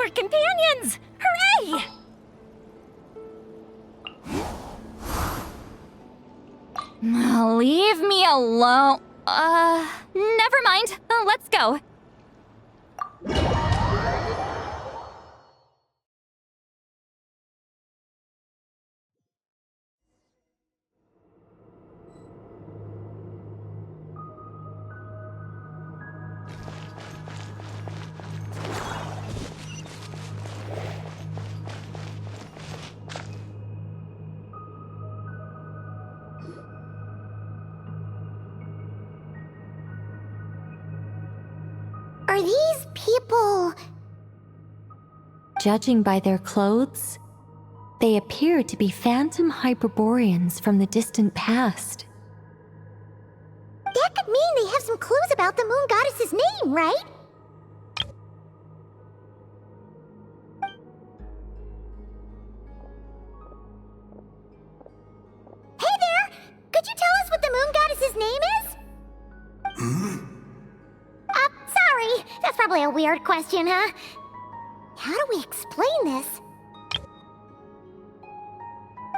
Our companions! Hooray! Leave me alone. Never mind. Let's go. Are these people... Judging by their clothes, they appear to be phantom Hyperboreans from the distant past. That could mean they have some clues about the moon goddess's name, right? Hey there! Could you tell us what the moon goddess's name is? Sorry. That's probably a weird question, huh? How do we explain this?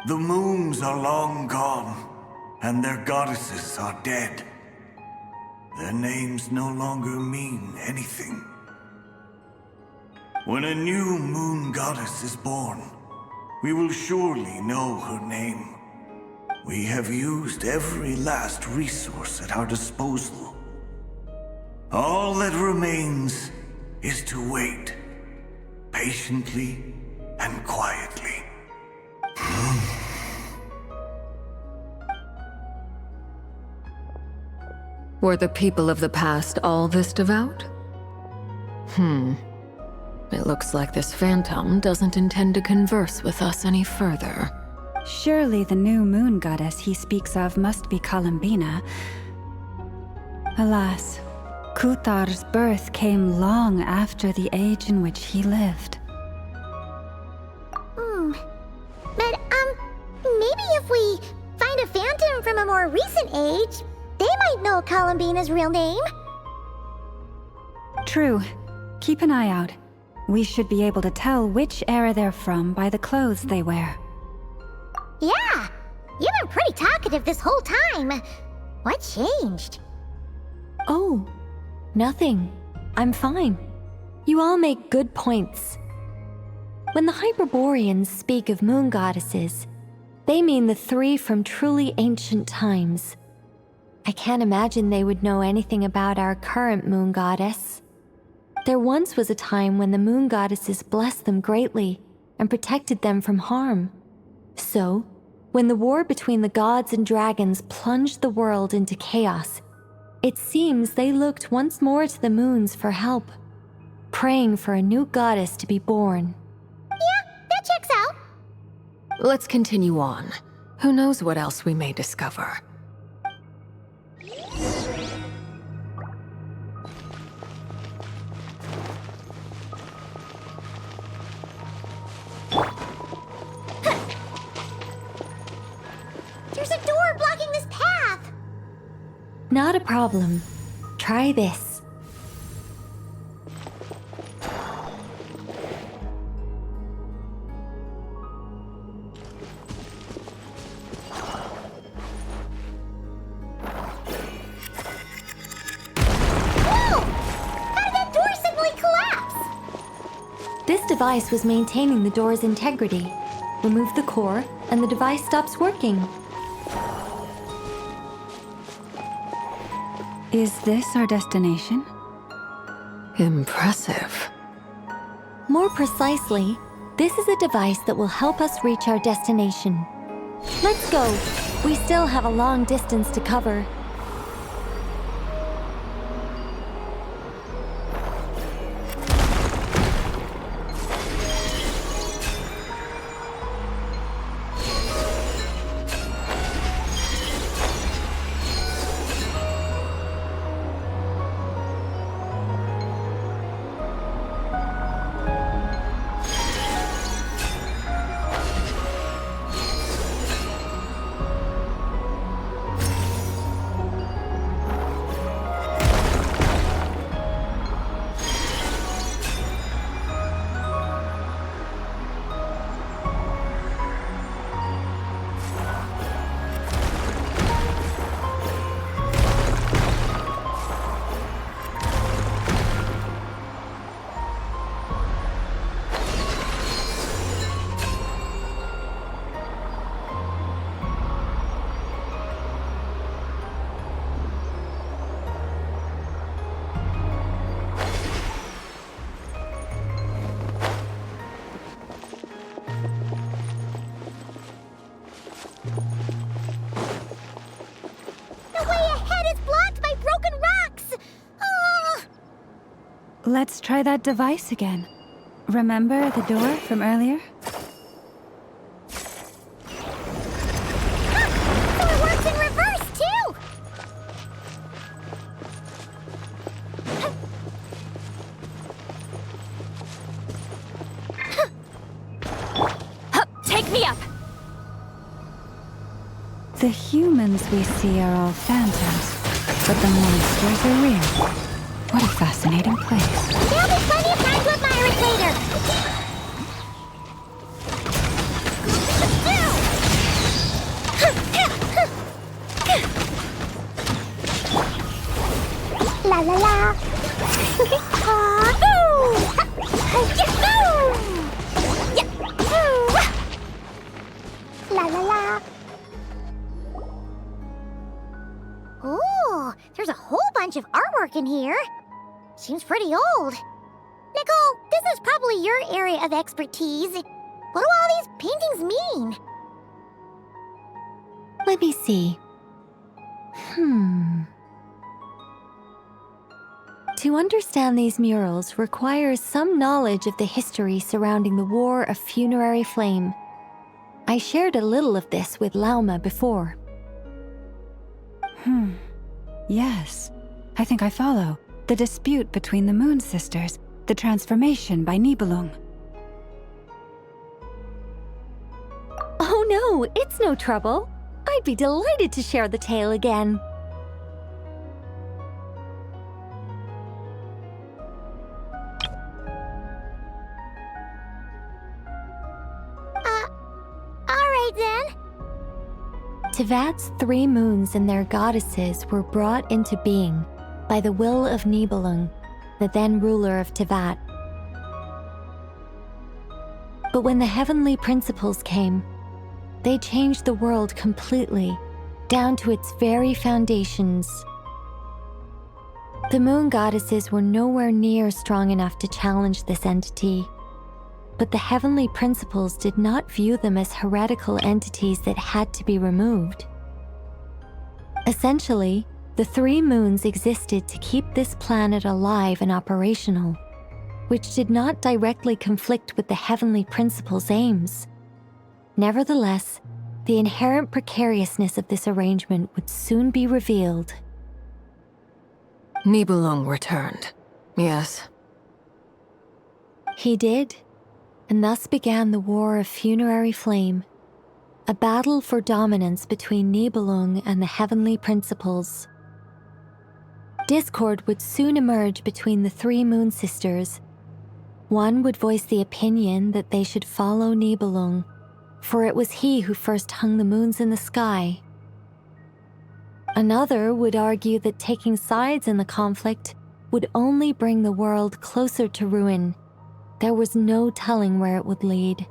The moons are long gone, and their goddesses are dead. Their names no longer mean anything. When a new moon goddess is born, we will surely know her name. We have used every last resource at our disposal. All that remains is to wait, patiently and quietly. Were the people of the past all this devout? It looks like this phantom doesn't intend to converse with us any further. Surely the new moon goddess he speaks of must be Columbina. Alas, Kuthar's birth came long after the age in which he lived. But, maybe if we find a phantom from a more recent age, they might know Columbina's real name. True. Keep an eye out. We should be able to tell which era they're from by the clothes they wear. Yeah, you've been pretty talkative this whole time. What changed? Oh, nothing. I'm fine. You all make good points. When the Hyperboreans speak of moon goddesses, they mean the three from truly ancient times. I can't imagine they would know anything about our current moon goddess. There once was a time when the moon goddesses blessed them greatly and protected them from harm. So, when the war between the gods and dragons plunged the world into chaos, it seems they looked once more to the moons for help, praying for a new goddess to be born. Yeah, that checks out. Let's continue on. Who knows what else we may discover. There's a door blocking this path. Not a problem. Try this. This device was maintaining the door's integrity. Remove the core, and the device stops working. Is this our destination? Impressive. More precisely, this is a device that will help us reach our destination. Let's go. We still have a long distance to cover. Let's try that device again. Remember the door from earlier? So it works in reverse, too! Hup, take me up! The humans we see are all phantoms, but the monsters are real. What a fascinating place. There'll be plenty of times with my irritator! La la la! La la la! Ooh, there's a whole bunch of artwork in here. Seems pretty old. Nicole, this is probably your area of expertise. What do all these paintings mean? Let me see. To understand these murals requires some knowledge of the history surrounding the War of Funerary Flame. I shared a little of this with Lauma before. Yes, I think I follow. The dispute between the Moon Sisters, the transformation by Nibelung. Oh no, it's no trouble. I'd be delighted to share the tale again. Alright then. Tevat's 3 moons and their goddesses were brought into being by the will of Nibelung, the then ruler of Tevat. But when the heavenly principles came, they changed the world completely, down to its very foundations. The moon goddesses were nowhere near strong enough to challenge this entity, but the heavenly principles did not view them as heretical entities that had to be removed. Essentially, the 3 moons existed to keep this planet alive and operational, which did not directly conflict with the heavenly principles' aims. Nevertheless, the inherent precariousness of this arrangement would soon be revealed. Nibelung returned. Yes. He did, and thus began the War of Funerary Flame, a battle for dominance between Nibelung and the heavenly principles. Discord would soon emerge between the 3 Moon Sisters. One would voice the opinion that they should follow Nibelung, for it was he who first hung the moons in the sky. Another would argue that taking sides in the conflict would only bring the world closer to ruin. There was no telling where it would lead.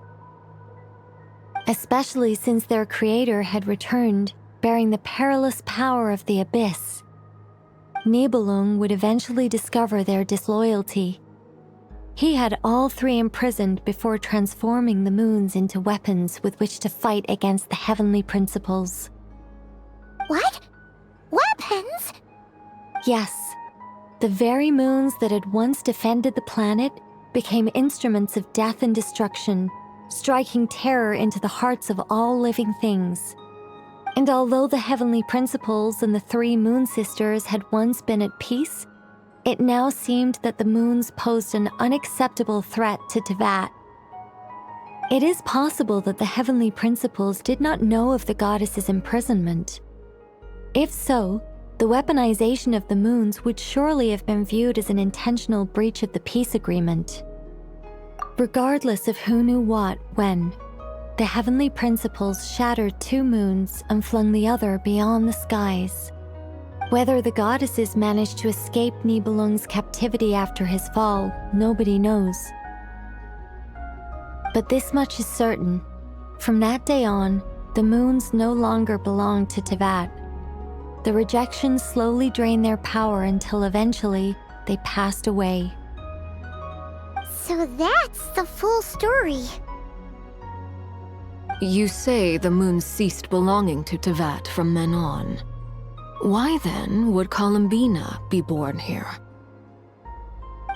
Especially since their creator had returned, bearing the perilous power of the abyss. Nibelung would eventually discover their disloyalty. He had all 3 imprisoned before transforming the moons into weapons with which to fight against the heavenly principles. What? Weapons? Yes, the very moons that had once defended the planet became instruments of death and destruction, striking terror into the hearts of all living things. And although the heavenly principles and the 3 Moon Sisters had once been at peace, it now seemed that the moons posed an unacceptable threat to Tevat. It is possible that the heavenly principles did not know of the goddess's imprisonment. If so, the weaponization of the moons would surely have been viewed as an intentional breach of the peace agreement. Regardless of who knew what, when, the heavenly principles shattered 2 moons and flung the other beyond the skies. Whether the goddesses managed to escape Nibelung's captivity after his fall, nobody knows. But this much is certain. From that day on, the moons no longer belonged to Tevat. The rejection slowly drained their power until eventually they passed away. So that's the full story. You say the moon ceased belonging to Tevat from then on. Why then would Columbina be born here?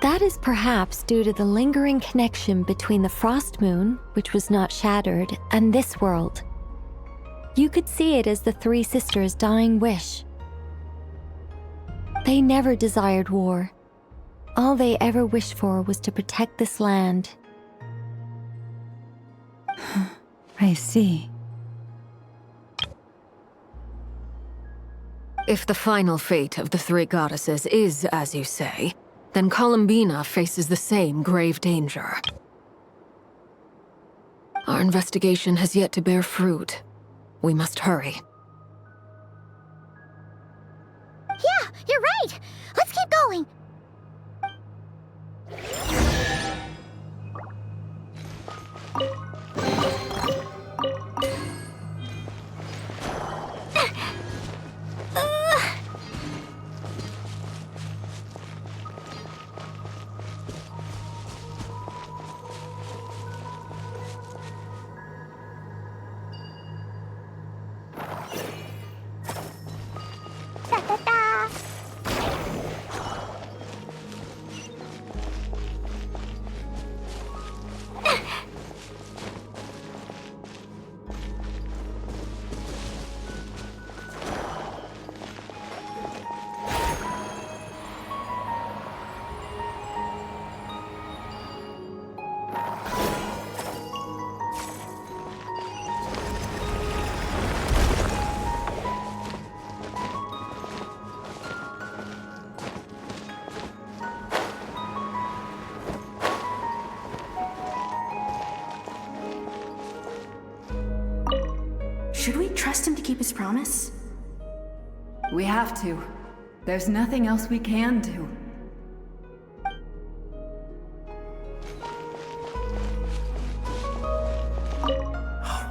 That is perhaps due to the lingering connection between the frost moon, which was not shattered, and this world. You could see it as the three sisters' dying wish. They never desired war. All they ever wished for was to protect this land. I see. If the final fate of the three goddesses is as you say, then Columbina faces the same grave danger. Our investigation has yet to bear fruit. We must hurry. Yeah, you're right. Let's keep going. Da-da-da. Should we trust him to keep his promise? We have to. There's nothing else we can do.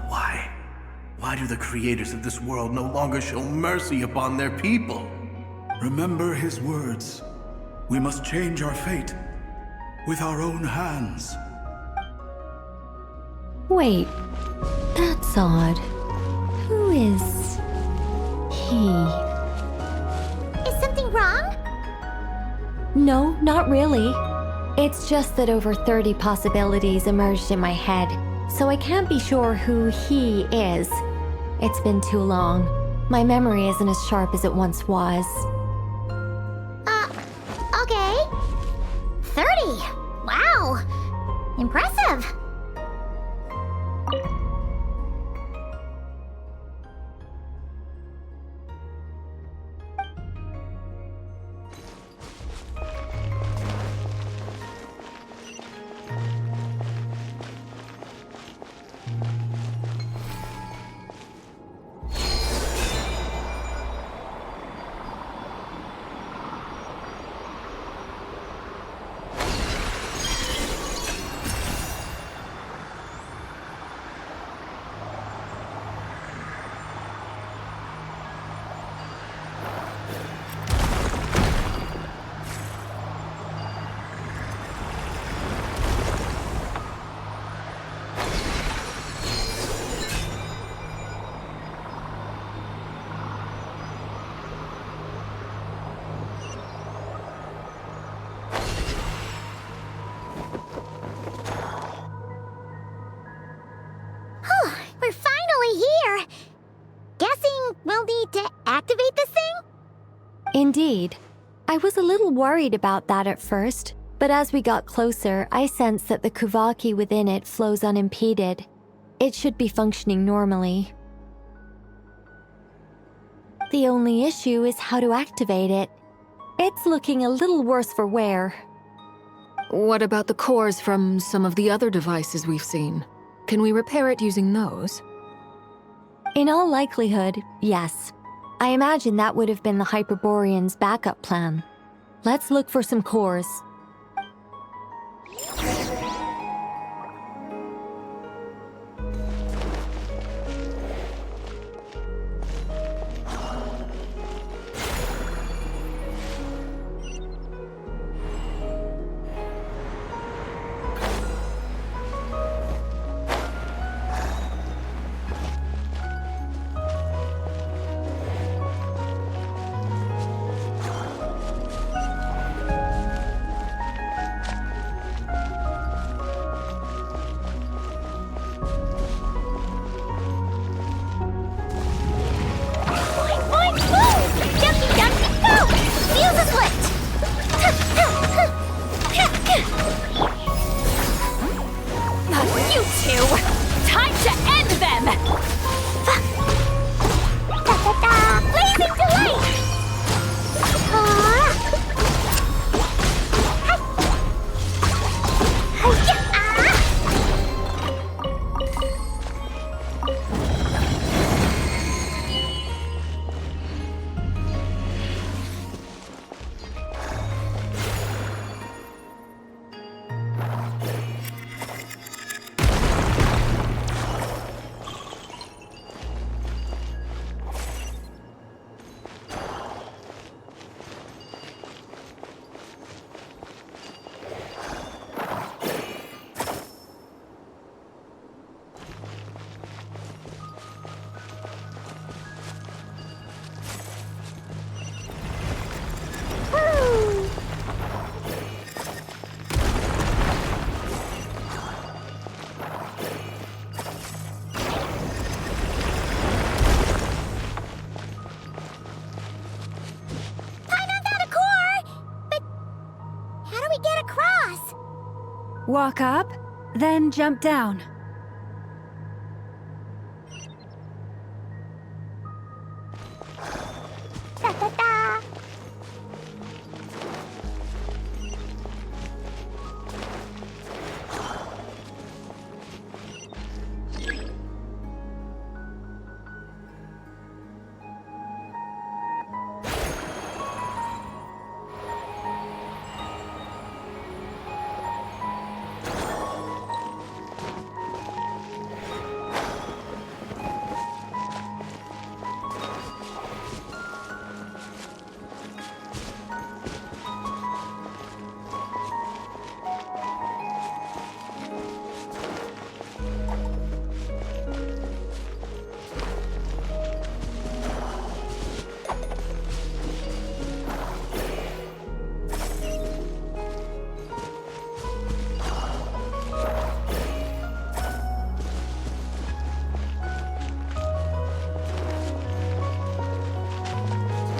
Why? Why do the creators of this world no longer show mercy upon their people? Remember his words. We must change our fate with our own hands. Wait, that's odd. Who is he? Is something wrong? No, not really. It's just that over 30 possibilities emerged in my head, so I can't be sure who he is. It's been too long. My memory isn't as sharp as it once was. Okay. 30. Wow. Impressive. We're finally here. Guessing we'll need to activate this thing? Indeed. I was a little worried about that at first, but as we got closer, I sensed that the Kuvaki within it flows unimpeded. It should be functioning normally. The only issue is how to activate it. It's looking a little worse for wear. What about the cores from some of the other devices we've seen? Can we repair it using those? In all likelihood, yes. I imagine that would have been the Hyperborean's backup plan. Let's look for some cores. How do we get across? Walk up, then jump down. Da da da.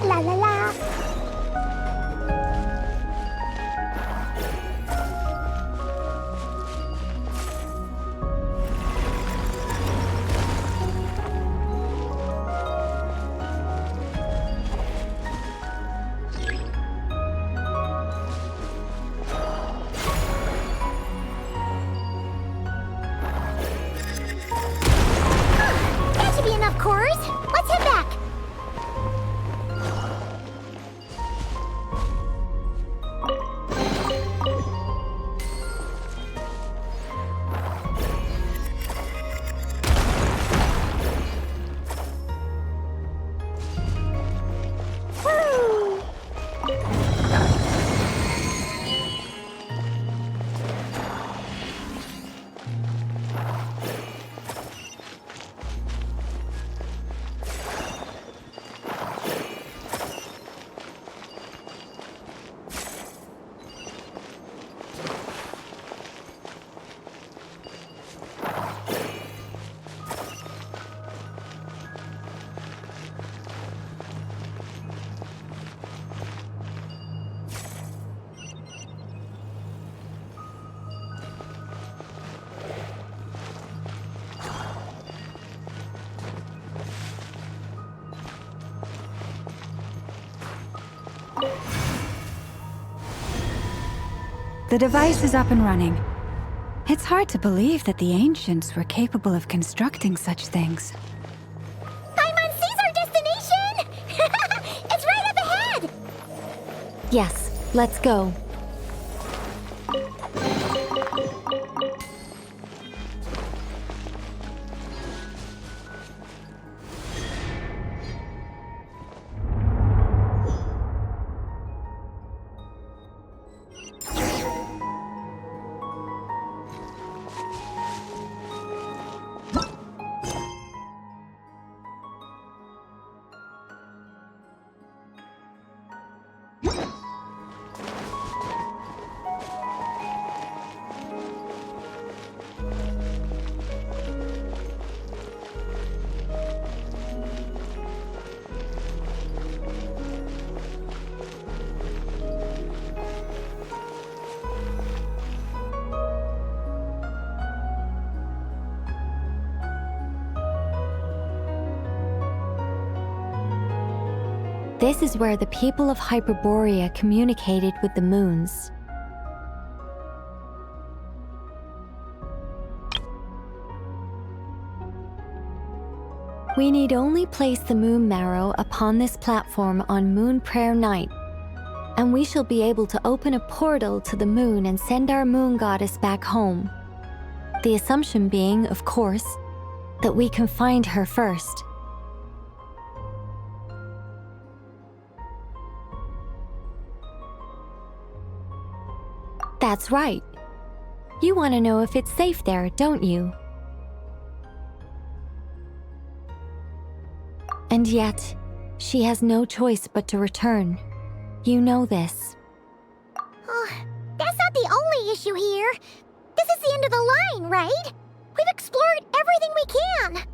La la la. That should be enough cores. Let's head back. Woo! The device is up and running. It's hard to believe that the ancients were capable of constructing such things. Paimon sees our destination! It's right up ahead! Yes, let's go. This is where the people of Hyperborea communicated with the moons. We need only place the moon marrow upon this platform on Moon Prayer Night, and we shall be able to open a portal to the moon and send our moon goddess back home. The assumption being, of course, that we can find her first. That's right. You want to know if it's safe there, don't you? And yet, she has no choice but to return. You know this. Oh, that's not the only issue here. This is the end of the line, right? We've explored everything we can.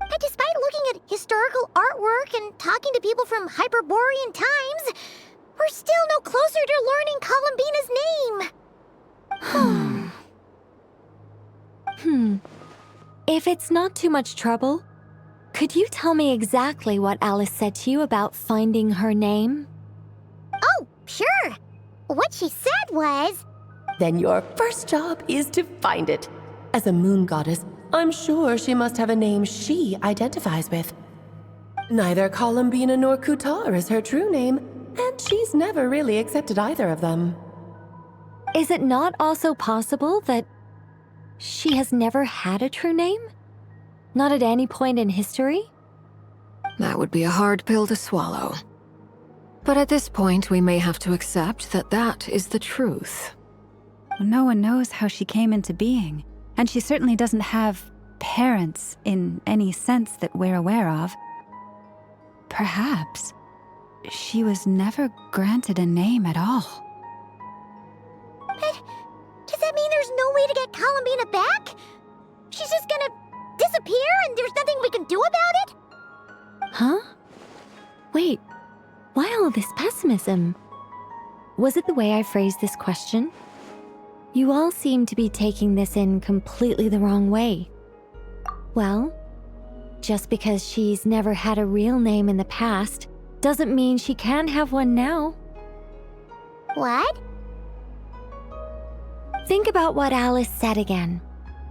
And despite looking at historical artwork and talking to people from Hyperborean times, we're We're still no closer to learning Columbina's name. If it's not too much trouble, could you tell me exactly what Alice said to you about finding her name? Oh, sure. What she said was... Then your first job is to find it. As a moon goddess, I'm sure she must have a name she identifies with. Neither Columbina nor Kutar is her true name, and she's never really accepted either of them. Is it not also possible that she has never had a true name? Not at any point in history? That would be a hard pill to swallow. But at this point, we may have to accept that that is the truth. No one knows how she came into being, and she certainly doesn't have parents in any sense that we're aware of. Perhaps she was never granted a name at all. But does that mean there's no way to get Columbina back? She's just gonna disappear and there's nothing we can do about it? Huh? Wait, why all this pessimism? Was it the way I phrased this question? You all seem to be taking this in completely the wrong way. Well, just because she's never had a real name in the past doesn't mean she can't have one now. What? Think about what Alice said again.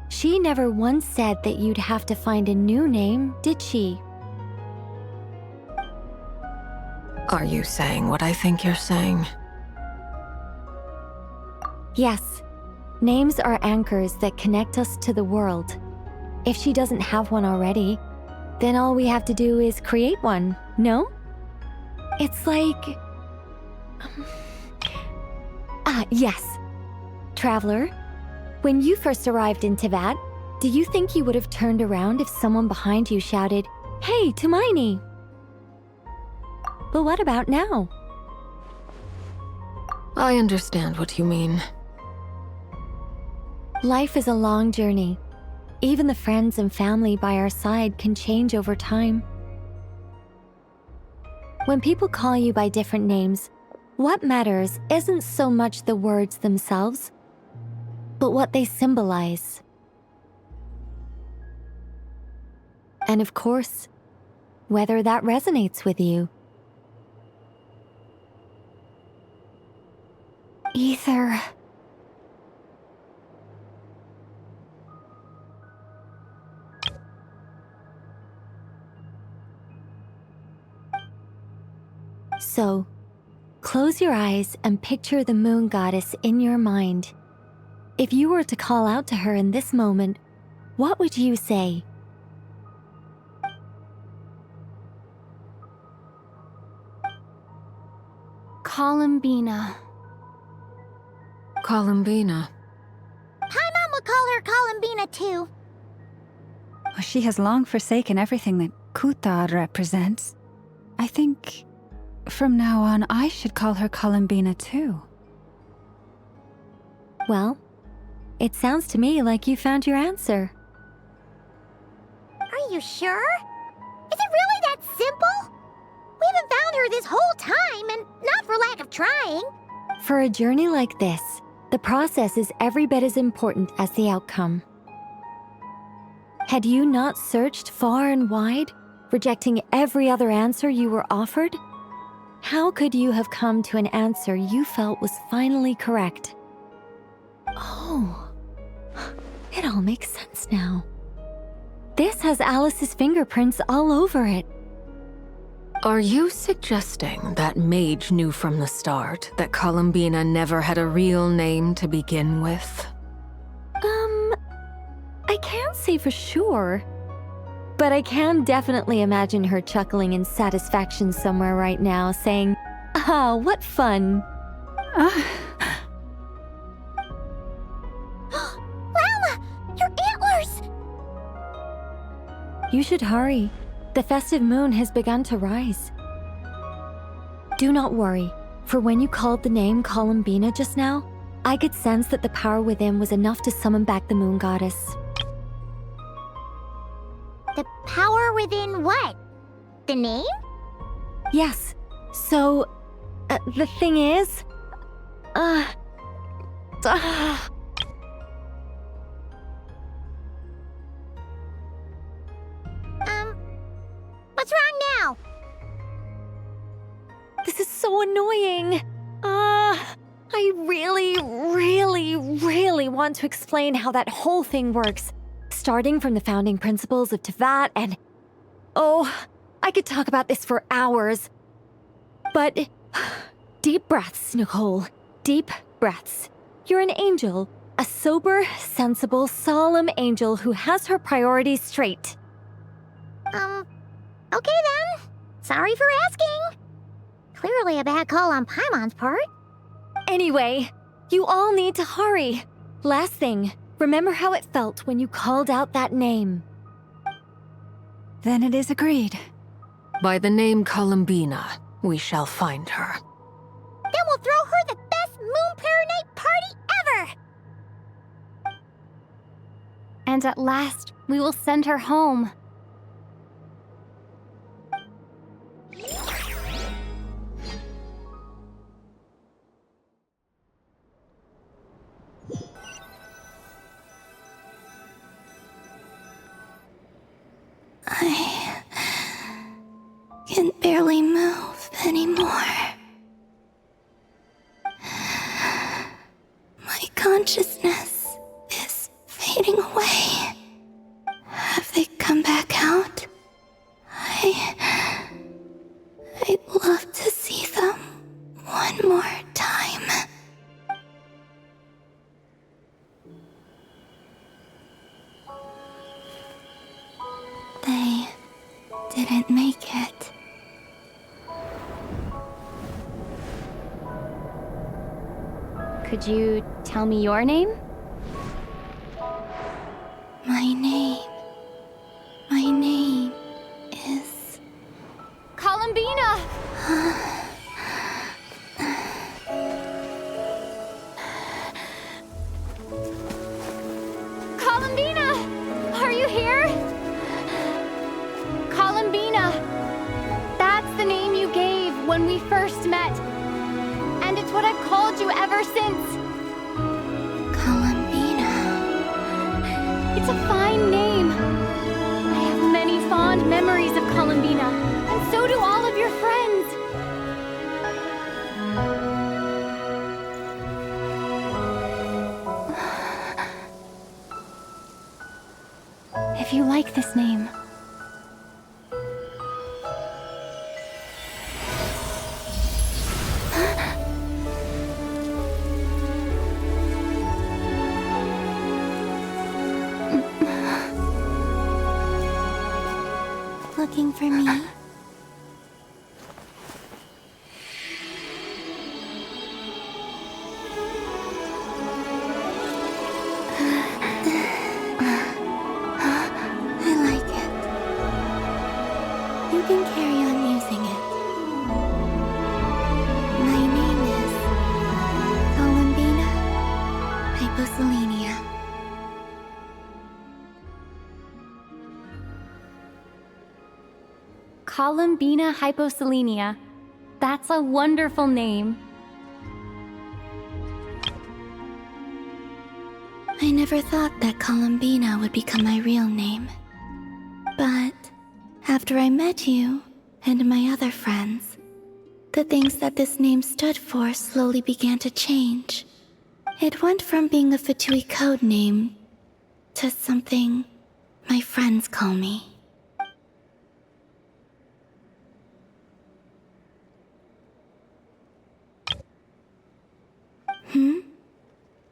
She never once said that you'd have to find a new name, did she? Are you saying what I think you're saying? Yes. Names are anchors that connect us to the world. If she doesn't have one already, then all we have to do is create one, no? It's like... yes. Traveler, when you first arrived in Teyvat, do you think you would have turned around if someone behind you shouted, "Hey, Tumaini"? But what about now? I understand what you mean. Life is a long journey. Even the friends and family by our side can change over time. When people call you by different names, what matters isn't so much the words themselves, but what they symbolize. And of course, whether that resonates with you. Ether. So, close your eyes and picture the moon goddess in your mind. If you were to call out to her in this moment, what would you say? Columbina. Columbina. Paimon would call her Columbina too. She has long forsaken everything that Kutar represents. I think from now on I should call her Columbina too. Well, it sounds to me like you found your answer. Are you sure? Is it really that simple? We haven't found her this whole time, and not for lack of trying. For a journey like this, the process is every bit as important as the outcome. Had you not searched far and wide, rejecting every other answer you were offered, how could you have come to an answer you felt was finally correct? Oh, it all makes sense now. This has Alice's fingerprints all over it. Are you suggesting that Mage knew from the start that Columbina never had a real name to begin with? I can't say for sure, but I can definitely imagine her chuckling in satisfaction somewhere right now, saying, "Ah, what fun." Llama, your antlers! You should hurry. The festive moon has begun to rise. Do not worry, for when you called the name Columbina just now, I could sense that the power within was enough to summon back the moon goddess. The power within what? The name? Yes, so... The thing is... What's wrong now? This is so annoying. I really want to explain how that whole thing works. Starting from the founding principles of Tevat and... Oh, I could talk about this for hours. But... Deep breaths, Nicole. Deep breaths. You're an angel. A sober, sensible, solemn angel who has her priorities straight. Okay then. Sorry for asking. Clearly a bad call on Paimon's part. Anyway, you all need to hurry. Last thing, remember how it felt when you called out that name. Then it is agreed. By the name Columbina, we shall find her. Then we'll throw her the best Moon Night party ever! And at last, we will send her home. I can barely move anymore. My consciousness is fading away. Have they come back out? I'd love to see them one more time. They didn't make it. Could you tell me your name? My name is... Columbina! Columbina! Are you here? Columbina! That's the name you gave when we first met. And it's what I've called you ever since. Columbina. It's a fine name. I have many fond memories of Columbina, and so do all of your friends. If you like this name, looking for me? I like it. You can carry on using it. My name is Columbina Hyposelenia. Columbina Hyposelenia. That's a wonderful name. I never thought that Columbina would become my real name. But after I met you and my other friends, the things that this name stood for slowly began to change. It went from being a Fatui code name to something my friends call me.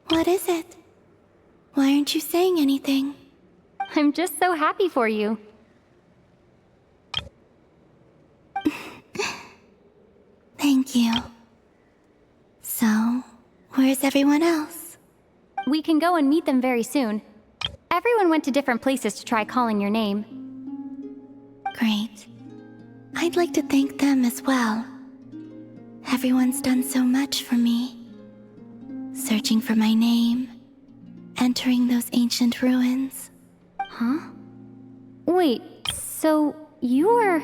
What is it? Why aren't you saying anything? I'm just so happy for you. Thank you. So, where's everyone else? We can go and meet them very soon. Everyone went to different places to try calling your name. Great. I'd like to thank them as well. Everyone's done so much for me. Searching for my name, entering those ancient ruins. Huh? Wait, so you were...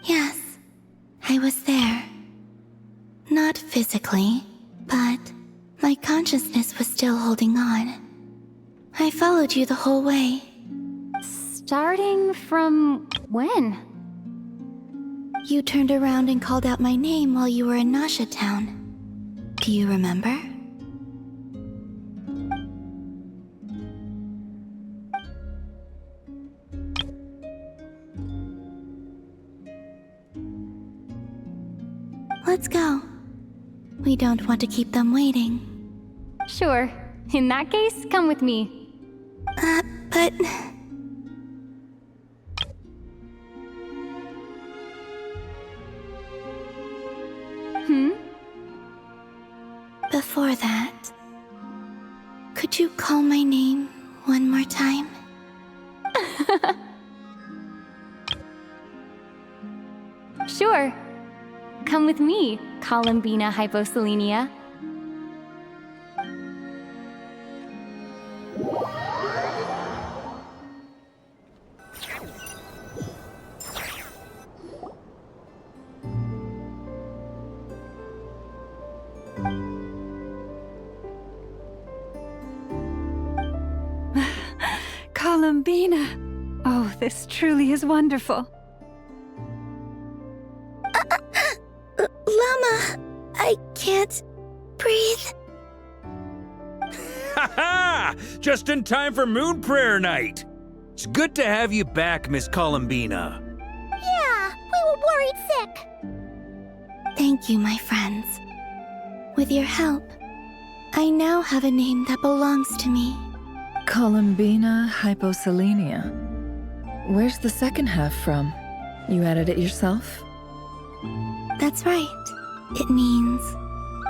Yes, I was there. Not physically, but my consciousness was still holding on. I followed you the whole way. Starting from when? You turned around and called out my name while you were in Nasha Town. Do you remember? Let's go. We don't want to keep them waiting. Sure. In that case, come with me. But... Before that, could you call my name one more time? Sure. Come with me, Columbina hyposelenia. Columbina! Oh, this truly is wonderful. Llama, I can't breathe. Ha-ha! Just in time for Moon Prayer Night! It's good to have you back, Miss Columbina. Yeah, we were worried sick. Thank you, my friends. With your help, I now have a name that belongs to me. Columbina hyposelenia. Where's the second half from? You added it yourself? That's right. It means...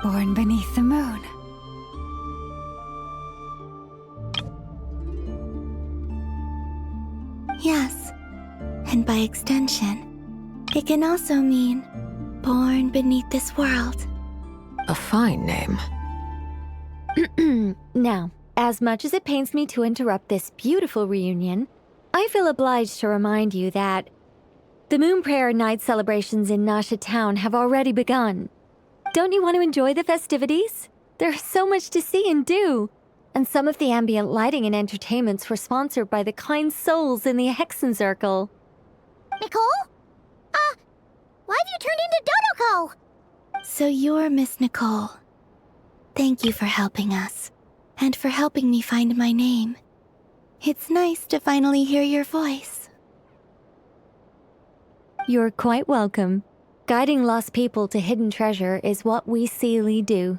Born beneath the moon. Yes. And by extension, it can also mean born beneath this world. A fine name. Now, as much as it pains me to interrupt this beautiful reunion, I feel obliged to remind you that the Moon Prayer Night celebrations in Nasha Town have already begun. Don't you want to enjoy the festivities? There's so much to see and do. And some of the ambient lighting and entertainments were sponsored by the kind souls in the Hexen Circle. Nicole? Why have you turned into Dodoko? So you're Miss Nicole. Thank you for helping us, and for helping me find my name. It's nice to finally hear your voice. You're quite welcome. Guiding lost people to hidden treasure is what we Seelie do.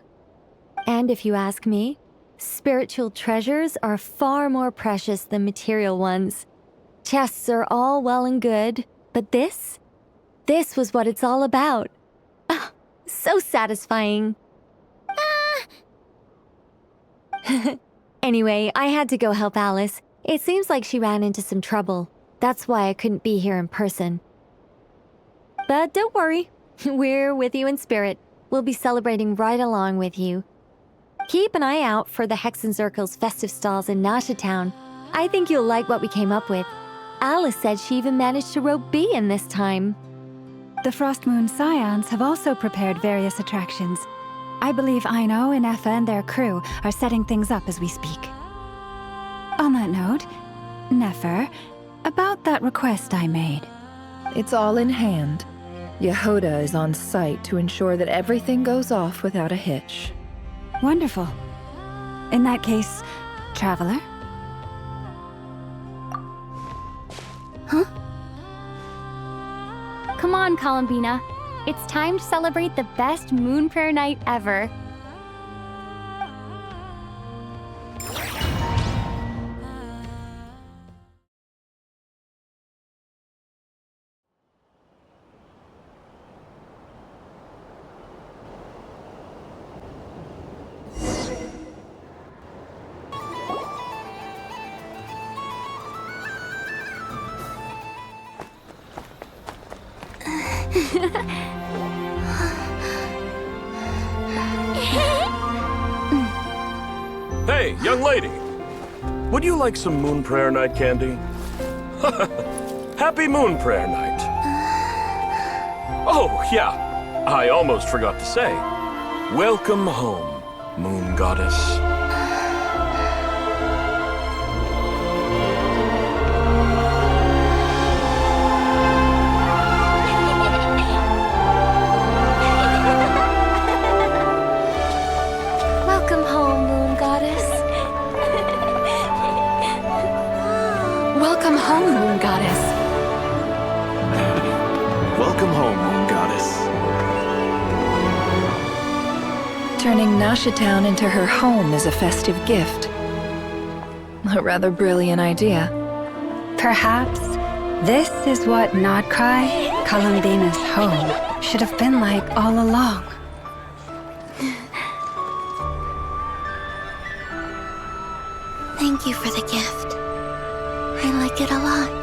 And if you ask me, spiritual treasures are far more precious than material ones. Chests are all well and good, but this was what it's all about. Ah, so satisfying. Anyway, I had to go help Alice. It seems like she ran into some trouble. That's why I couldn't be here in person. But don't worry, we're with you in spirit. We'll be celebrating right along with you. Keep an eye out for the Hexen Circle's festive stalls in Nasha Town. I think you'll like what we came up with. Alice said she even managed to rope B in this time. The Frost Moon Scions have also prepared various attractions. I believe Aino, Inefa, and their crew are setting things up as we speak. On that note, Nefer, about that request I made. It's all in hand. Yehoda is on site to ensure that everything goes off without a hitch. Wonderful. In that case, Traveler? Huh? Come on, Columbina. It's time to celebrate the best Moon Prayer Night ever. Hey, young lady. Would you like some Moon Prayer Night candy? Happy Moon Prayer Night. Oh, yeah. I almost forgot to say. Welcome home, Moon Goddess. Welcome home, Moon Goddess. Welcome home, Moon Goddess. Welcome home, Moon Goddess. Turning Nasha Town into her home is a festive gift. A rather brilliant idea. Perhaps this is what Nodcry, Columbina's home, should have been like all along. Thank you for the gift. I like it a lot.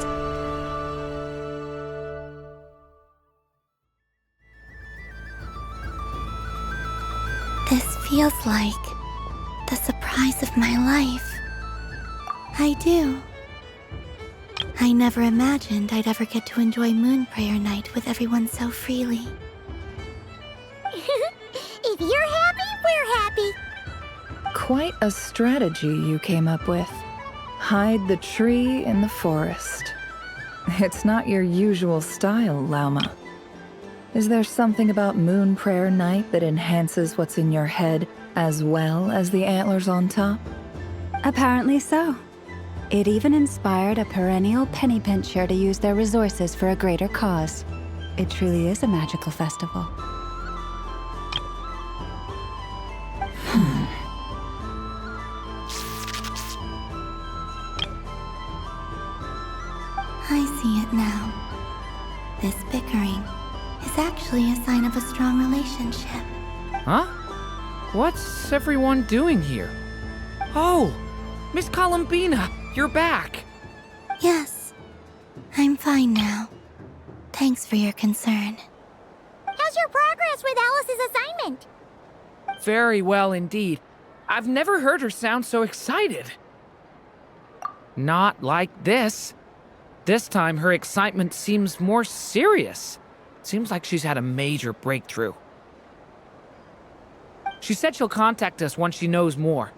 This feels like the surprise of my life. I do. I never imagined I'd ever get to enjoy Moon Prayer Night with everyone so freely. If you're happy, we're happy. Quite a strategy you came up with. Hide the tree in the forest. It's not your usual style, Lauma. Is there something about Moon Prayer Night that enhances what's in your head as well as the antlers on top? Apparently so. It even inspired a perennial penny pincher to use their resources for a greater cause. It truly is a magical festival. I see it now. This bickering is actually a sign of a strong relationship. Huh? What's everyone doing here? Oh, Miss Columbina, you're back. Yes, I'm fine now. Thanks for your concern. How's your progress with Alice's assignment? Very well indeed. I've never heard her sound so excited. Not like this. This time, her excitement seems more serious. Seems like she's had a major breakthrough. She said she'll contact us once she knows more.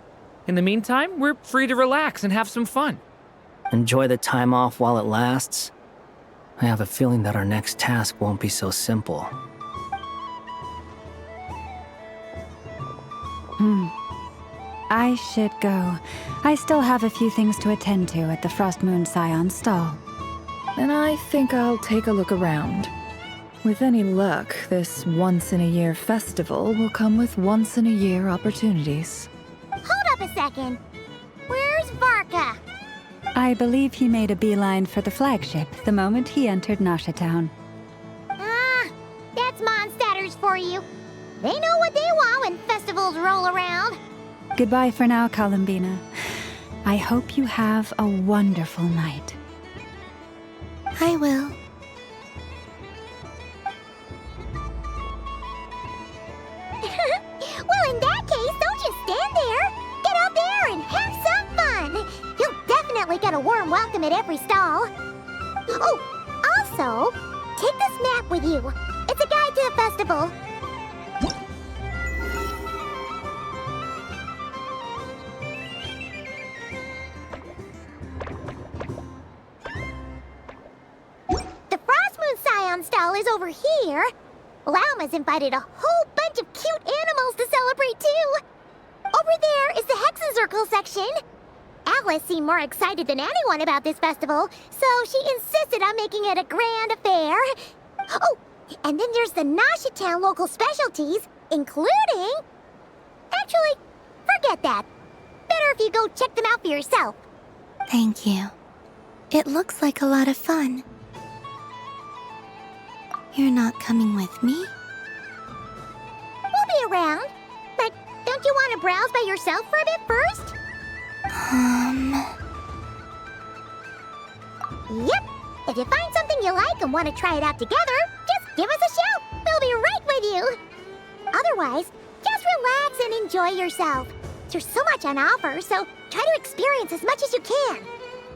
In the meantime, we're free to relax and have some fun. Enjoy the time off while it lasts. I have a feeling that our next task won't be so simple. I should go. I still have a few things to attend to at the Frost Moon Scion stall. And I think I'll take a look around. With any luck, this once-in-a-year festival will come with once-in-a-year opportunities. Hold up a second. Where's Varka? I believe he made a beeline for the flagship the moment he entered Nasha Town. Ah, that's Mondstadters for you. They know what they want when festivals roll around. Goodbye for now, Columbina. I hope you have a wonderful night. I will. Well, in that case, don't just stand there. Get out there and have some fun. You'll definitely get a warm welcome at every stall. Oh, also, take this map with you. It's a guide to the festival. The Frost Moon Scion stall is over here. Lauma's invited a whole bunch of cute animals to celebrate, too. Over there is the Hexen Circle section. Alice seemed more excited than anyone about this festival, so she insisted on making it a grand affair. Oh, and then there's the Nasha Town local specialties, including... Actually, forget that. Better if you go check them out for yourself. Thank you. It looks like a lot of fun. You're not coming with me? We'll be around. But don't you want to browse by yourself for a bit first? Yep. If you find something you like and want to try it out together, just give us a shout. We'll be right with you. Otherwise, just relax and enjoy yourself. There's so much on offer, so try to experience as much as you can.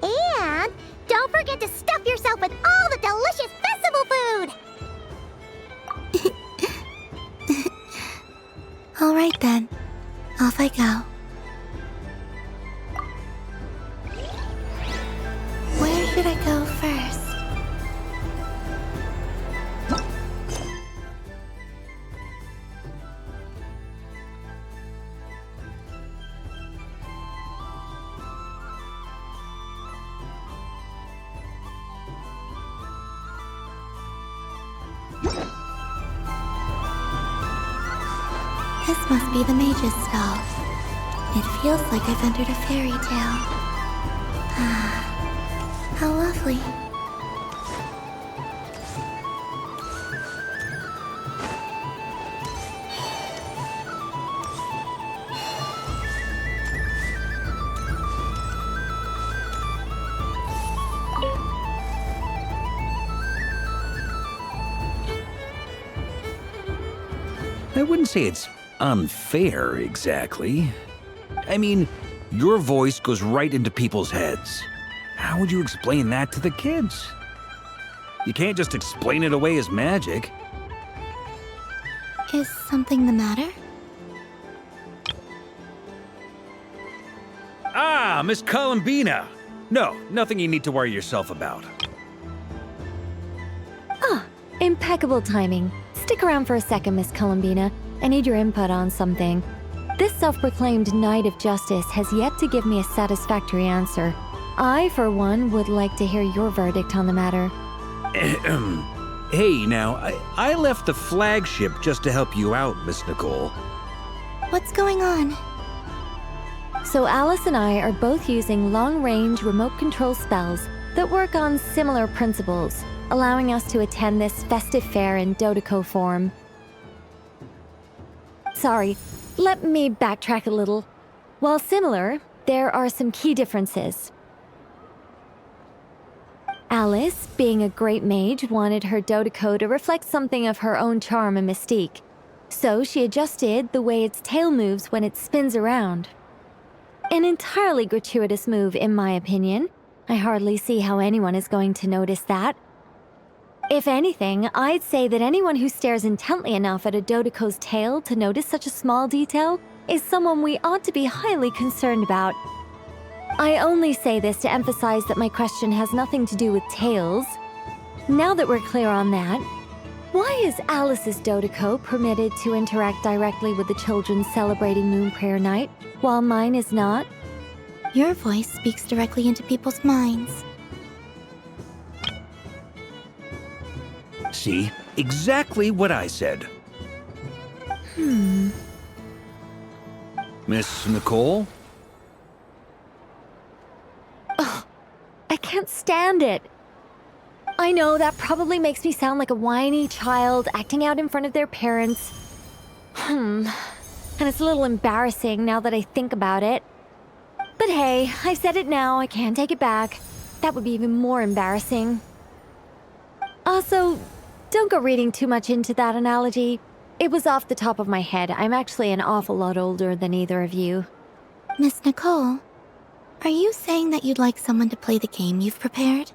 And don't forget to stuff yourself with all the delicious festival food. All right then. Off I go. Where should I go first? This must be the mage's stall. It feels like I've entered a fairy tale. Ah, how lovely. I wouldn't say it's unfair, exactly. I mean, your voice goes right into people's heads. How would you explain that to the kids? You can't just explain it away as magic. Is something the matter? Ah, Miss Columbina! No, nothing you need to worry yourself about. Ah, impeccable timing. Stick around for a second, Miss Columbina. I need your input on something. This self-proclaimed Knight of Justice has yet to give me a satisfactory answer. I, for one, would like to hear your verdict on the matter. Hey, now, I left the flagship just to help you out, Miss Nicole. What's going on? So Alice and I are both using long-range remote control spells that work on similar principles, allowing us to attend this festive fair in Dottore form. Sorry, let me backtrack a little. While similar, there are some key differences. Alice, being a great mage, wanted her Dottore to reflect something of her own charm and mystique. So she adjusted the way its tail moves when it spins around. An entirely gratuitous move, in my opinion. I hardly see how anyone is going to notice that. If anything, I'd say that anyone who stares intently enough at a Dottore's tail to notice such a small detail is someone we ought to be highly concerned about. I only say this to emphasize that my question has nothing to do with tails. Now that we're clear on that, why is Alice's Dottore permitted to interact directly with the children celebrating Moon Prayer Night, while mine is not? Your voice speaks directly into people's minds. See? Exactly what I said. Miss Nicole? Ugh, I can't stand it. I know that probably makes me sound like a whiny child acting out in front of their parents. And it's a little embarrassing now that I think about it. But hey, I said it now, I can't take it back. That would be even more embarrassing. Also, don't go reading too much into that analogy. It was off the top of my head. I'm actually an awful lot older than either of you. Miss Nicole, are you saying that you'd like someone to play the game you've prepared?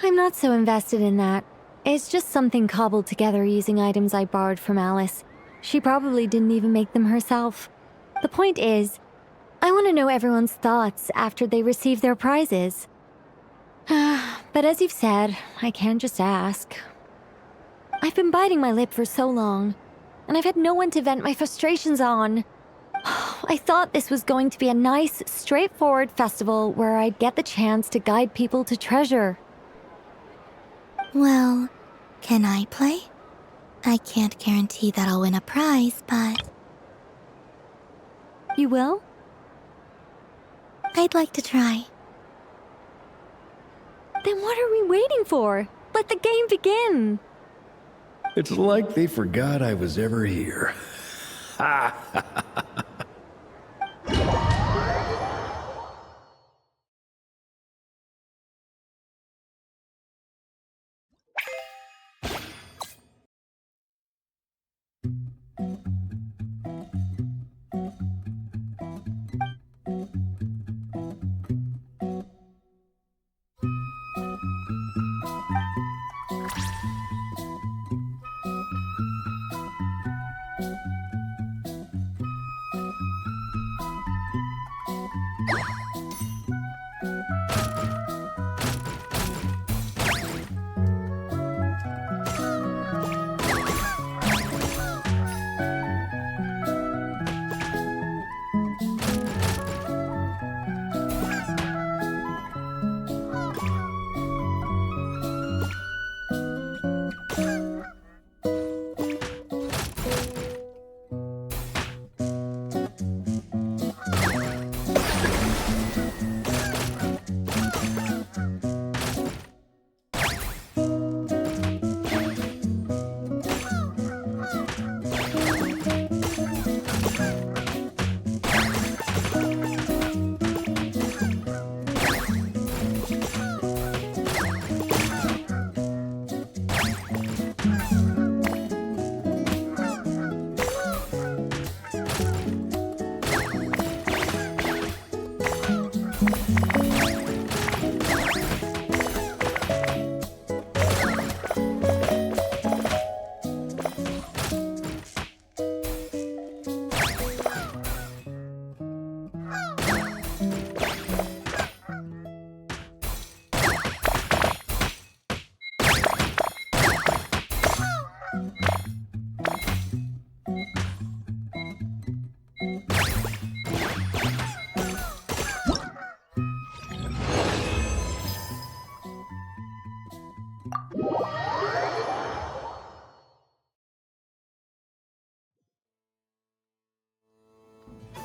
I'm not so invested in that. It's just something cobbled together using items I borrowed from Alice. She probably didn't even make them herself. The point is, I want to know everyone's thoughts after they receive their prizes. But as you've said, I can't just ask. I've been biting my lip for so long, and I've had no one to vent my frustrations on. I thought this was going to be a nice, straightforward festival where I'd get the chance to guide people to treasure. Well, can I play? I can't guarantee that I'll win a prize, but... You will? I'd like to try. Then what are we waiting for? Let the game begin! It's like they forgot I was ever here.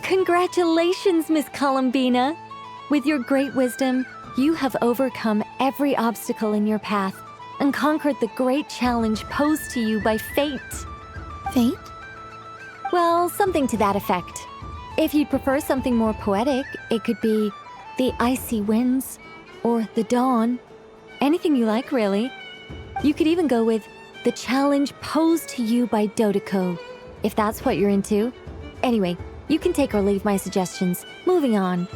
Congratulations, Miss Columbina! With your great wisdom, you have overcome every obstacle in your path and conquered the great challenge posed to you by fate. Fate? Well, something to that effect. If you'd prefer something more poetic, it could be the icy winds or the dawn. Anything you like, really. You could even go with the challenge posed to you by Dottore, if that's what you're into. Anyway, you can take or leave my suggestions. Moving on.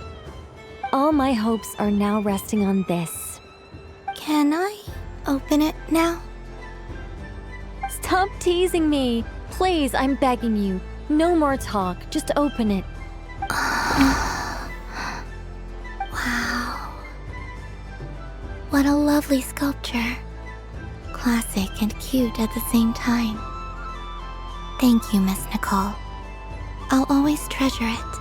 All my hopes are now resting on this. Can I open it now? Stop teasing me! Please, I'm begging you. No more talk. Just open it. Wow. What a lovely sculpture. Classic and cute at the same time. Thank you, Miss Nicole. I'll always treasure it.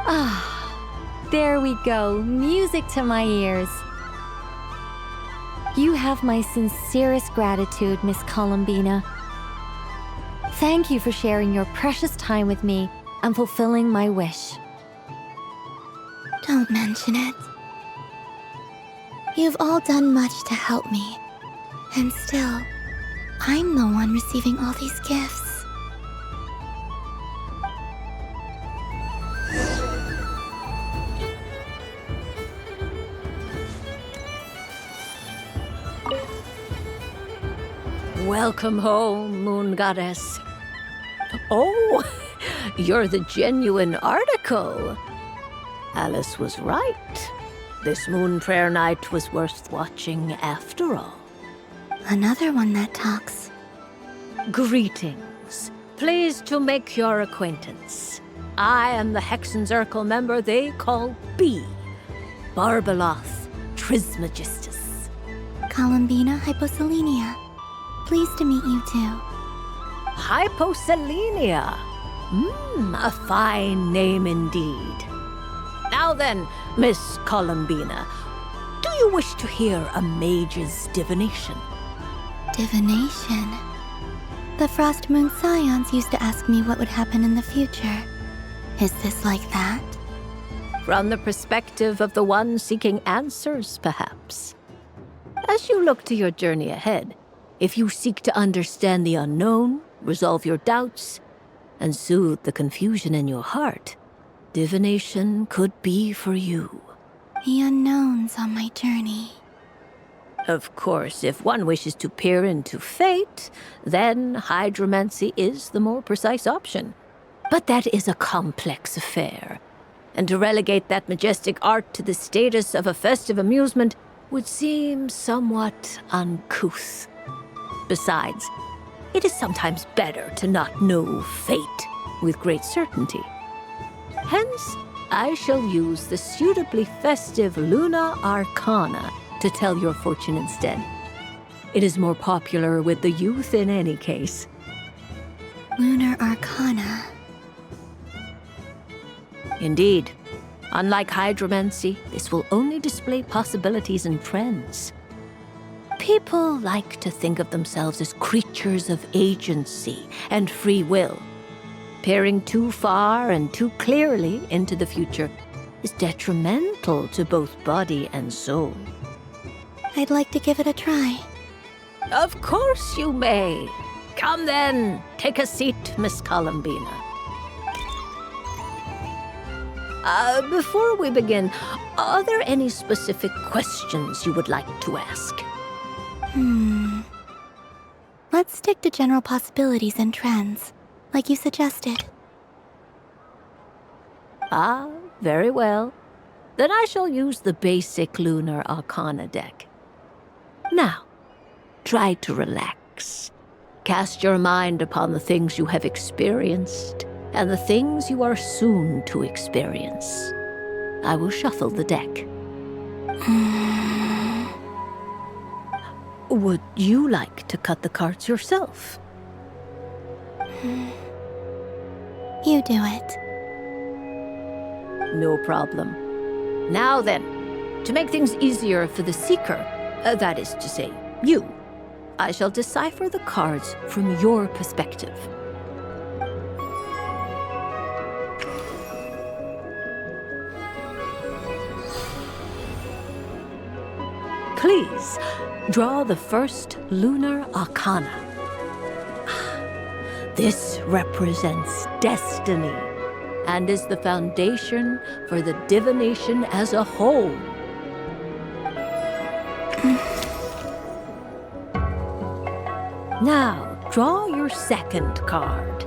Ah, there we go. Music to my ears. You have my sincerest gratitude, Miss Columbina. Thank you for sharing your precious time with me and fulfilling my wish. Don't mention it. You've all done much to help me. And still, I'm the one receiving all these gifts. Welcome home, Moon Goddess. Oh, you're the genuine article. Alice was right. This moon prayer night was worth watching after all. Another one that talks. Greetings. Pleased to make your acquaintance. I am the Hexenzirkel member they call B. Barbeloth Trismegistus. Columbina Hyposelenia. Pleased to meet you too. Hyposelenia. A fine name indeed. Now then, Miss Columbina, do you wish to hear a mage's divination? Divination? The Frost Moon Scions used to ask me what would happen in the future. Is this like that? From the perspective of the one seeking answers, perhaps. As you look to your journey ahead, if you seek to understand the unknown, resolve your doubts, and soothe the confusion in your heart, divination could be for you. The unknowns on my journey. Of course, if one wishes to peer into fate, then hydromancy is the more precise option. But that is a complex affair, and to relegate that majestic art to the status of a festive amusement would seem somewhat uncouth. Besides, it is sometimes better to not know fate with great certainty. Hence, I shall use the suitably festive Luna Arcana to tell your fortune instead. It is more popular with the youth in any case. Lunar Arcana. Indeed. Unlike hydromancy, this will only display possibilities and trends. People like to think of themselves as creatures of agency and free will. Peering too far and too clearly into the future is detrimental to both body and soul. I'd like to give it a try. Of course you may. Come then, take a seat, Miss Columbina. Before we begin, are there any specific questions you would like to ask? Let's stick to general possibilities and trends, like you suggested. Ah, very well. Then I shall use the basic Lunar Arcana deck. Now, try to relax. Cast your mind upon the things you have experienced and the things you are soon to experience. I will shuffle the deck. Would you like to cut the cards yourself? You do it. No problem. Now then, to make things easier for the seeker, that is to say, you, I shall decipher the cards from your perspective. Please, draw the first lunar arcana. This represents destiny and is the foundation for the divination as a whole. Now, draw your second card.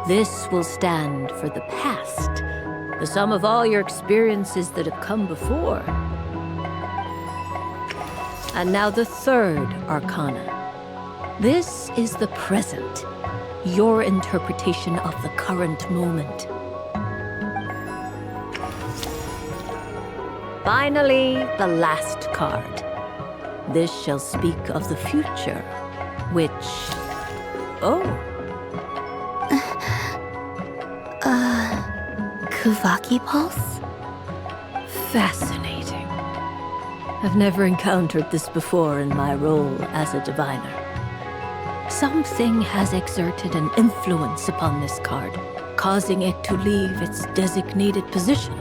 This will stand for the past, the sum of all your experiences that have come before. And now the third arcana. This is the present, your interpretation of the current moment. Finally, the last card. This shall speak of the future, which... Oh. Kuvaki Pulse? Fascinating. I've never encountered this before in my role as a diviner. Something has exerted an influence upon this card, causing it to leave its designated position.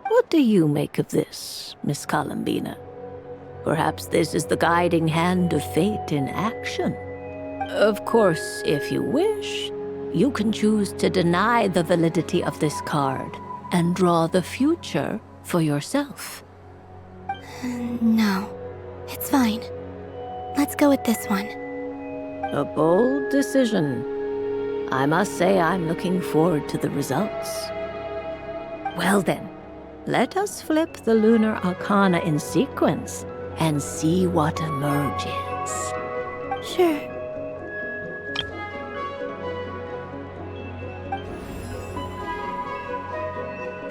What do you make of this, Miss Columbina? Perhaps this is the guiding hand of fate in action. Of course, if you wish, you can choose to deny the validity of this card and draw the future for yourself. No, it's fine. Let's go with this one. A bold decision. I must say I'm looking forward to the results. Well then, let us flip the lunar arcana in sequence and see what emerges. Sure.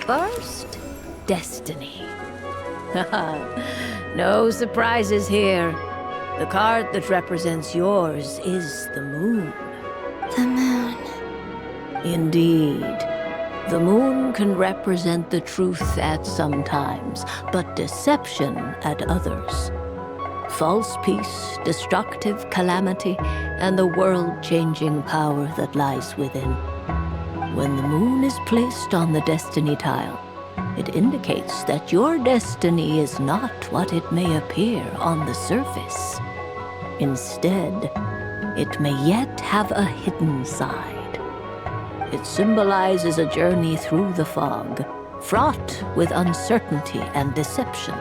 First, destiny. No surprises here. The card that represents yours is the moon. The moon. Indeed. The moon can represent the truth at some times, but deception at others. False peace, destructive calamity, and the world-changing power that lies within. When the moon is placed on the destiny tile, it indicates that your destiny is not what it may appear on the surface. Instead, it may yet have a hidden side. It symbolizes a journey through the fog, fraught with uncertainty and deception,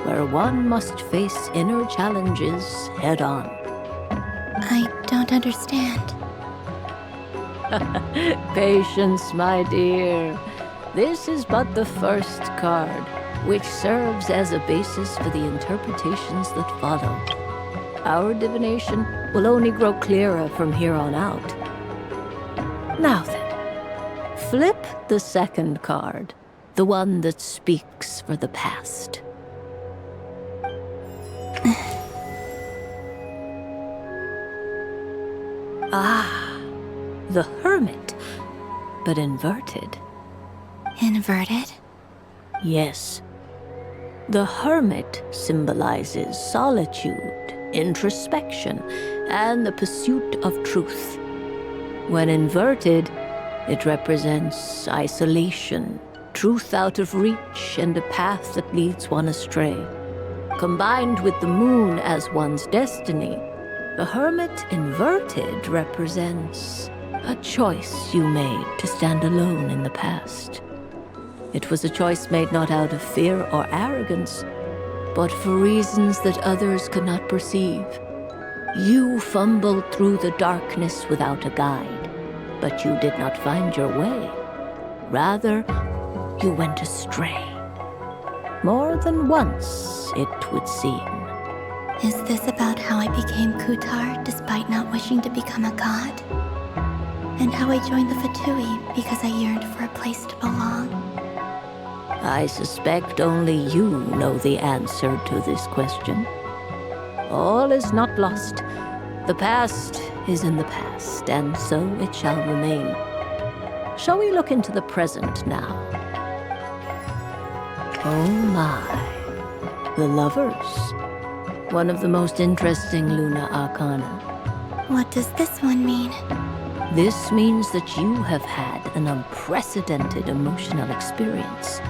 where one must face inner challenges head-on. I don't understand. Patience, my dear. This is but the first card, which serves as a basis for the interpretations that follow. Our divination will only grow clearer from here on out. Now then, flip the second card, the one that speaks for the past. The Hermit, but inverted. Inverted? Yes. The Hermit symbolizes solitude, introspection, and the pursuit of truth. When inverted, it represents isolation, truth out of reach, and a path that leads one astray. Combined with the moon as one's destiny, the Hermit inverted represents a choice you made to stand alone in the past. It was a choice made not out of fear or arrogance, but for reasons that others could not perceive. You fumbled through the darkness without a guide, but you did not find your way. Rather, you went astray. More than once, it would seem. Is this about how I became Kutar despite not wishing to become a god? And how I joined the Fatui because I yearned for a place to belong? I suspect only you know the answer to this question. All is not lost. The past is in the past, and so it shall remain. Shall we look into the present now? Oh my. The lovers. One of the most interesting Luna Arcana. What does this one mean? This means that you have had an unprecedented emotional experience.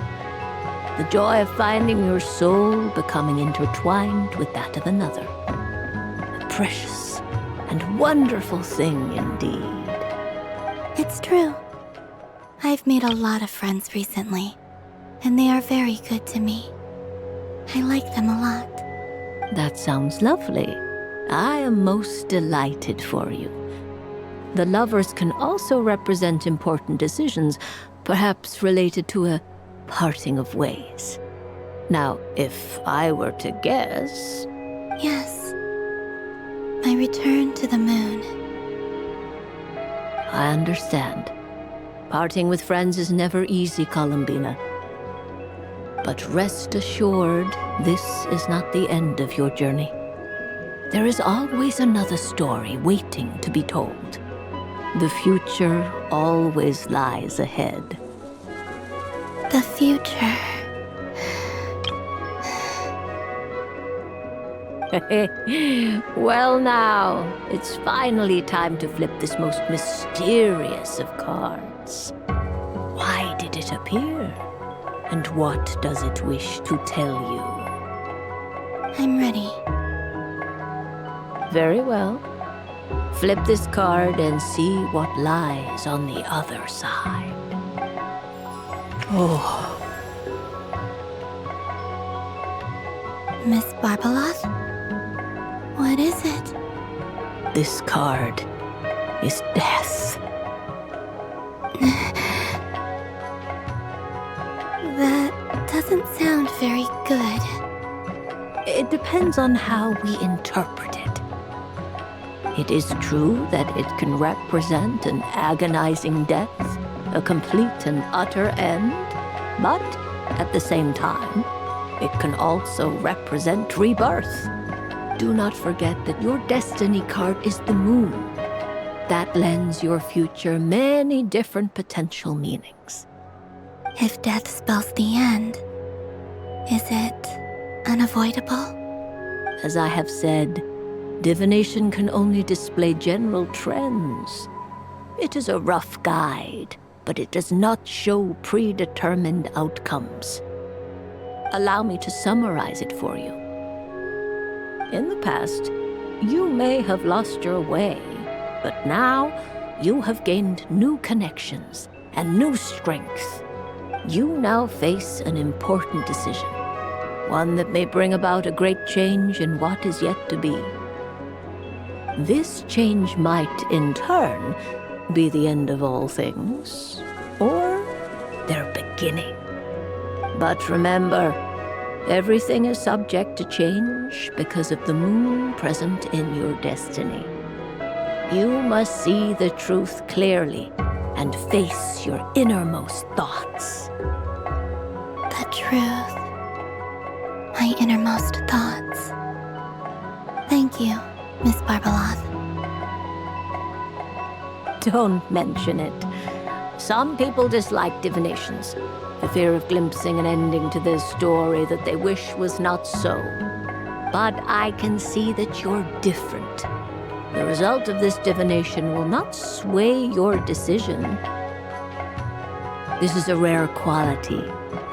The joy of finding your soul becoming intertwined with that of another. A precious and wonderful thing indeed. It's true. I've made a lot of friends recently, and they are very good to me. I like them a lot. That sounds lovely. I am most delighted for you. The lovers can also represent important decisions, perhaps related to a parting of ways. Now, if I were to guess... Yes. My return to the moon. I understand. Parting with friends is never easy, Columbina. But rest assured, this is not the end of your journey. There is always another story waiting to be told. The future always lies ahead. The future. Well now, it's finally time to flip this most mysterious of cards. Why did it appear? And what does it wish to tell you? I'm ready. Very well. Flip this card and see what lies on the other side. Oh. Miss Barbeloth? What is it? This card is death. That doesn't sound very good. It depends on how we interpret it. It is true that it can represent an agonizing death, a complete and utter end, but at the same time, it can also represent rebirth. Do not forget that your destiny card is the moon. That lends your future many different potential meanings. If death spells the end, is it unavoidable? As I have said, divination can only display general trends. It is a rough guide, but it does not show predetermined outcomes. Allow me to summarize it for you. In the past, you may have lost your way, but now you have gained new connections and new strength. You now face an important decision, one that may bring about a great change in what is yet to be. This change might, in turn, be the end of all things, or their beginning. But remember, everything is subject to change because of the moon present in your destiny. You must see the truth clearly and face your innermost thoughts. The truth. My innermost thoughts. Thank you, Miss Barbeloth. Don't mention it. Some people dislike divinations, the fear of glimpsing an ending to their story that they wish was not so. But I can see that you're different. The result of this divination will not sway your decision. This is a rare quality,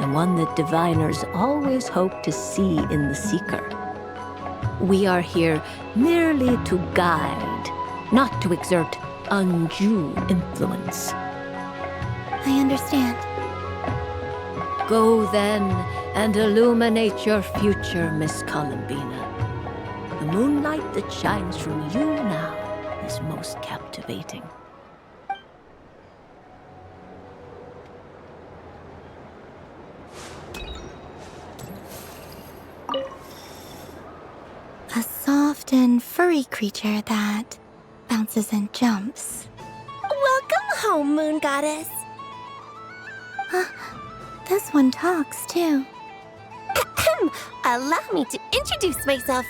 and one that diviners always hope to see in the seeker. We are here merely to guide, not to exert undue influence. I understand. Go then and illuminate your future, Miss Columbina. The moonlight that shines from you now is most captivating. A soft and furry creature that bounces and jumps. Welcome home, Moon Goddess. This one talks, too. Allow me to introduce myself.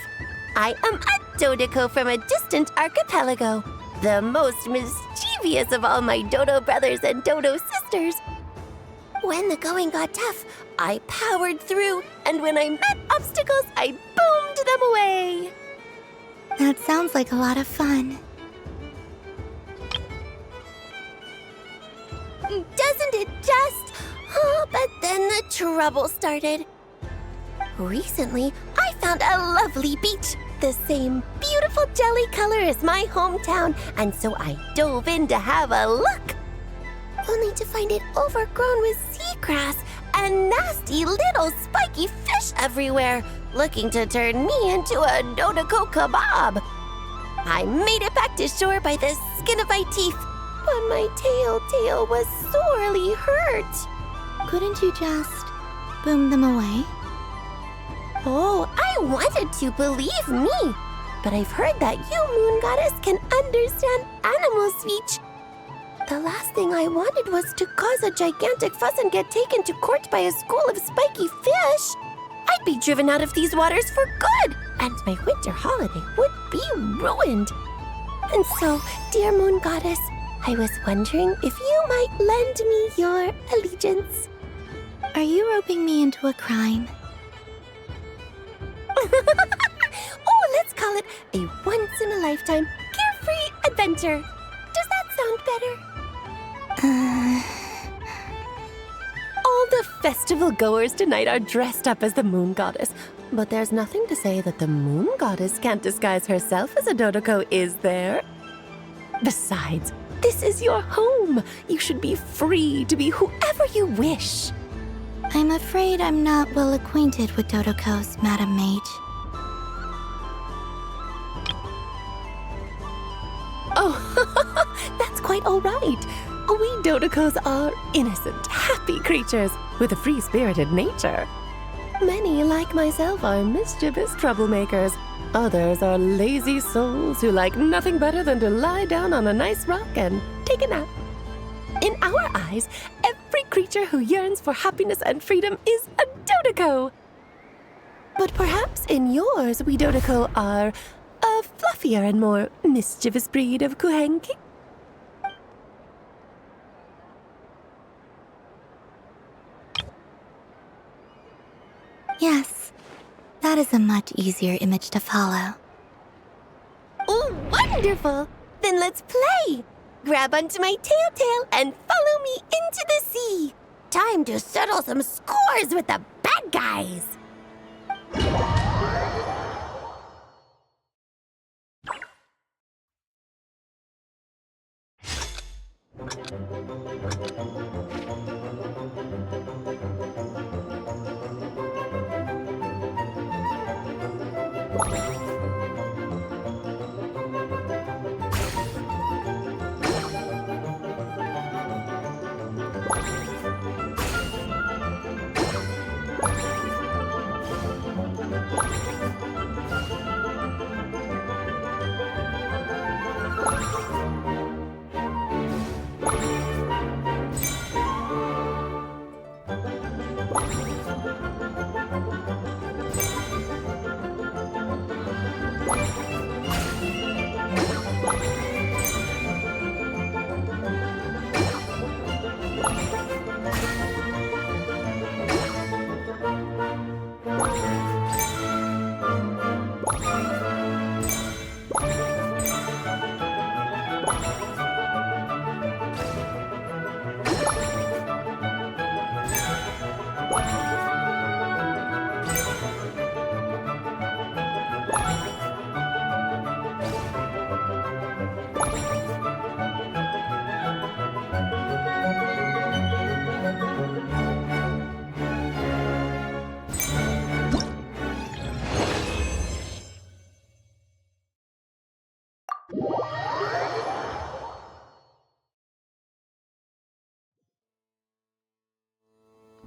I am a Dottore from a distant archipelago. the most mischievous of all my dodo brothers and dodo sisters. When the going got tough, I powered through, and when I met obstacles, I boomed them away. That sounds like a lot of fun. Doesn't it just? Oh, but then the trouble started. Recently, I found a lovely beach, the same beautiful jelly color as my hometown, and so I dove in to have a look. Only to find it overgrown with seagrass and nasty little spiky fish everywhere, looking to turn me into a Dodoko kebab. I made it back to shore by the skin of my teeth, but my tail was sorely hurt. Couldn't you just boom them away? Oh, I wanted to, believe me. But I've heard that you, Moon Goddess, can understand animal speech. The last thing I wanted was to cause a gigantic fuss and get taken to court by a school of spiky fish. I'd be driven out of these waters for good, and my winter holiday would be ruined. And so, dear Moon Goddess, I was wondering if you might lend me your allegiance. Are you roping me into a crime? Oh, let's call it a once-in-a-lifetime carefree adventure. Does that sound better? All the festival goers tonight are dressed up as the Moon Goddess, but there's nothing to say that the Moon Goddess can't disguise herself as a Dodoko, is there? Besides, this is your home. You should be free to be whoever you wish. I'm afraid I'm not well acquainted with Dodokos, Madam Mage. Oh, that's quite all right. We Dodokos are innocent, happy creatures with a free-spirited nature. Many, like myself, are mischievous troublemakers. Others are lazy souls who like nothing better than to lie down on a nice rock and take a nap. In our eyes, every creature who yearns for happiness and freedom is a Dodoko. But perhaps in yours, we Dodoko are a fluffier and more mischievous breed of Kuhenki. Yes, that is a much easier image to follow. Oh, wonderful! Then let's play! Grab onto my tail and follow me into the sea! Time to settle some scores with the bad guys!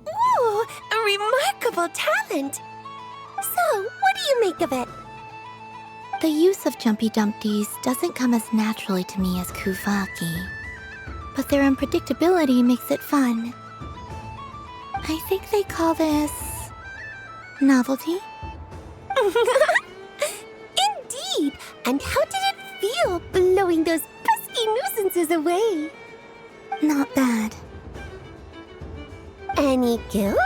Ooh, a remarkable talent! So, what do you make of it? The use of Jumpy Dumpties doesn't come as naturally to me as Kuvaki, but their unpredictability makes it fun. I think they call this novelty. Indeed! And how did it feel blowing those stresses away. Not bad. Any guilt?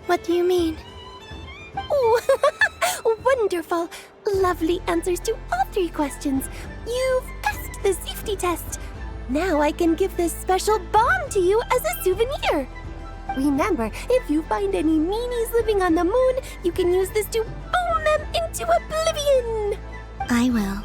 What do you mean? Oh, wonderful. Lovely answers to all 3 questions. You've passed the safety test. Now I can give this special bomb to you as a souvenir. Remember, if you find any meanies living on the moon, you can use this to boom them into oblivion. I will.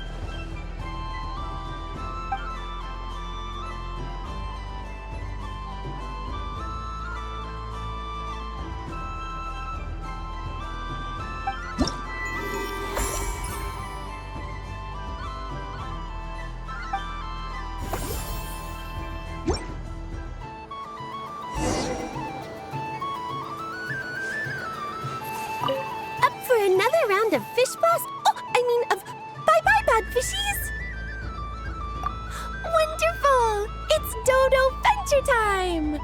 Another round of fish blast? Of bye-bye bad fishies! Wonderful! It's Dodo Venture Time!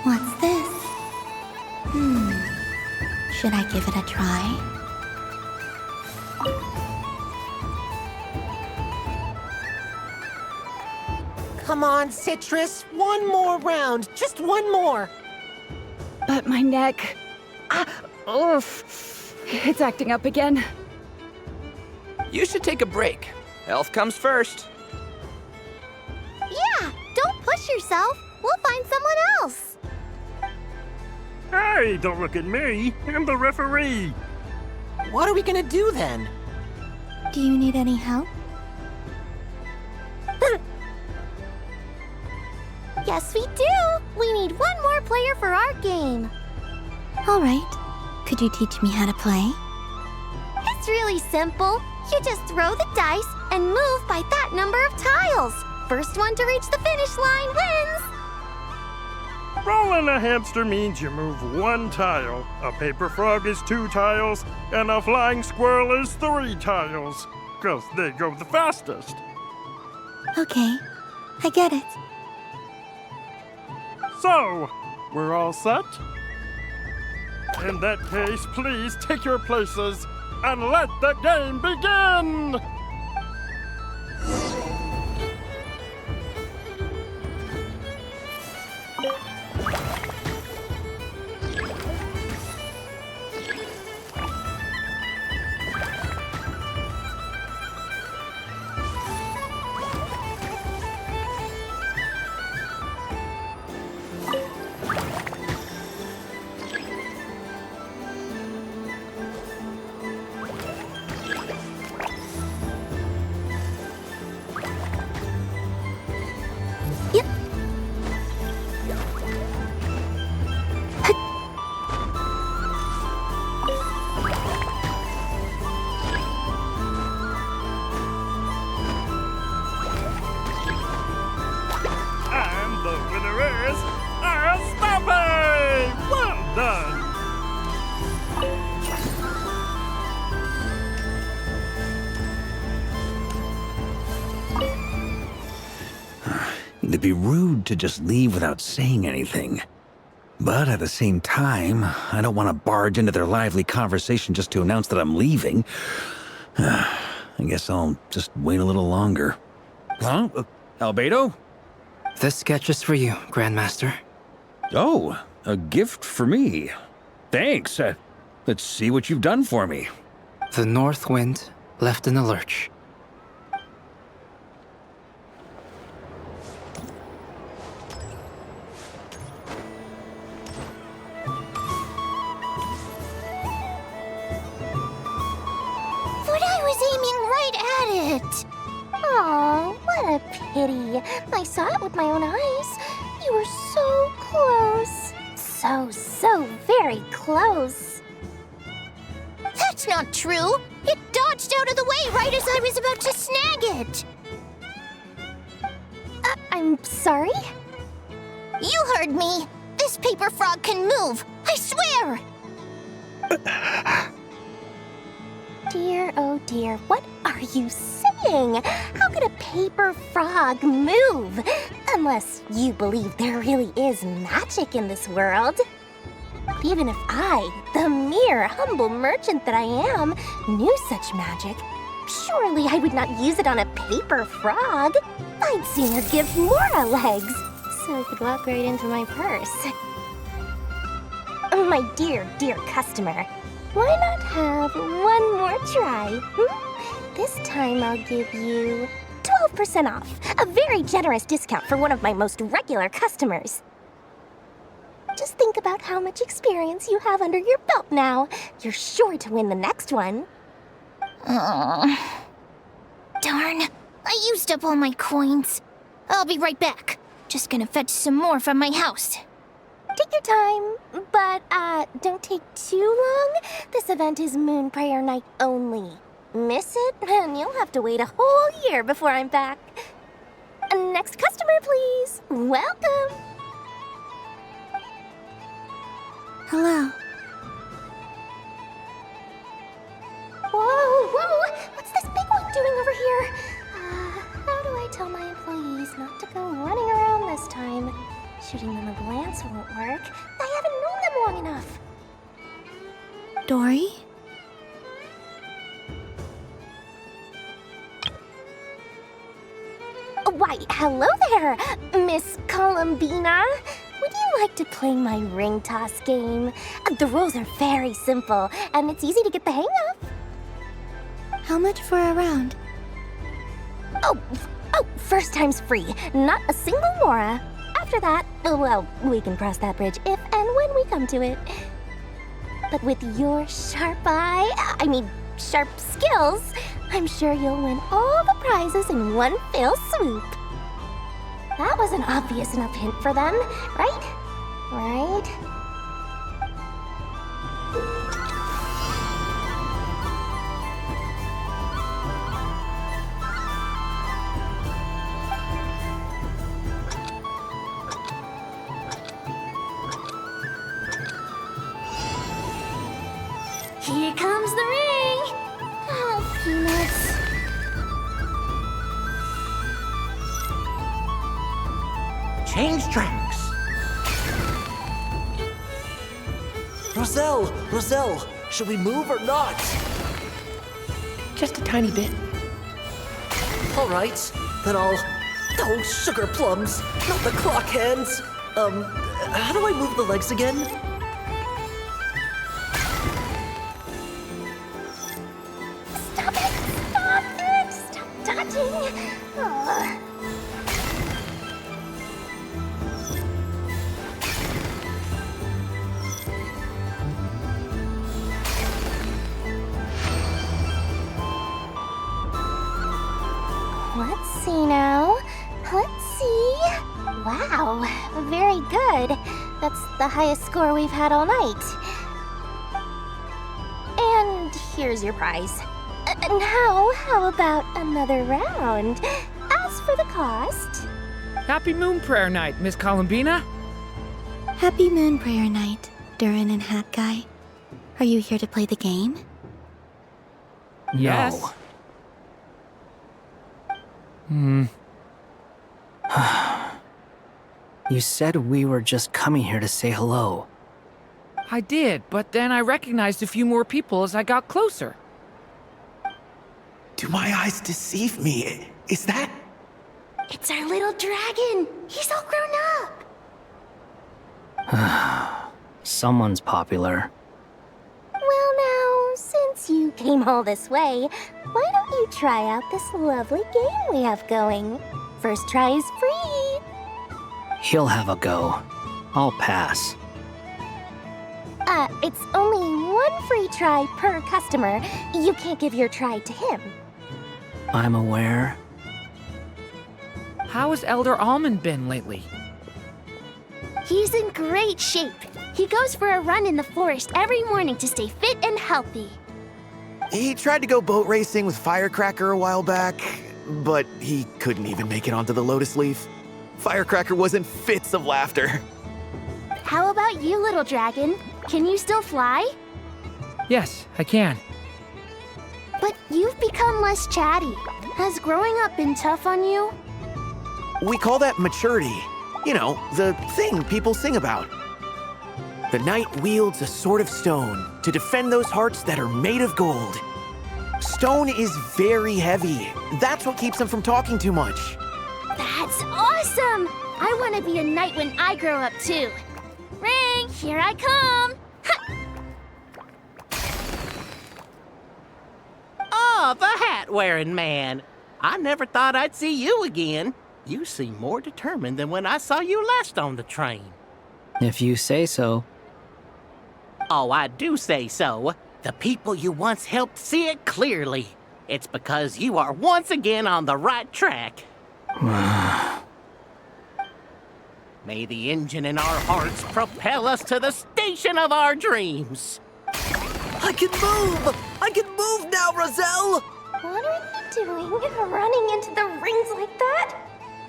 What's this? Should I give it a try? Come on, Citrus. One more round. Just one more. But my neck... It's acting up again. You should take a break. Health comes first. Yeah, don't push yourself. We'll find someone else. Hey, don't look at me. I'm the referee. What are we gonna do then? Do you need any help? Yes, we do. We need one more player for our game. All right. Could you teach me how to play? It's really simple. You just throw the dice and move by that number of tiles. First one to reach the finish line wins. Rolling a hamster means you move 1 tile. A paper frog is 2 tiles, and a flying squirrel is 3 tiles. 'Cause they go the fastest. Okay, I get it. So, we're all set? In that case, please take your places and let the game begin! It'd be rude to just leave without saying anything. But at the same time, I don't want to barge into their lively conversation just to announce that I'm leaving. I guess I'll just wait a little longer. Huh? Albedo? This sketch is for you, Grandmaster. Oh, a gift for me. Thanks. Let's see what you've done for me. The North Wind left in the lurch. Aw, what a pity. I saw it with my own eyes. You were so close. So very close. That's not true. It dodged out of the way right as I was about to snag it. I'm sorry? You heard me. This paper frog can move. I swear. Dear, oh dear, what are you saying? How could a paper frog move? Unless you believe there really is magic in this world. But even if I, the mere humble merchant that I am, knew such magic, surely I would not use it on a paper frog. I'd sooner give Mora legs, so I could walk right into my purse. My dear customer, why not have one more try? This time I'll give you 12% off. A very generous discount for one of my most regular customers. Just think about how much experience you have under your belt now. You're sure to win the next one. Darn. I used up all my coins. I'll be right back. Just gonna fetch some more from my house. Take your time, but don't take too long. This event is Moon Prayer Night only. Miss it, and you'll have to wait a whole year before I'm back. Next customer, please. Welcome. Hello. Whoa! What's this big one doing over here? How do I tell my employees not to go running around this time? Shooting them a glance won't work. I haven't known them long enough. Dory? Why, hello there, Miss Columbina. Would you like to play my ring toss game? The rules are very simple, and it's easy to get the hang of. How much for a round? Oh, first time's free. Not a single Mora. After that, well, we can cross that bridge if and when we come to it. But with your sharp skills, I'm sure you'll win all the prizes in one fell swoop. That was an obvious enough hint for them, right? Right? change tracks. Roselle, should we move or not? Just a tiny bit. All right, then I'll... Oh, sugar plums, not the clock hands. How do I move the legs again? Stop it! Stop dodging! Ugh. Let's see now. Let's see. Wow, very good. That's the highest score we've had all night. And here's your prize. Now, how about another round? As for the cost... Happy Moon Prayer Night, Miss Columbina. Happy Moon Prayer Night, Durin and Hat Guy. Are you here to play the game? Yes. No. You said we were just coming here to say hello. I did, but then I recognized a few more people as I got closer. Do my eyes deceive me? Is that... It's our little dragon! He's all grown up! Someone's popular. Well now, since you came all this way, why don't you try out this lovely game we have going? First try is free! He'll have a go. I'll pass. It's only one free try per customer. You can't give your try to him. I'm aware. How has Elder Almond been lately? He's in great shape. He goes for a run in the forest every morning to stay fit and healthy. He tried to go boat racing with Firecracker a while back, but he couldn't even make it onto the Lotus Leaf. Firecracker was in fits of laughter. How about you, little dragon? Can you still fly? Yes, I can. But you've become less chatty. Has growing up been tough on you? We call that maturity. You know, the thing people sing about. The knight wields a sword of stone to defend those hearts that are made of gold. Stone is very heavy. That's what keeps him from talking too much. That's awesome! I want to be a knight when I grow up too. Ring, here I come! Oh, the hat-wearing man. I never thought I'd see you again. You seem more determined than when I saw you last on the train. If you say so. Oh, I do say so. The people you once helped see it clearly. It's because you are once again on the right track. May the engine in our hearts propel us to the station of our dreams. I can move! I can move now, Roselle! What are you doing, running into the rings like that?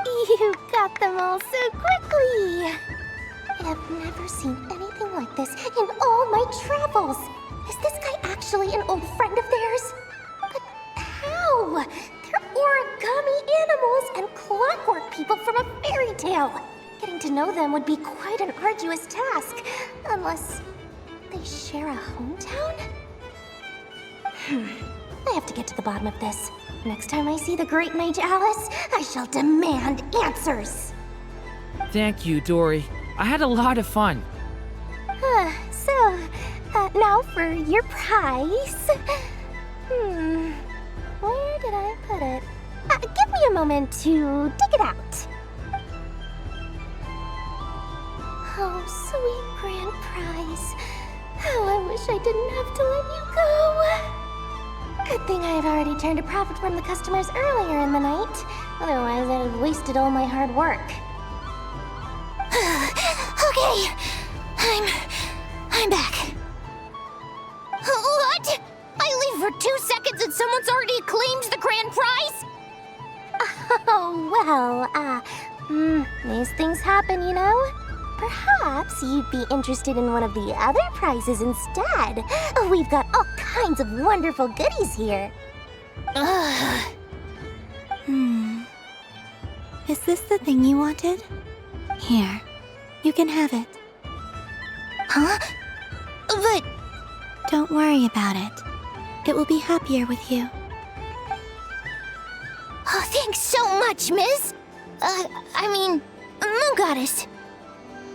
You got them all so quickly! I've never seen anything like this in all my travels! Is this guy actually an old friend of theirs? But how? They're origami animals and clockwork people from a fairy tale! Getting to know them would be quite an arduous task, unless they share a hometown? I have to get to the bottom of this. Next time I see the Great Mage Alice, I shall demand answers! Thank you, Dory. I had a lot of fun. Now for your prize. Where did I put it? Give me a moment to dig it out. Oh, sweet grand prize. How I wish I didn't have to let you go. Good thing I have already turned a profit from the customers earlier in the night. Otherwise, I'd have wasted all my hard work. Okay, I'm back. What? I leave for 2 seconds and someone's already claimed the grand prize? Oh, well, these things happen, you know? Perhaps you'd be interested in one of the other prizes instead. We've got all kinds of wonderful goodies here. Is this the thing you wanted? Here, you can have it. Huh? But... Don't worry about it. It will be happier with you. Oh, thanks so much, Miss. Moon Goddess.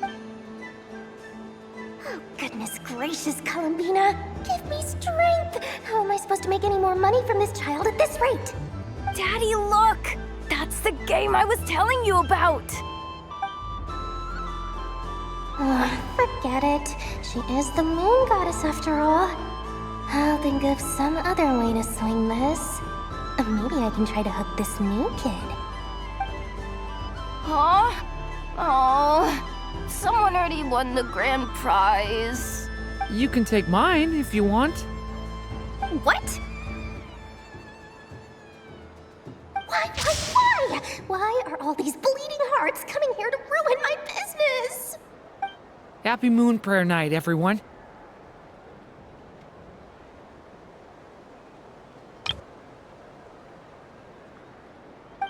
Oh, goodness gracious, Columbina. Give me strength. How am I supposed to make any more money from this child at this rate? Daddy, look! That's the game I was telling you about! Forget it. She is the Moon Goddess after all. I'll think of some other way to swing this. Maybe I can try to hook this new kid. Huh? Oh, someone already won the grand prize. You can take mine if you want. What? Why? Why are all these bleeding hearts coming here to ruin my business? Happy Moon Prayer Night, everyone.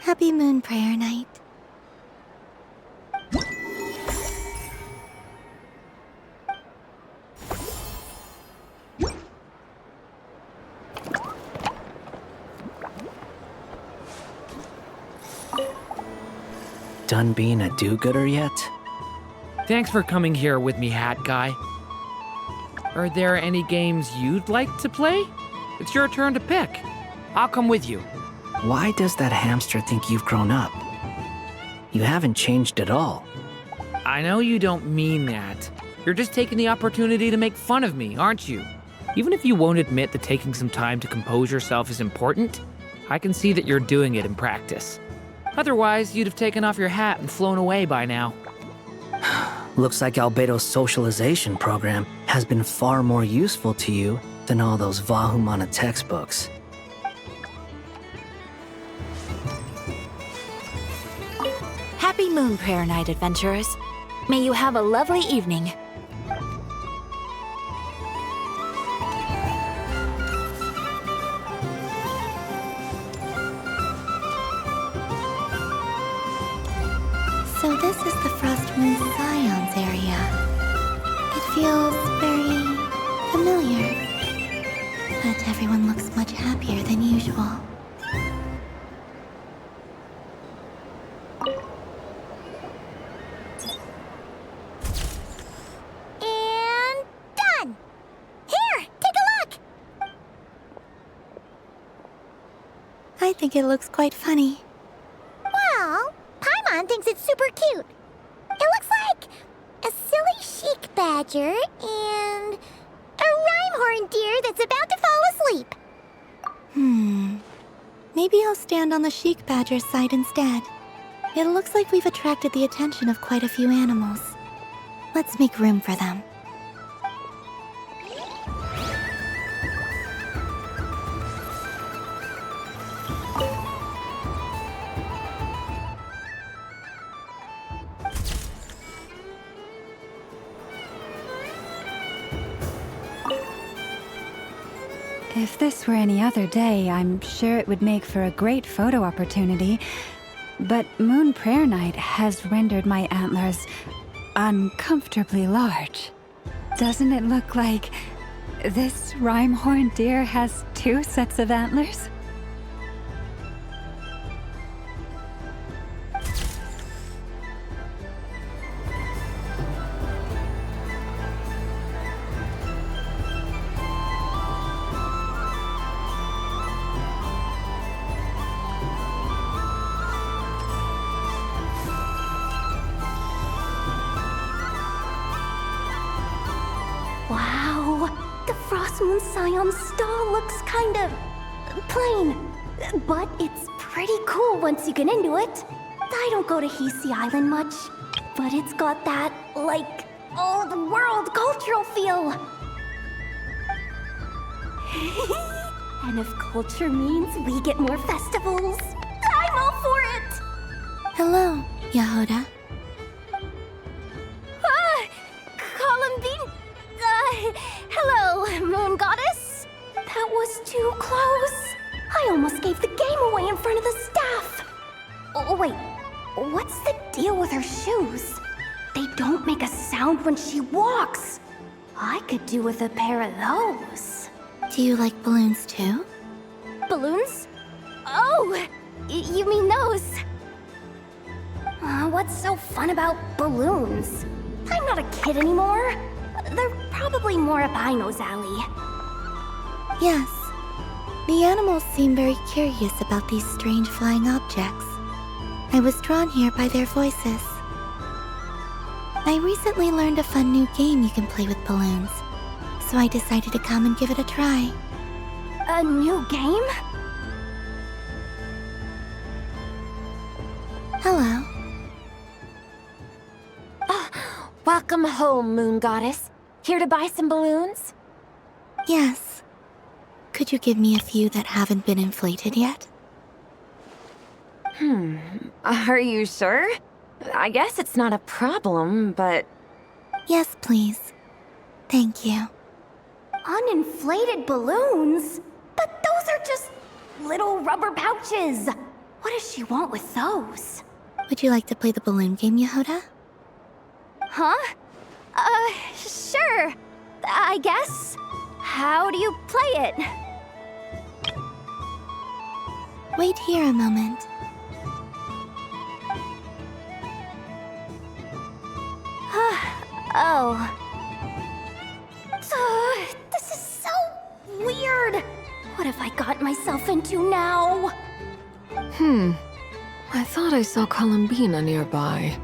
Happy Moon Prayer Night. Done being a do-gooder yet? Thanks for coming here with me, Hat Guy. Are there any games you'd like to play? It's your turn to pick. I'll come with you. Why does that hamster think you've grown up? You haven't changed at all. I know you don't mean that. You're just taking the opportunity to make fun of me, aren't you? Even if you won't admit that taking some time to compose yourself is important, I can see that you're doing it in practice. Otherwise, you'd have taken off your hat and flown away by now. Looks like Albedo's socialization program has been far more useful to you than all those Vahumana textbooks. Happy Moon Prayer Night, adventurers. May you have a lovely evening. So this is the Frost Moon Scions area. It feels very familiar. But everyone looks much happier than usual. And done! Here, take a look! I think it looks quite funny. Well, Paimon thinks it's super cute. It looks like a silly chic badger and a rhyme-horn deer that's about to fall asleep. Maybe I'll stand on the chic badger's side instead. It looks like we've attracted the attention of quite a few animals. Let's make room for them. If this were any other day, I'm sure it would make for a great photo opportunity. But Moon Prayer Night has rendered my antlers uncomfortably large. Doesn't it look like this rhyme-horn deer has 2 sets of antlers? Wow, the Frost Moon Scion stall looks kind of plain, but it's pretty cool once you get into it. I don't go to Hisi Island much, but it's got that, like, all-the-world cultural feel. And if culture means we get more festivals, I'm all for it! Hello, Yehuda. Columbina! Hello, Moon Goddess. That was too close. I almost gave the game away in front of the staff. Oh, wait. What's the deal with her shoes? They don't make a sound when she walks. I could do with a pair of those. Do you like balloons too? Balloons? Oh, you mean those? What's so fun about balloons? I'm not a kid anymore. They're probably more up Aino's alley. Yes. The animals seem very curious about these strange flying objects. I was drawn here by their voices. I recently learned a fun new game you can play with balloons, so I decided to come and give it a try. A new game? Hello. Welcome home, Moon Goddess. Here to buy some balloons? Yes. Could you give me a few that haven't been inflated yet? Are you sure? I guess it's not a problem, but... Yes, please. Thank you. Uninflated balloons? But those are just little rubber pouches. What does she want with those? Would you like to play the balloon game, Yehoda? Huh? Sure. I guess. How do you play it? Wait here a moment. Oh. This is so weird. What have I got myself into now? I thought I saw Columbina nearby.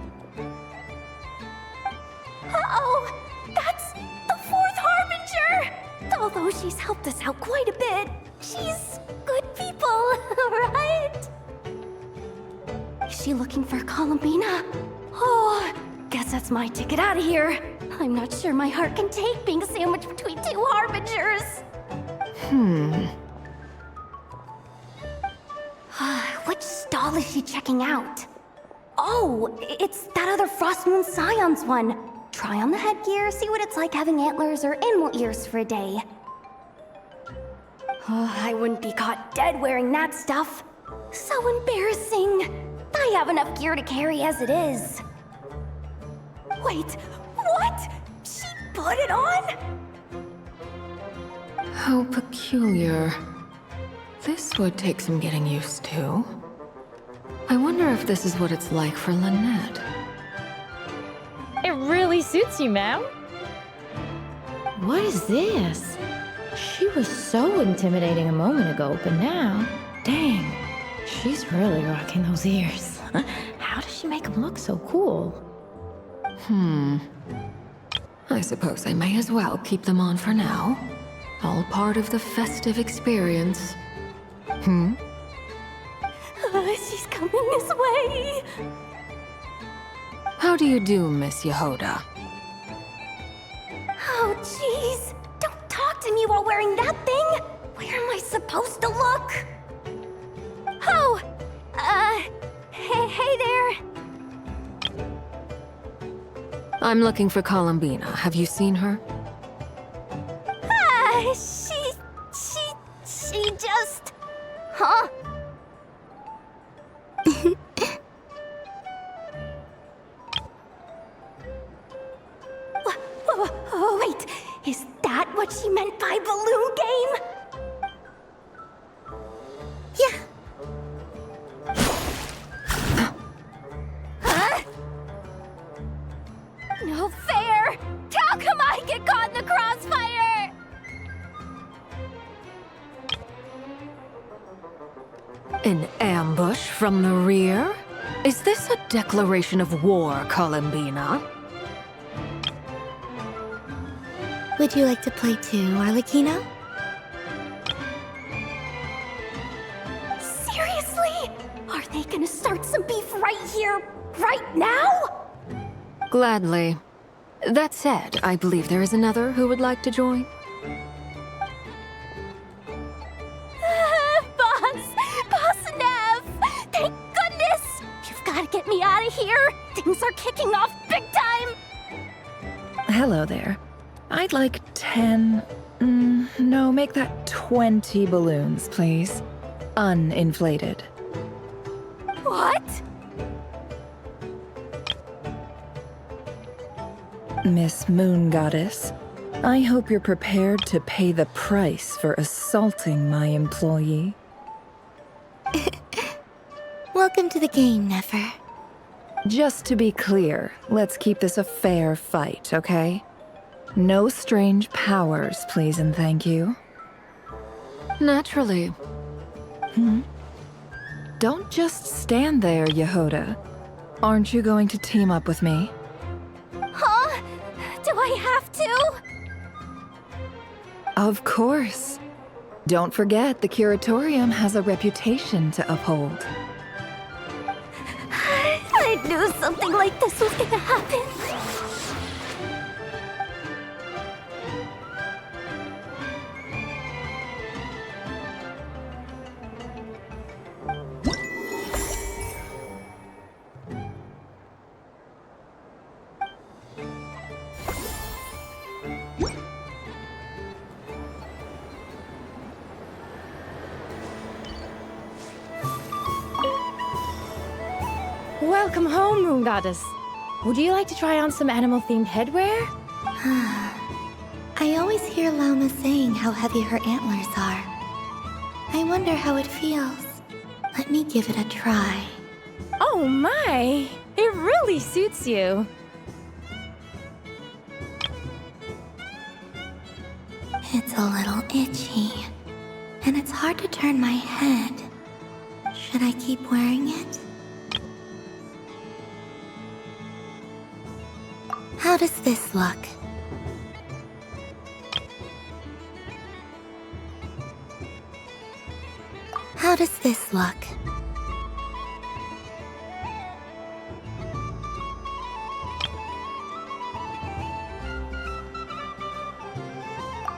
Uh-oh! That's the fourth Harbinger! Although she's helped us out quite a bit, she's good people, right? Is she looking for Columbina? Oh, guess that's my ticket out of here. I'm not sure my heart can take being sandwiched between two Harbingers. Which stall is she checking out? Oh, it's that other Frost Moon Scion's one. Try on the headgear, see what it's like having antlers or animal ears for a day. Oh, I wouldn't be caught dead wearing that stuff. So embarrassing. I have enough gear to carry as it is. Wait, what? She put it on? How peculiar. This would take some getting used to. I wonder if this is what it's like for Lynette. It really suits you, ma'am. What is this? She was so intimidating a moment ago, but now... Dang, she's really rocking those ears. How does she make them look so cool? I suppose I may as well keep them on for now. All part of the festive experience. She's coming this way. How do you do, Miss Yehoda? Oh, jeez. Don't talk to me while wearing that thing. Where am I supposed to look? Oh, hey there. I'm looking for Columbina. Have you seen her? She just... Huh? Wait, is that what she meant by balloon game? Yeah. Huh? No fair! How come I get caught in the crossfire? An ambush from the rear? Is this a declaration of war, Columbina? Would you like to play too, Arlecchino? Seriously? Are they gonna start some beef right here, right now? Gladly. That said, I believe there is another who would like to join. Boss Nev! Thank goodness! You've gotta get me out of here! Things are kicking off big time! Hello there. I'd like 10... no, make that 20 balloons, please. Uninflated. What? Miss Moon Goddess. I hope you're prepared to pay the price for assaulting my employee. Welcome to the game, Nefer. Just to be clear, let's keep this a fair fight, okay? No strange powers, please and thank you. Naturally. Don't just stand there, Yehoda. Aren't you going to team up with me? Huh? Do I have to? Of course. Don't forget, the Curatorium has a reputation to uphold. I knew something like this was gonna happen. Welcome home, Moon Goddess. Would you like to try on some animal-themed headwear? I always hear Llama saying how heavy her antlers are. I wonder how it feels. Let me give it a try. Oh my! It really suits you. It's a little itchy, and it's hard to turn my head. Should I keep wearing it? How does this look? How does this look?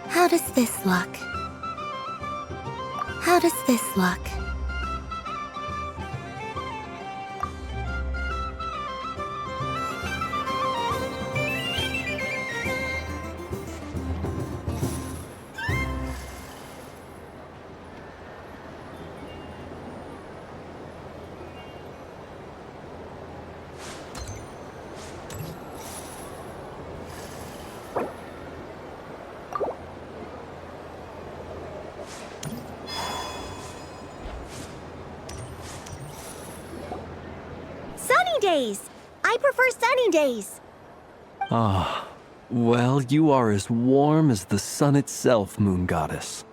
How does this look? How does this look? Days. I prefer sunny days. Ah, well, you are as warm as the sun itself, Moon Goddess.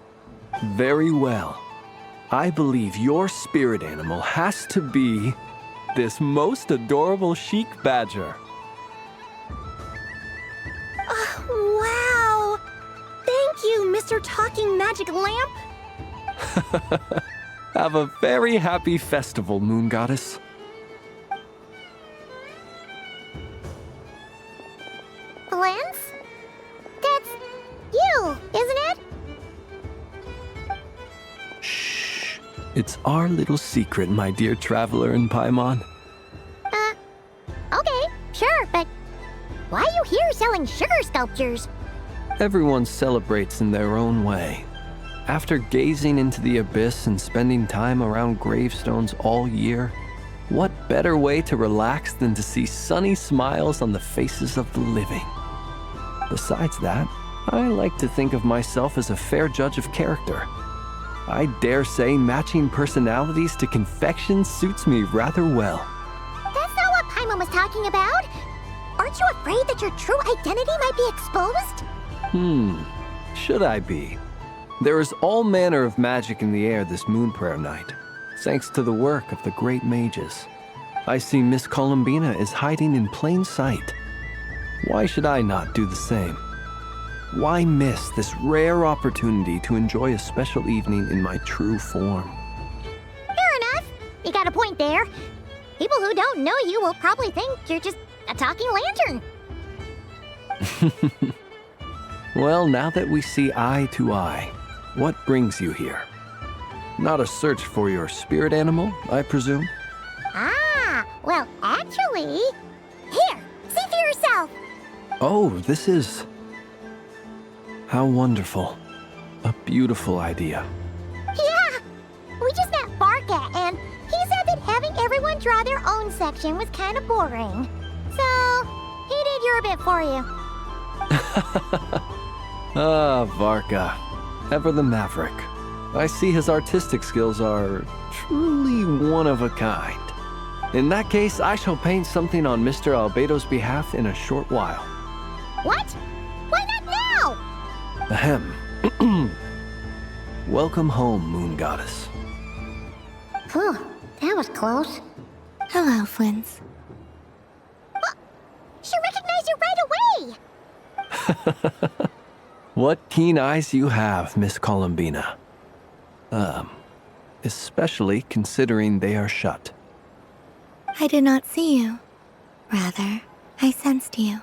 Very well. I believe your spirit animal has to be this most adorable chic badger. Wow! Thank you, Mr. Talking Magic Lamp. Have a very happy festival, Moon Goddess. Lance? That's you, isn't it? Shh. It's our little secret, my dear traveler in Paimon. Okay, sure, but why are you here selling sugar sculptures? Everyone celebrates in their own way. After gazing into the abyss and spending time around gravestones all year, what better way to relax than to see sunny smiles on the faces of the living? Besides that, I like to think of myself as a fair judge of character. I dare say matching personalities to confection suits me rather well. That's not what Paimon was talking about. Aren't you afraid that your true identity might be exposed? Should I be? There is all manner of magic in the air this moon prayer night, thanks to the work of the great mages. I see Miss Columbina is hiding in plain sight. Why should I not do the same? Why miss this rare opportunity to enjoy a special evening in my true form? Fair enough. You got a point there. People who don't know you will probably think you're just a talking lantern. Well, now that we see eye to eye, what brings you here? Not a search for your spirit animal, I presume? Well, actually... Here, see for yourself. Oh, this is... How wonderful. A beautiful idea. Yeah! We just met Barkat, and he said that having everyone draw their own section was kind of boring. So, he did your bit for you. Ah, Varka. Ever the maverick. I see his artistic skills are truly one of a kind. In that case, I shall paint something on Mr. Albedo's behalf in a short while. What? Why not now? Ahem. Welcome home, Moon Goddess. Phew, that was close. Hello, Flins. She recognized you right away! What keen eyes you have, Miss Columbina. Especially considering they are shut. I did not see you. Rather, I sensed you.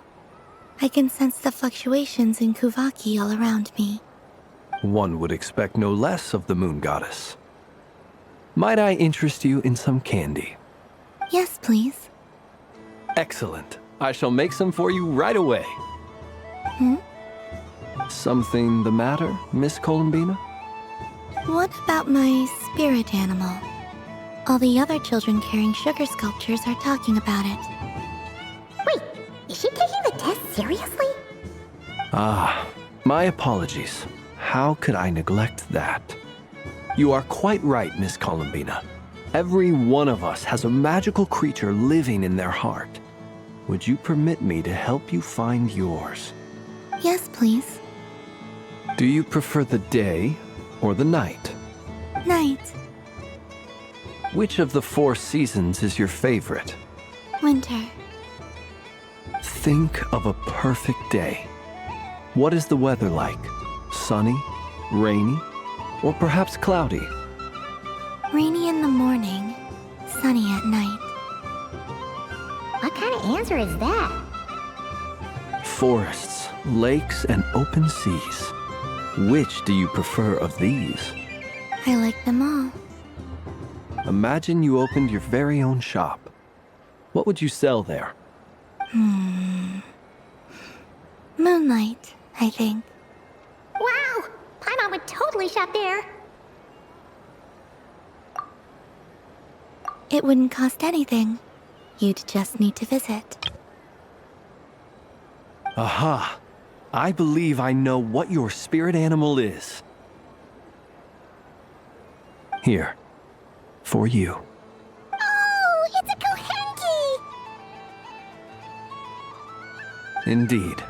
I can sense the fluctuations in Kuvaki all around me. One would expect no less of the Moon Goddess. Might I interest you in some candy? Yes, please. Excellent. I shall make some for you right away. Hmm? Something the matter, Miss Columbina? What about my spirit animal? All the other children carrying sugar sculptures are talking about it. Wait, is she taking the test seriously? Ah, my apologies. How could I neglect that? You are quite right, Miss Columbina. Every one of us has a magical creature living in their heart. Would you permit me to help you find yours? Yes, please. Do you prefer the day or the night? Night. Which of the 4 seasons is your favorite? Winter. Think of a perfect day. What is the weather like? Sunny, rainy, or perhaps cloudy? Rainy in the morning, sunny at night. What kind of answer is that? Forests, lakes, and open seas. Which do you prefer of these? I like them all. Imagine you opened your very own shop. What would you sell there? Moonlight, I think. Wow! Paimon would totally shop there. It wouldn't cost anything. You'd just need to visit. Aha! I believe I know what your spirit animal is. Here. For you. Oh, it's a Kohenki! Indeed.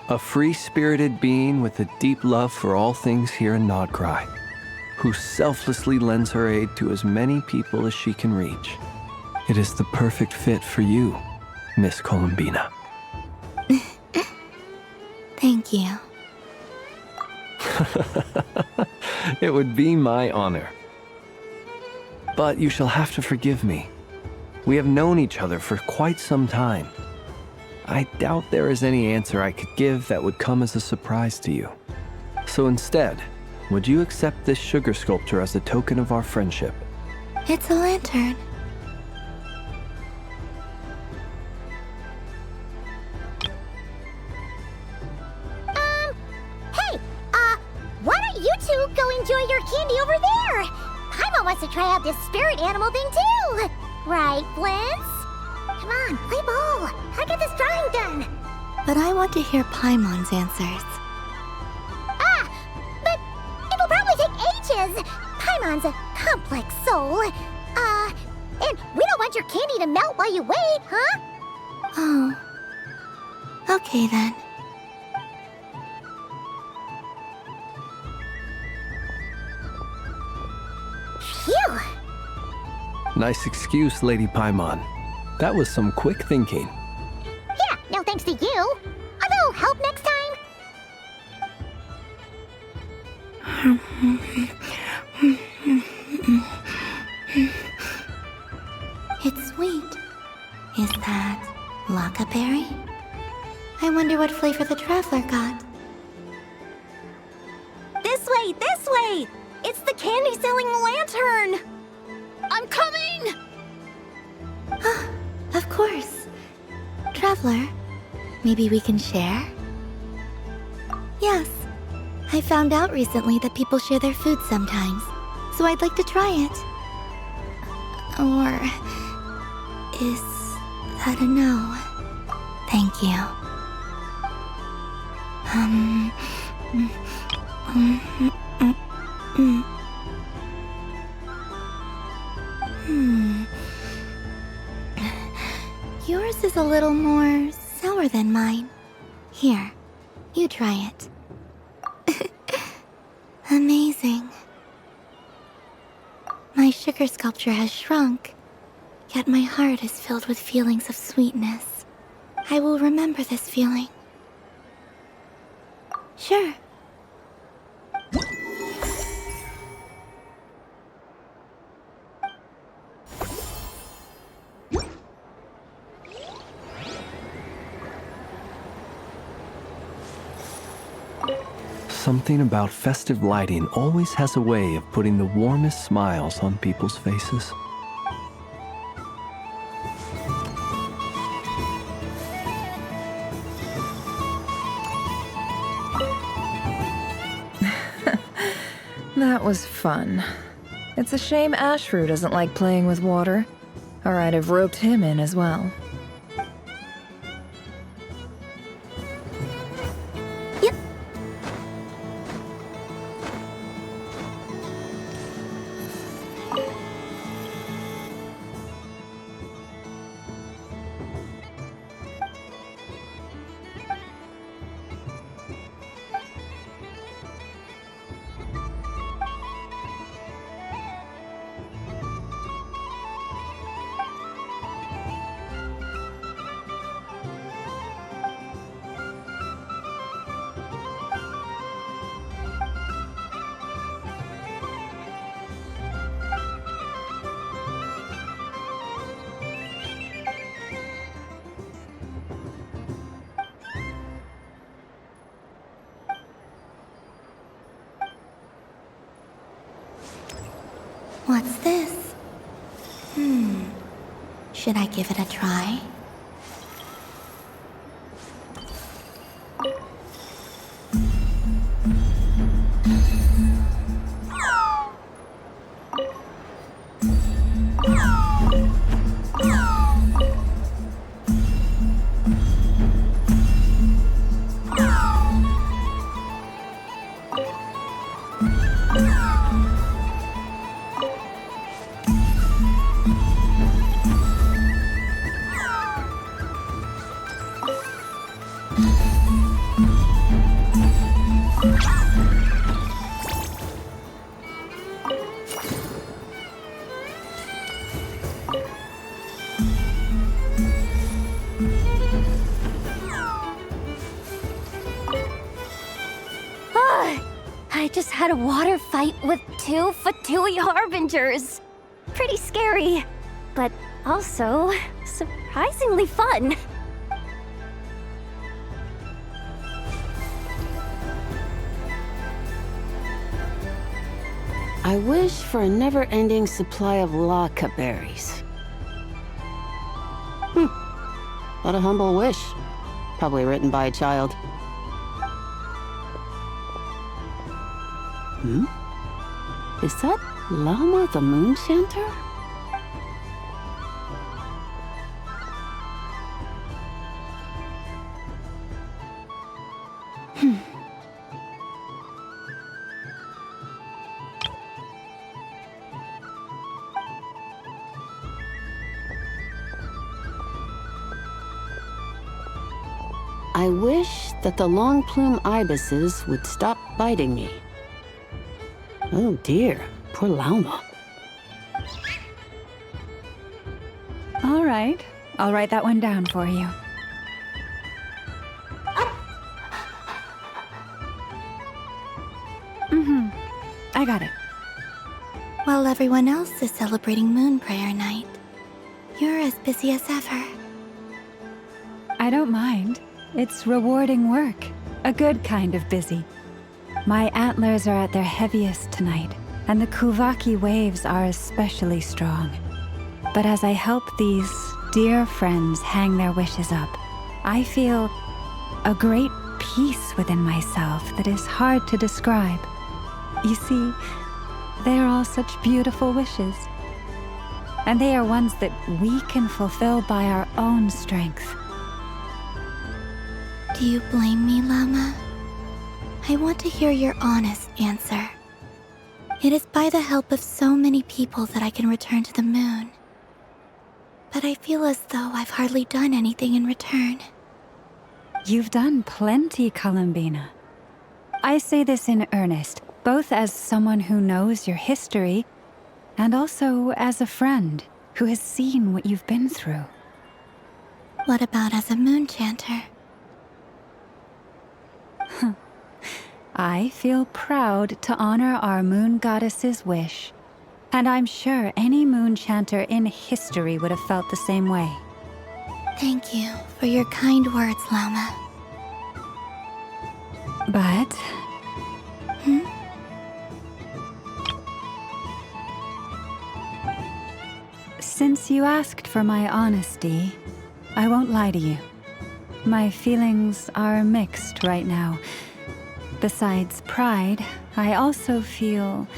A free-spirited being with a deep love for all things here in Nodcry, who selflessly lends her aid to as many people as she can reach. It is the perfect fit for you, Miss Columbina. Thank you. It would be my honor. But you shall have to forgive me. We have known each other for quite some time. I doubt there is any answer I could give that would come as a surprise to you. So instead, would you accept this sugar sculpture as a token of our friendship? It's a lantern. Hey, why don't you two go enjoy your candy over there? Paimon wants to try out this spirit animal thing too. Right, Flintz? Come on, play ball. I'll get this drawing done. But I want to hear Paimon's answers. But it'll probably take ages. Paimon's a complex soul. And we don't want your candy to melt while you wait, huh? Oh. Okay then. Phew. Nice excuse, Lady Paimon. That was some quick thinking. Yeah, no thanks to you. A little help next time. It's sweet. Is that Laka berry? I wonder what flavor the traveler got. This way, this way! It's the candy-selling lantern! I'm coming! Of course. Traveler, maybe we can share? Yes. I found out recently that people share their food sometimes, so I'd like to try it. Or is that a no? Thank you. Yours is a little more sour than mine. Here, you try it. Amazing. My sugar sculpture has shrunk, yet my heart is filled with feelings of sweetness. I will remember this feeling. Sure. Something about festive lighting always has a way of putting the warmest smiles on people's faces. That was fun. It's a shame Ashru doesn't like playing with water, or I'd have roped him in as well. What's this? Should I give it a try? I just had a water fight with 2 Fatui Harbingers. Pretty scary, but also surprisingly fun. I wish for a never-ending supply of laka berries. What a humble wish. Probably written by a child. Is that Llama the Moon Chanter? I wish that the long plume ibises would stop biting me. Oh dear, poor Llama. All right, I'll write that one down for you. I got it. While everyone else is celebrating Moon Prayer Night, you're as busy as ever. I don't mind. It's rewarding work. A good kind of busy. My antlers are at their heaviest tonight, and the Kuvaki waves are especially strong. But as I help these dear friends hang their wishes up, I feel a great peace within myself that is hard to describe. You see, they are all such beautiful wishes. And they are ones that we can fulfill by our own strength. Do you blame me, Llama? I want to hear your honest answer. It is by the help of so many people that I can return to the moon. But I feel as though I've hardly done anything in return. You've done plenty, Columbina. I say this in earnest, both as someone who knows your history, and also as a friend who has seen what you've been through. What about as a moon chanter? I feel proud to honor our moon goddess's wish, and I'm sure any moon chanter in history would have felt the same way. Thank you for your kind words, Lauma. But... Since you asked for my honesty, I won't lie to you. My feelings are mixed right now. Besides pride, I also feel...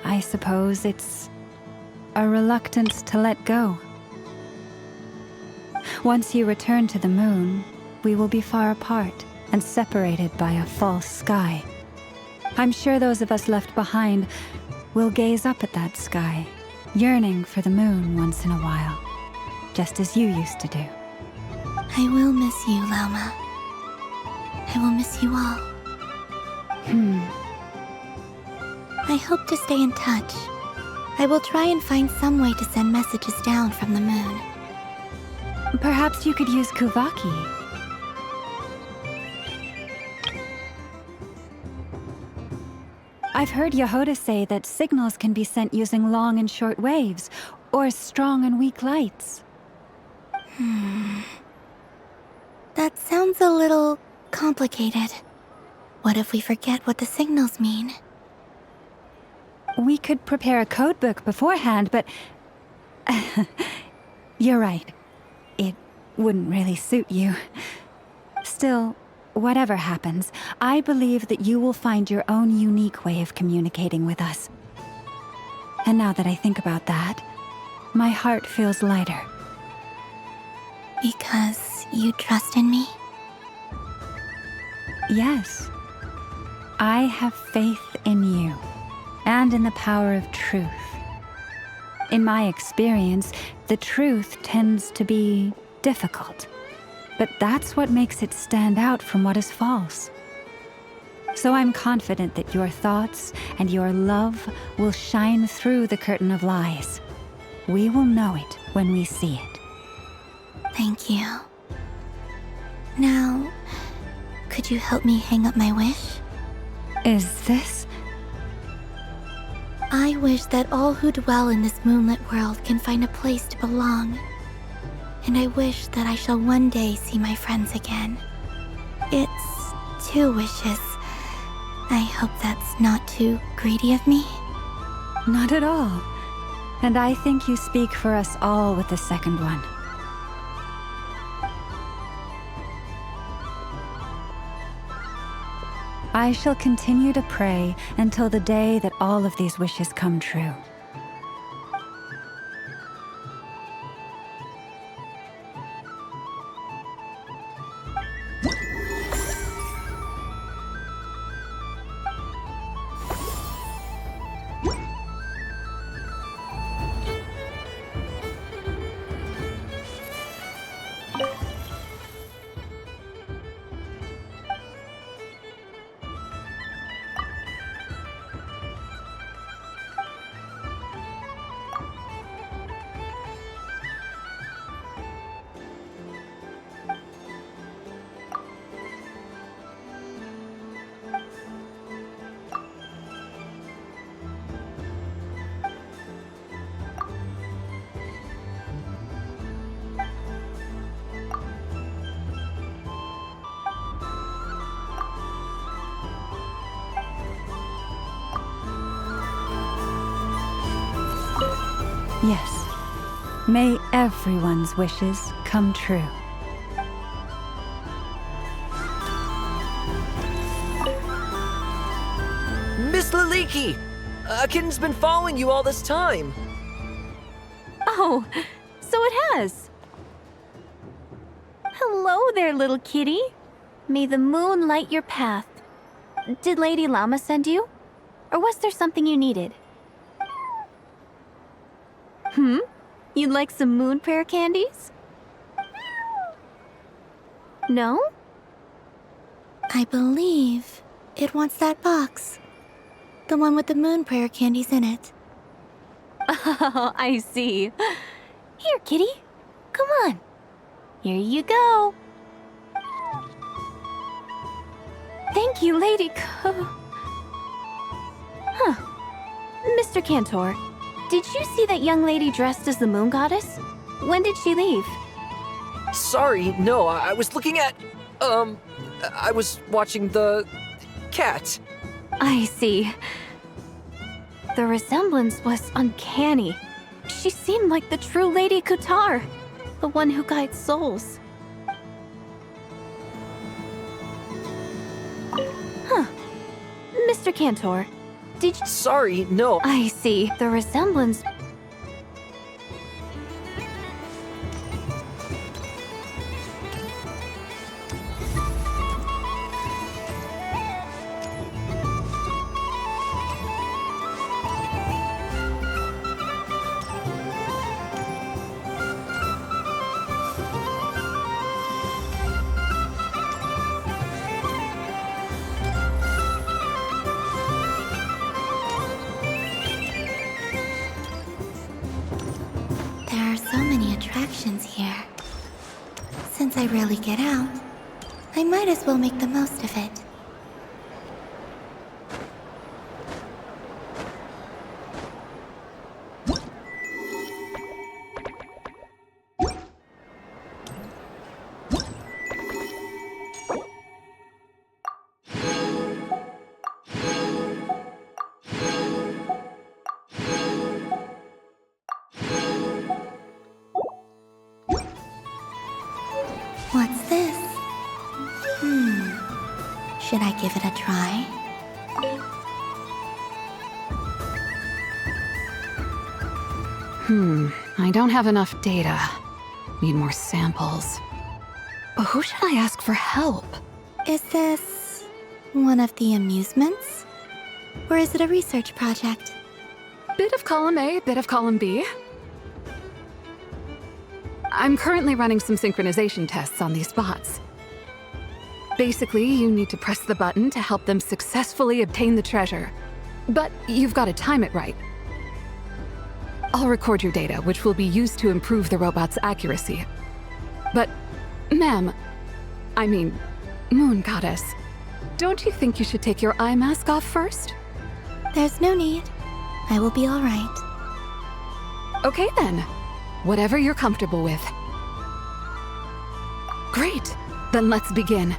I suppose it's a reluctance to let go. Once you return to the moon, we will be far apart and separated by a false sky. I'm sure those of us left behind will gaze up at that sky, yearning for the moon once in a while, just as you used to do. I will miss you, Lauma. I will miss you all. I hope to stay in touch. I will try and find some way to send messages down from the moon. Perhaps you could use Kuvaki. I've heard Yehoda say that signals can be sent using long and short waves, or strong and weak lights. That sounds a little complicated. What if we forget what the signals mean? We could prepare a codebook beforehand, but... You're right. It wouldn't really suit you. Still, whatever happens, I believe that you will find your own unique way of communicating with us. And now that I think about that, my heart feels lighter. Because you trust in me? Yes. I have faith in you, and in the power of truth. In my experience, the truth tends to be difficult, but that's what makes it stand out from what is false. So I'm confident that your thoughts and your love will shine through the curtain of lies. We will know it when we see it. Thank you. Now, could you help me hang up my wish? Is this? I wish that all who dwell in this moonlit world can find a place to belong. And I wish that I shall one day see my friends again. It's 2 wishes. I hope that's not too greedy of me. Not at all. And I think you speak for us all with the second one. I shall continue to pray until the day that all of these wishes come true. Yes. May everyone's wishes come true. Miss Laliki! A kitten's been following you all this time. Oh, so it has. Hello there, little kitty. May the moon light your path. Did Lady Llama send you? Or was there something you needed? You'd like some moon prayer candies? No? I believe it wants that box. The one with the moon prayer candies in it. Oh, I see. Here, kitty. Come on. Here you go. Thank you, Lady Mr. Cantor, did you see that young lady dressed as the moon goddess? When did she leave? Sorry, no, I was looking at... I was watching the... cat. I see. The resemblance was uncanny. She seemed like the true Lady Kutar, the one who guides souls. Mr. Cantor, did you... Sorry, no. I see. The resemblance... There are so many attractions here. Since I rarely get out, I might as well make the most of it. What's this? Should I give it a try? I don't have enough data. Need more samples. But who should I ask for help? Is this one of the amusements? Or is it a research project? Bit of column A, bit of column B. I'm currently running some synchronization tests on these bots. Basically, you need to press the button to help them successfully obtain the treasure. But you've got to time it right. I'll record your data, which will be used to improve the robot's accuracy. But, ma'am, I mean, Moon Goddess, don't you think you should take your eye mask off first? There's no need. I will be all right. Okay then. Whatever you're comfortable with. Great. Then let's begin.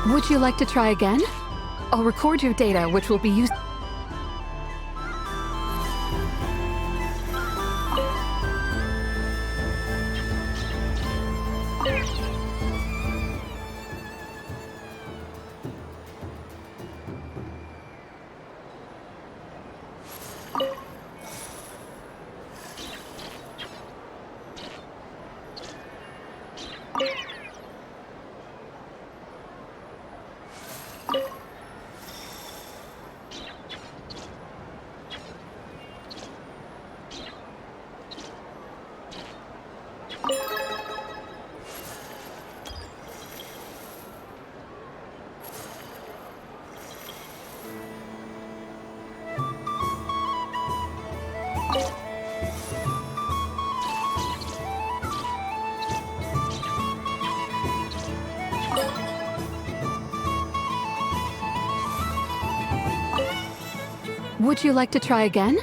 Would you like to try again? I'll record your data, which will be used... Would you like to try again?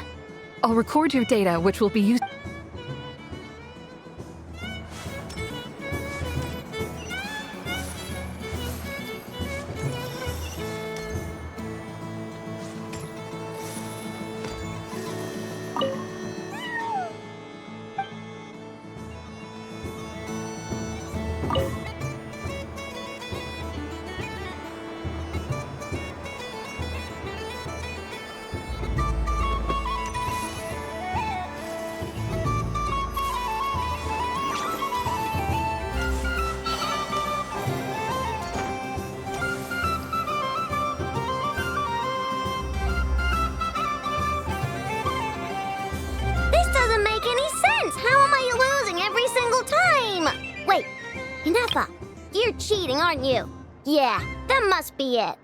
I'll record your data, which will be used. This doesn't make any sense! How am I losing every single time? Wait, Inepa, you're cheating, aren't you? Yeah, that must be it.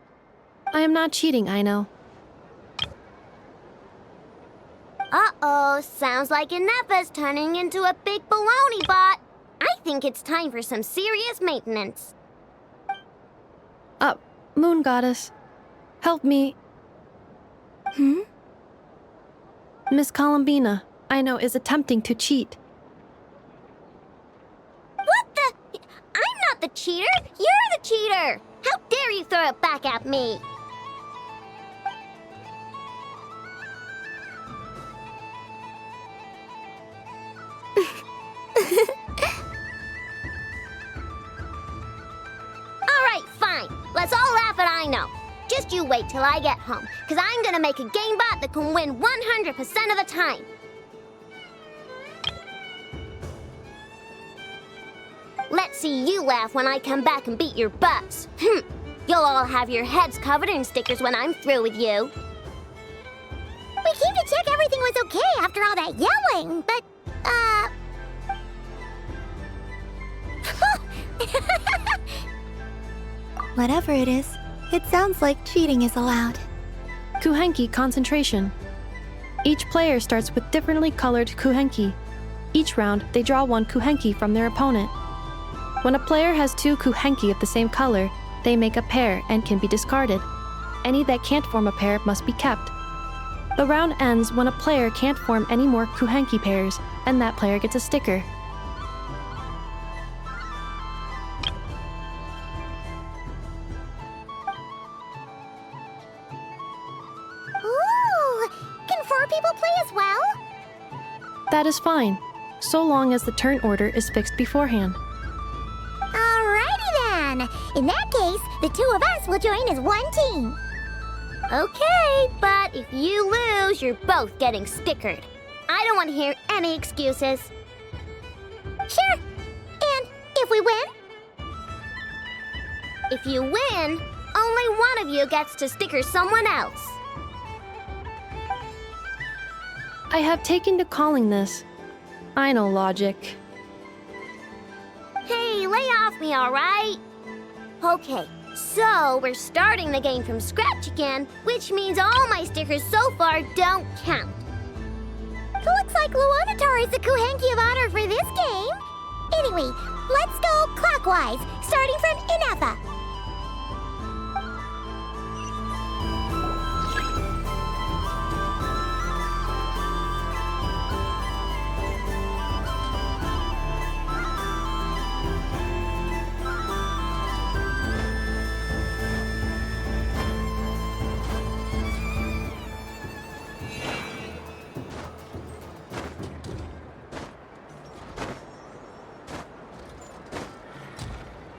I am not cheating, I know. Uh-oh, sounds like Inepa's turning into a big baloney bot. I think it's time for some serious maintenance. Moon Goddess, help me. Miss Columbina, I know, is attempting to cheat. What the? I'm not the cheater! You're the cheater! How dare you throw it back at me? Alright, fine. Let's all laugh at I know. Just you wait till I get home, because I'm gonna make a game bot that can win 100% of the time. Let's see you laugh when I come back and beat your butts. You'll all have your heads covered in stickers when I'm through with you. We came to check everything was okay after all that yelling, but, Whatever it is, it sounds like cheating is allowed. Kuhenki concentration. Each player starts with differently colored kuhenki. Each round, they draw one kuhenki from their opponent. When a player has two kuhenki of the same color, they make a pair and can be discarded. Any that can't form a pair must be kept. The round ends when a player can't form any more kuhenki pairs, and that player gets a sticker. ooh, can 4 people play as well? That is fine, so long as the turn order is fixed beforehand. Alrighty then. In that case, the 2 of us will join as one team. Okay, but if you lose, you're both getting stickered. I don't want to hear any excuses. Sure. And if we win? If you win, only one of you gets to sticker someone else. I have taken to calling this. I know logic. Hey, lay off me, alright? Okay, so we're starting the game from scratch again, which means all my stickers so far don't count. Looks like Dottore is the Kuhenki of honor for this game. Anyway, let's go clockwise, starting from Inepa.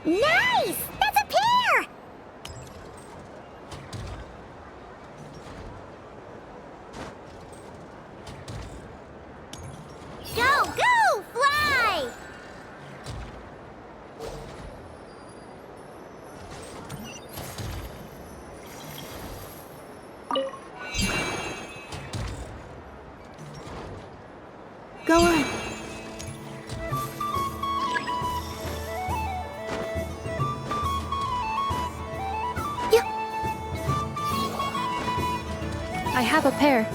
Nice! That's a pair! Go, go, fly! Go on. I have a pair.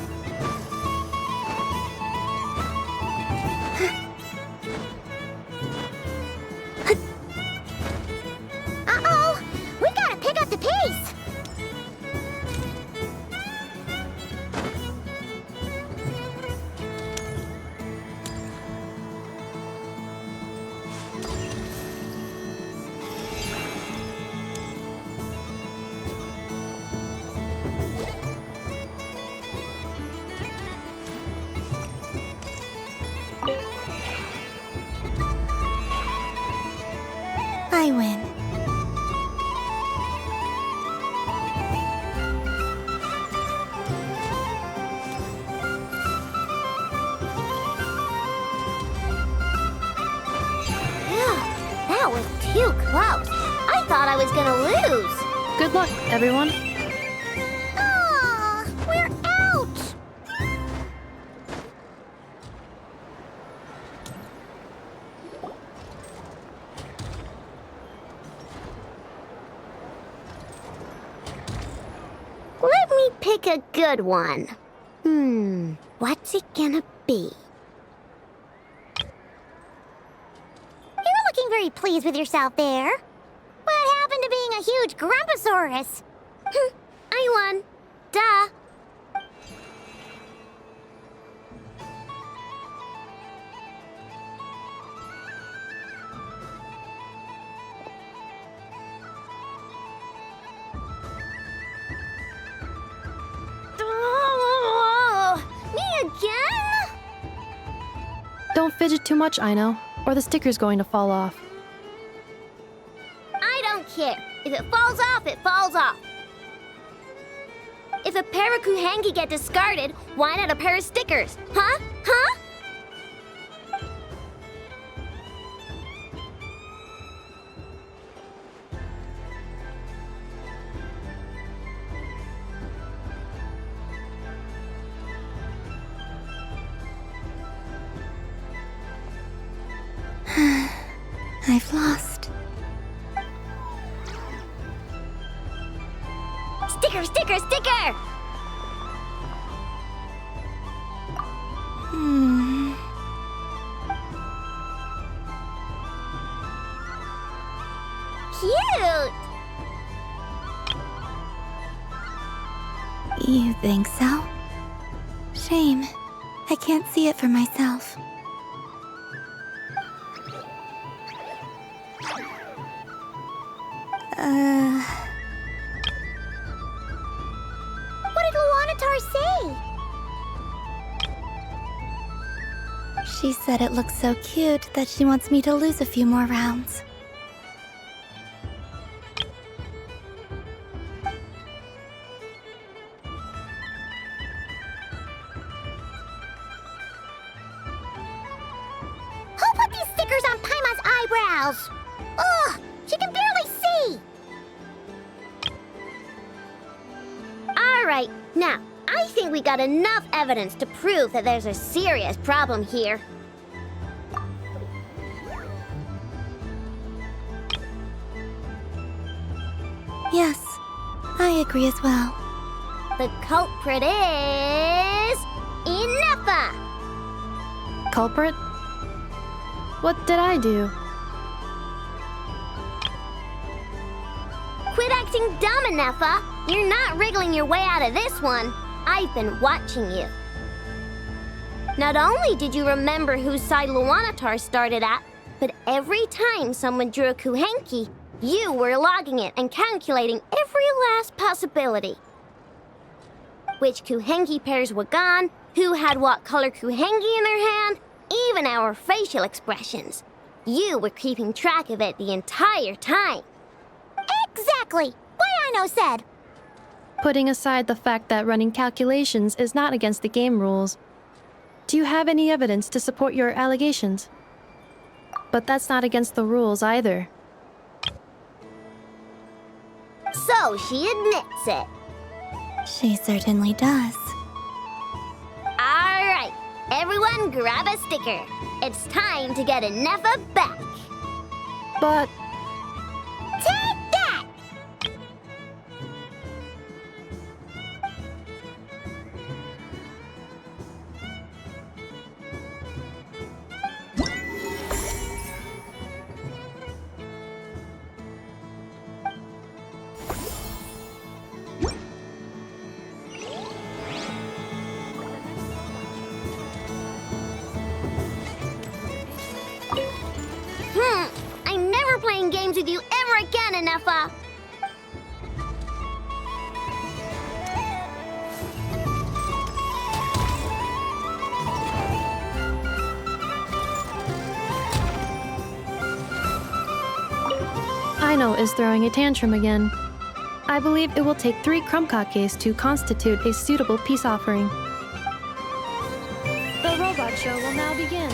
Uh-oh! We gotta pick up the pace! I win. That was too close. I thought I was gonna lose. Good luck, everyone. Aw, we're out! Let me pick a good one. What's it gonna be? You're looking very pleased with yourself there. What happened to being a huge Grumposaurus? I won. Duh. Me again? Don't fidget too much, Ino, or the sticker's going to fall off. I don't care. If it falls off, it falls off. If a pair of Kuhenki get discarded, why not a pair of stickers? Huh? Huh? I've lost. Sticker, sticker, sticker! Cute! You think so? Shame. I can't see it for myself. What did Luanatar say? She said it looks so cute that she wants me to lose a few more rounds. Who put these stickers on Paima's eyebrows? Ugh, she can barely see! Alright, now, I think we got enough evidence to prove that there's a serious problem here. Yes, I agree as well. The culprit is... Inepa! Culprit? What did I do? Quit acting dumb, Inepa! You're not wriggling your way out of this one. I've been watching you. Not only did you remember whose side Luanatar started at, but every time someone drew a Kuhenki, you were logging it and calculating every last possibility. Which Kuhenki pairs were gone, who had what color Kuhenki in their hand, even our facial expressions. You were keeping track of it the entire time. Exactly! What Ino said! Putting aside the fact that running calculations is not against the game rules, do you have any evidence to support your allegations? But that's not against the rules either. So she admits it. She certainly does. Alright, everyone grab a sticker. It's time to get Inepa back. But... Take that! I'm never playing games with you ever again, Inepa. Aino is throwing a tantrum again. I believe it will take 3 crumb-cakes to constitute a suitable peace offering. The robot show will now begin.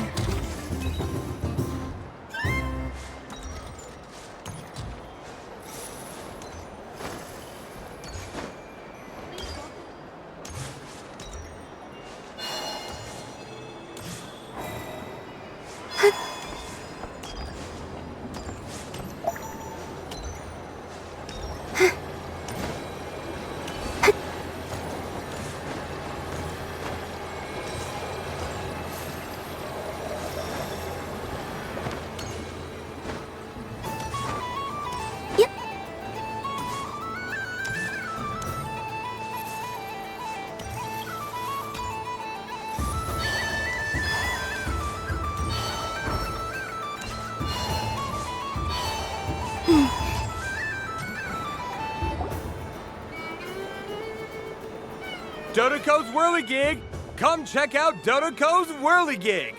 Dotoko's Whirligig! Come check out Dotoko's Whirligig!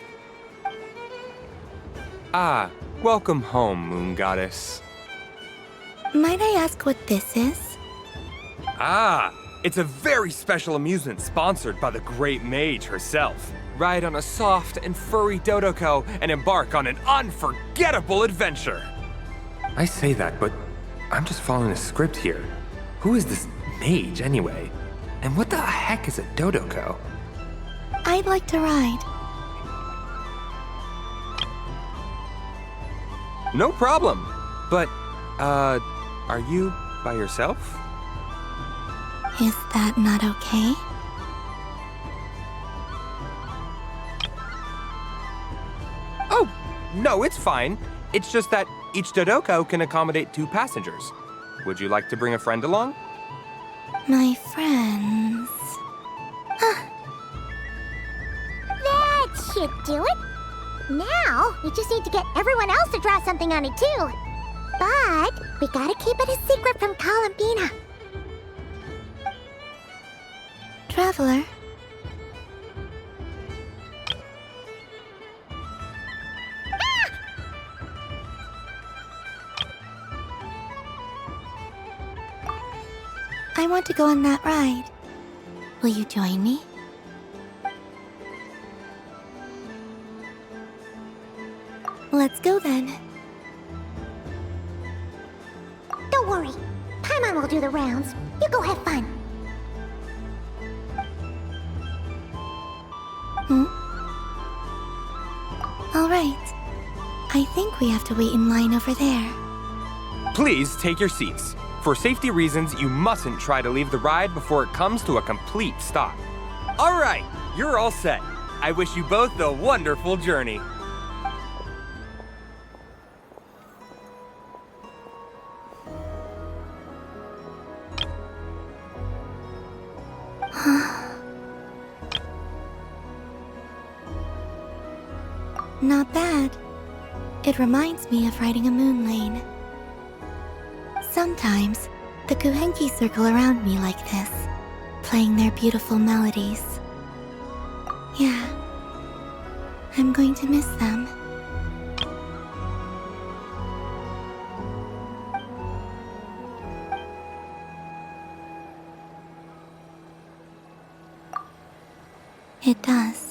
Ah, welcome home, Moon Goddess. Might I ask what this is? Ah, it's a very special amusement sponsored by the great mage herself. Ride on a soft and furry Dotoko and embark on an unforgettable adventure. I say that, but I'm just following a script here. Who is this mage, anyway? And what the heck is a Dotoko? I'd like to ride. No problem. But, are you by yourself? Is that not okay? Oh, no, it's fine. It's just that each Dotoko can accommodate 2 passengers. Would you like to bring a friend along? My friends... That should do it. Now, we just need to get everyone else to draw something on it too. But we gotta keep it a secret from Columbina. Traveler? I want to go on that ride. Will you join me? Let's go then. Don't worry. Paimon will do the rounds. You go have fun. All right. I think we have to wait in line over there. Please take your seats. For safety reasons, you mustn't try to leave the ride before it comes to a complete stop. All right, you're all set. I wish you both a wonderful journey. Not bad. It reminds me of riding a moon lane. Sometimes, the Kuhenki circle around me like this, playing their beautiful melodies. Yeah, I'm going to miss them. It does.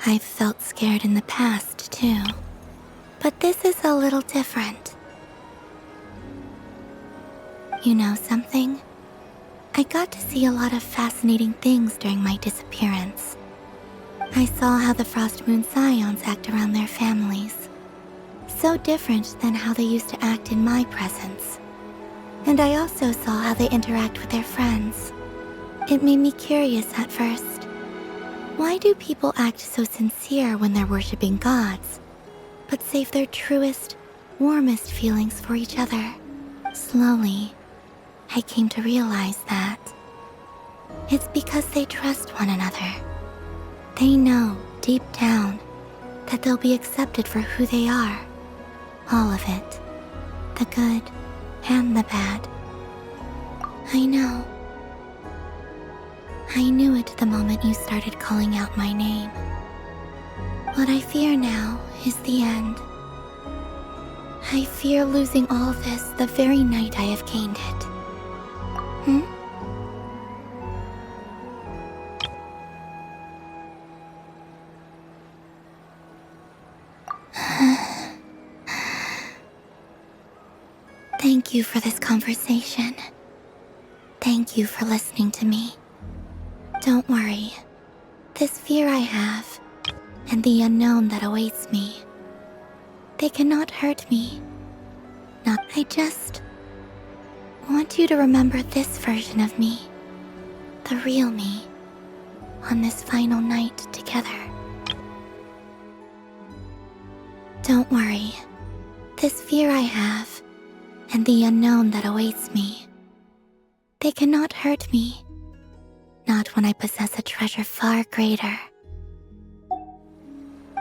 I've felt scared in the past, too. But this is a little different. You know something? I got to see a lot of fascinating things during my disappearance. I saw how the Frost Moon Scions act around their families. So different than how they used to act in my presence. And I also saw how they interact with their friends. It made me curious at first. Why do people act so sincere when they're worshipping gods, but save their truest, warmest feelings for each other? Slowly, I came to realize that it's because they trust one another. They know, deep down, that they'll be accepted for who they are. All of it. The good and the bad. I know. I knew it the moment you started calling out my name. What I fear now is the end. I fear losing all this the very night I have gained it. Thank you for this conversation. Thank you for listening to me. Don't worry. This fear I have, and the unknown that awaits me, they cannot hurt me. I just want you to remember this version of me, the real me, on this final night together. Don't worry. This fear I have, and the unknown that awaits me, they cannot hurt me. Not when I possess a treasure far greater.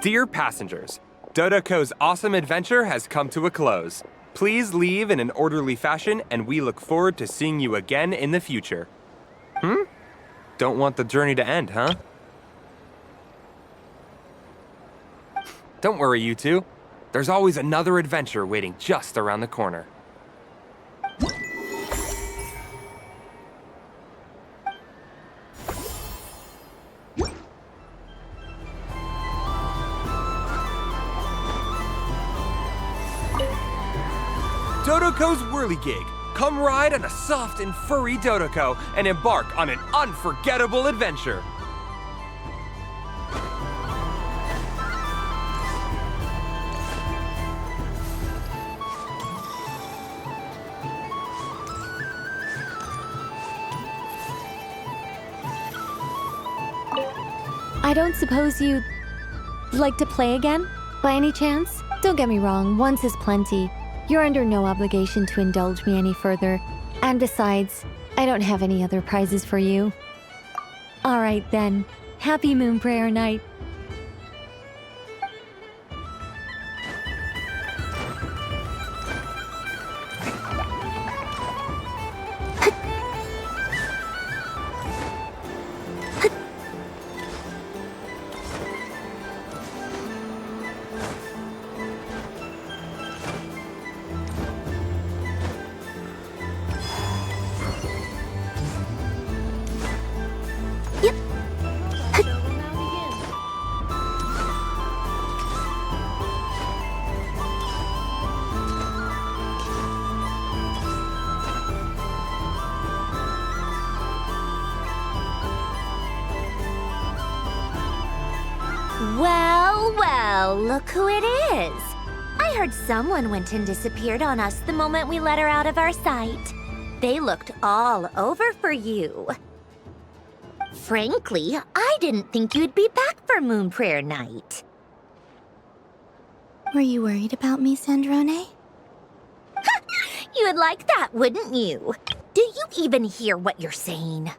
Dear passengers, Dotoco's awesome adventure has come to a close. Please leave in an orderly fashion, and we look forward to seeing you again in the future. Don't want the journey to end, huh? Don't worry, you two. There's always another adventure waiting just around the corner. Dotoco's Whirligig. Come ride on a soft and furry Dotoco and embark on an unforgettable adventure. I don't suppose you'd like to play again, by any chance? Don't get me wrong, once is plenty. You're under no obligation to indulge me any further. And besides, I don't have any other prizes for you. All right then. Happy Moon Prayer Night. Well, well, look who it is. I heard someone went and disappeared on us the moment we let her out of our sight. They looked all over for you. Frankly, I didn't think you'd be back for Moon Prayer Night. Were you worried about me, Sandrone? You would like that, wouldn't you? Do you even hear what you're saying?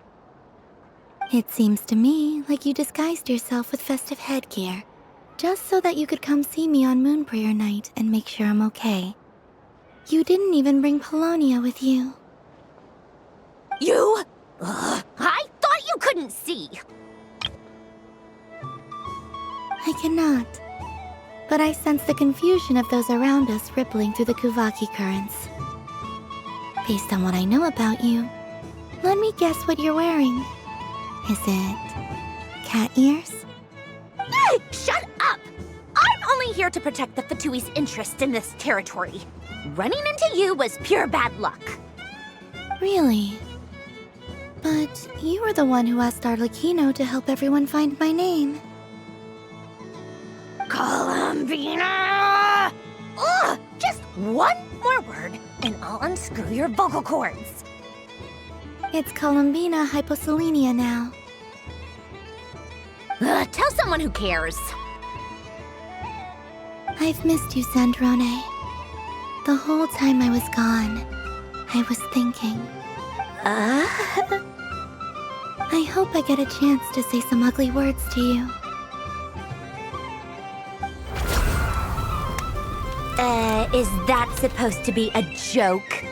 It seems to me like you disguised yourself with festive headgear, just so that you could come see me on Moon Prayer Night and make sure I'm okay. You didn't even bring Polonia with you. You? Ugh, I thought you couldn't see. I cannot. But I sense the confusion of those around us rippling through the Kuvaki currents. Based on what I know about you, let me guess what you're wearing. Is it cat ears? Hey, shut up! I'm only here to protect the Fatui's interest in this territory. Running into you was pure bad luck. Really? But you were the one who asked Arlecchino to help everyone find my name. Columbina! Ugh! Just one more word, and I'll unscrew your vocal cords. It's Columbina hyposelenia now. Tell someone who cares. I've missed you, Sandrone. The whole time I was gone, I was thinking. I hope I get a chance to say some ugly words to you. Is that supposed to be a joke?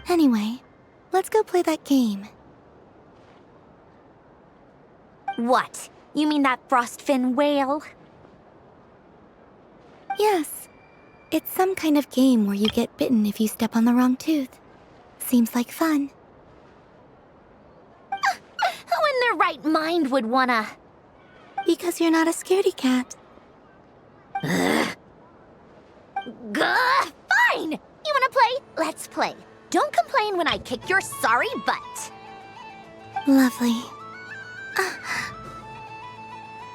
Anyway, let's go play that game. What? You mean that frostfin whale? Yes. It's some kind of game where you get bitten if you step on the wrong tooth. Seems like fun. Who in their right mind would wanna... Because you're not a scaredy cat. Gah, fine! You wanna play? Let's play. Don't complain when I kick your sorry butt. Lovely.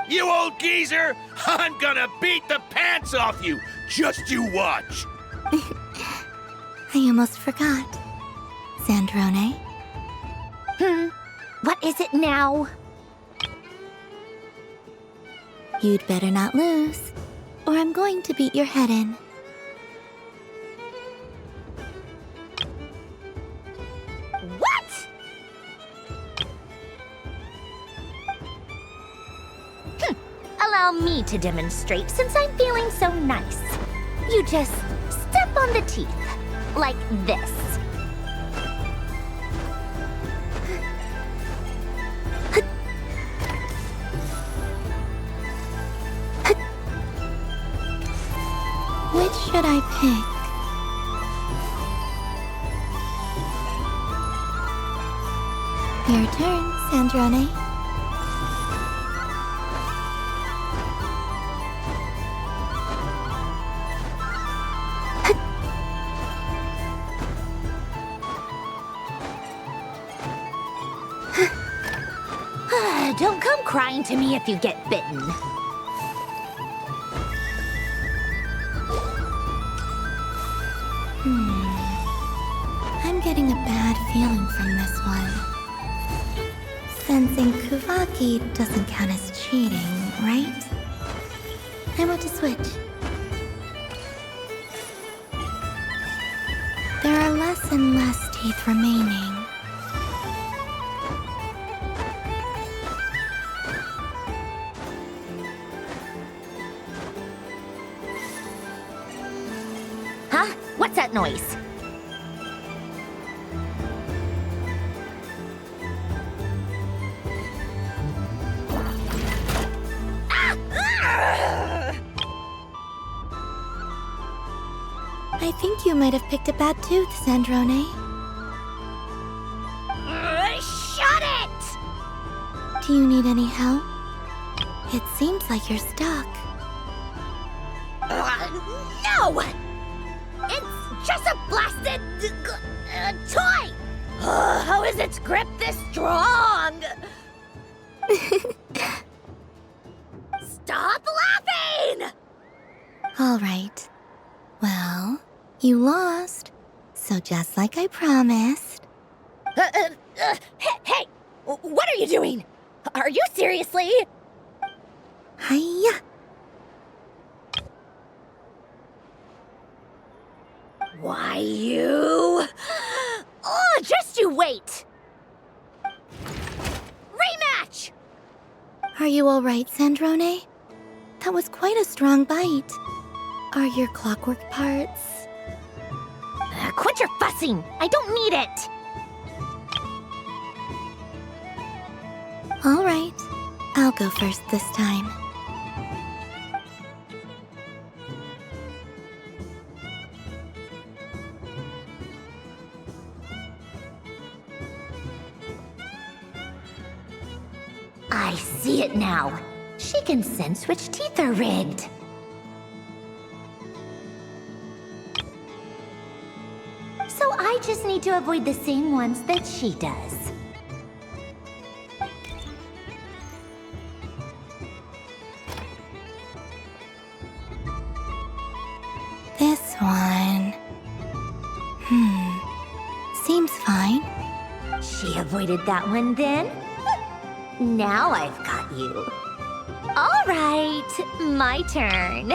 You old geezer! I'm gonna beat the pants off you! Just you watch! I almost forgot. Sandrone? What is it now? You'd better not lose, or I'm going to beat your head in. What? Allow me to demonstrate since I'm feeling so nice. You just step on the teeth, like this. Which should I pick? Your turn, Sandrone. Don't come crying to me if you get bitten. I'm getting a bad feeling from this one. Sensing Kuvaki doesn't count as cheating, right? I want to switch. There are less and less teeth remaining. Huh? What's that noise? I think you might have picked a bad tooth, Sandrone. Shut it! Do you need any help? It seems like you're stuck. No! It's just a blasted toy! How is its grip this strong? Stop laughing! All right. Well, you lost. So just like I promised. Hey! What are you doing? Are you seriously? Hiya! Why, you... Oh, just you wait! Rematch! Are you all right, Sandrone? That was quite a strong bite. Are your clockwork parts? Quit your fussing! I don't need it! All right. I'll go first this time. I see it now. She can sense which teeth are rigged. So I just need to avoid the same ones that she does. This one... Seems fine. She avoided that one then? Now I've got you. All right, my turn.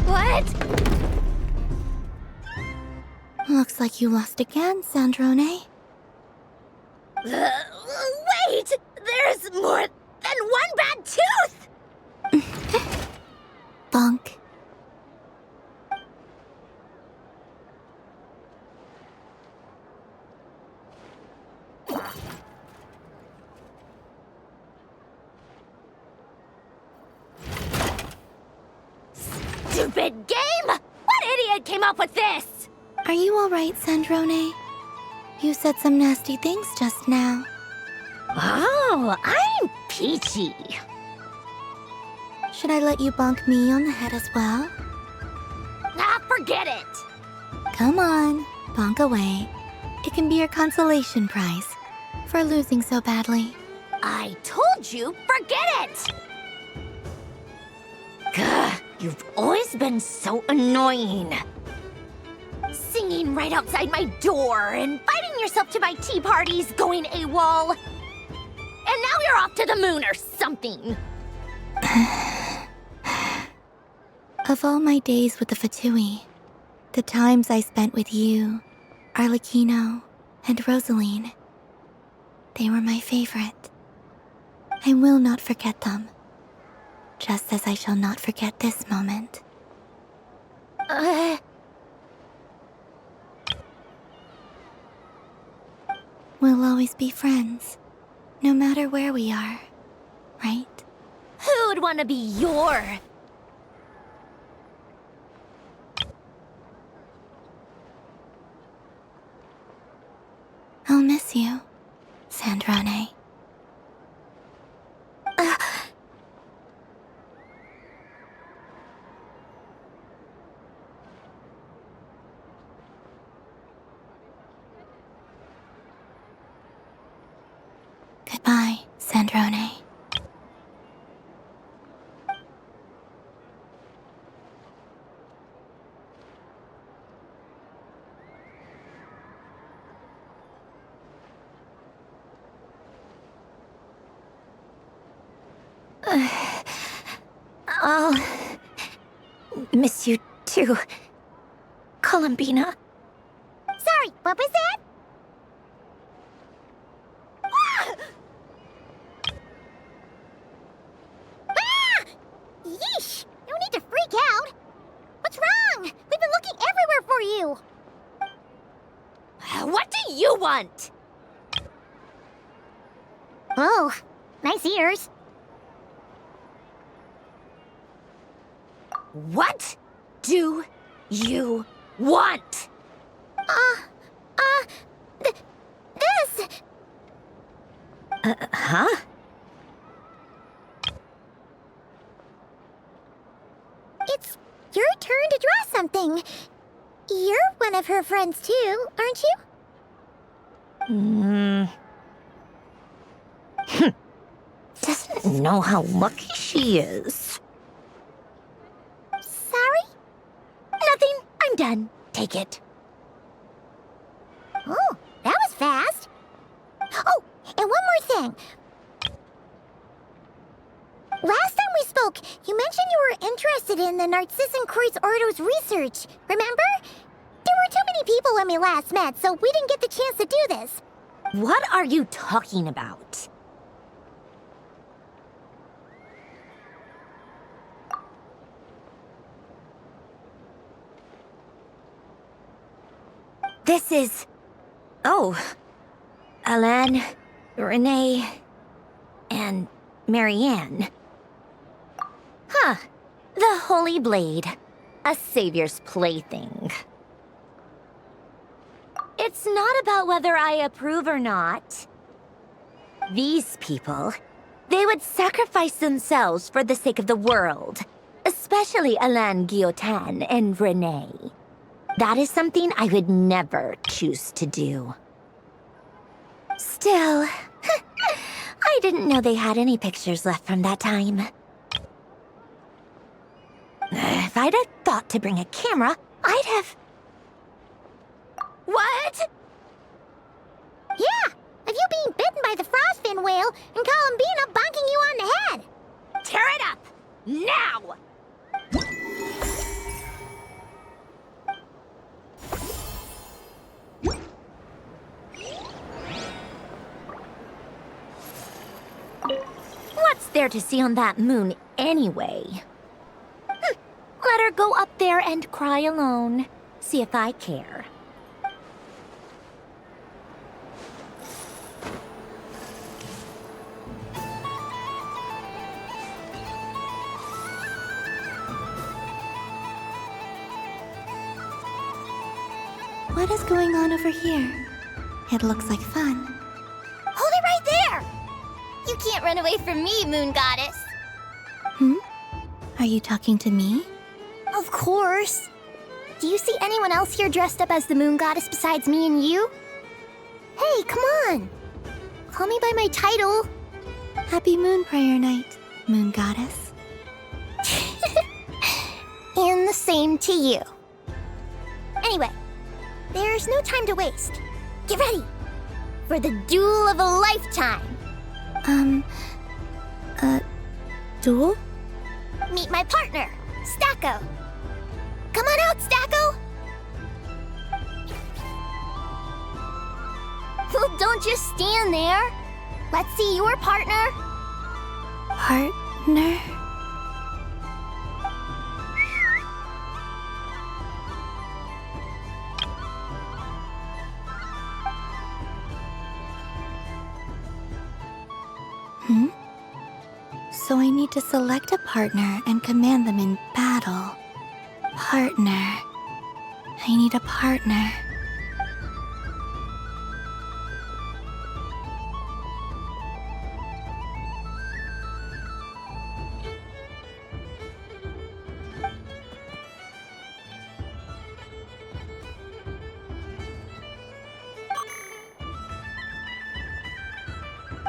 What? Looks like you lost again, Sandrone. Wait! There's more than one bad tooth! Bonk. stupid game! What idiot came up with this? Are you alright, Sandrone? You said some nasty things just now. Oh, I'm peachy. Should I let you bonk me on the head as well? Ah, forget it! Come on, bonk away. It can be your consolation prize for losing so badly. I told you, forget it! Gah, you've always been so annoying. Singing right outside my door, inviting yourself to my tea parties, going AWOL. And now you're off to the moon or something. Of all my days with the Fatui, the times I spent with you, Arlecchino, and Rosaline, they were my favorite. I will not forget them, just as I shall not forget this moment. We'll always be friends, no matter where we are, right? Who'd want to be your... I'll miss you, Sandrone. Goodbye, Sandrone. I'll miss you too, Columbina. Sorry, what was that? Ah! Yeesh! No need to freak out. What's wrong? We've been looking everywhere for you. What do you want? Oh, nice ears. What do you want? This. Huh? It's your turn to draw something. You're one of her friends too, aren't you? Doesn't know how lucky she is. Sorry? Nothing. I'm done. Take it. Oh, that was fast. Oh, and one more thing. Last time we spoke, you mentioned you were interested in the Narcissan Kreuz Ordo's research, remember? There were too many people when we last met, so we didn't get the chance to do this. What are you talking about? This is... Oh. Alain, Renee, and Marianne. Huh. The Holy Blade. A savior's plaything. It's not about whether I approve or not. These people, they would sacrifice themselves for the sake of the world. Especially Alain Guillotin and Renee. That is something I would never choose to do. Still, I didn't know they had any pictures left from that time. If I'd have thought to bring a camera, I'd have... What? Yeah, of you being bitten by the frostfin whale and Columbina bonking you on the head. Tear it up! Now! What's there to see on that moon anyway? Let her go up there and cry alone. See if I care. What is going on over here? It looks like fun. Hold it right there! You can't run away from me, Moon Goddess. Are you talking to me? Of course. Do you see anyone else here dressed up as the Moon Goddess besides me and you? Hey, come on. Call me by my title. Happy Moon Prayer Night, Moon Goddess. And the same to you. Anyway, there's no time to waste. Get ready for the duel of a lifetime. Duel? Meet my partner, Stacco. Come on out, Stacco. Well, don't just stand there. Let's see your partner. Partner? So I need to select a partner and command them in battle. Partner. I need a partner.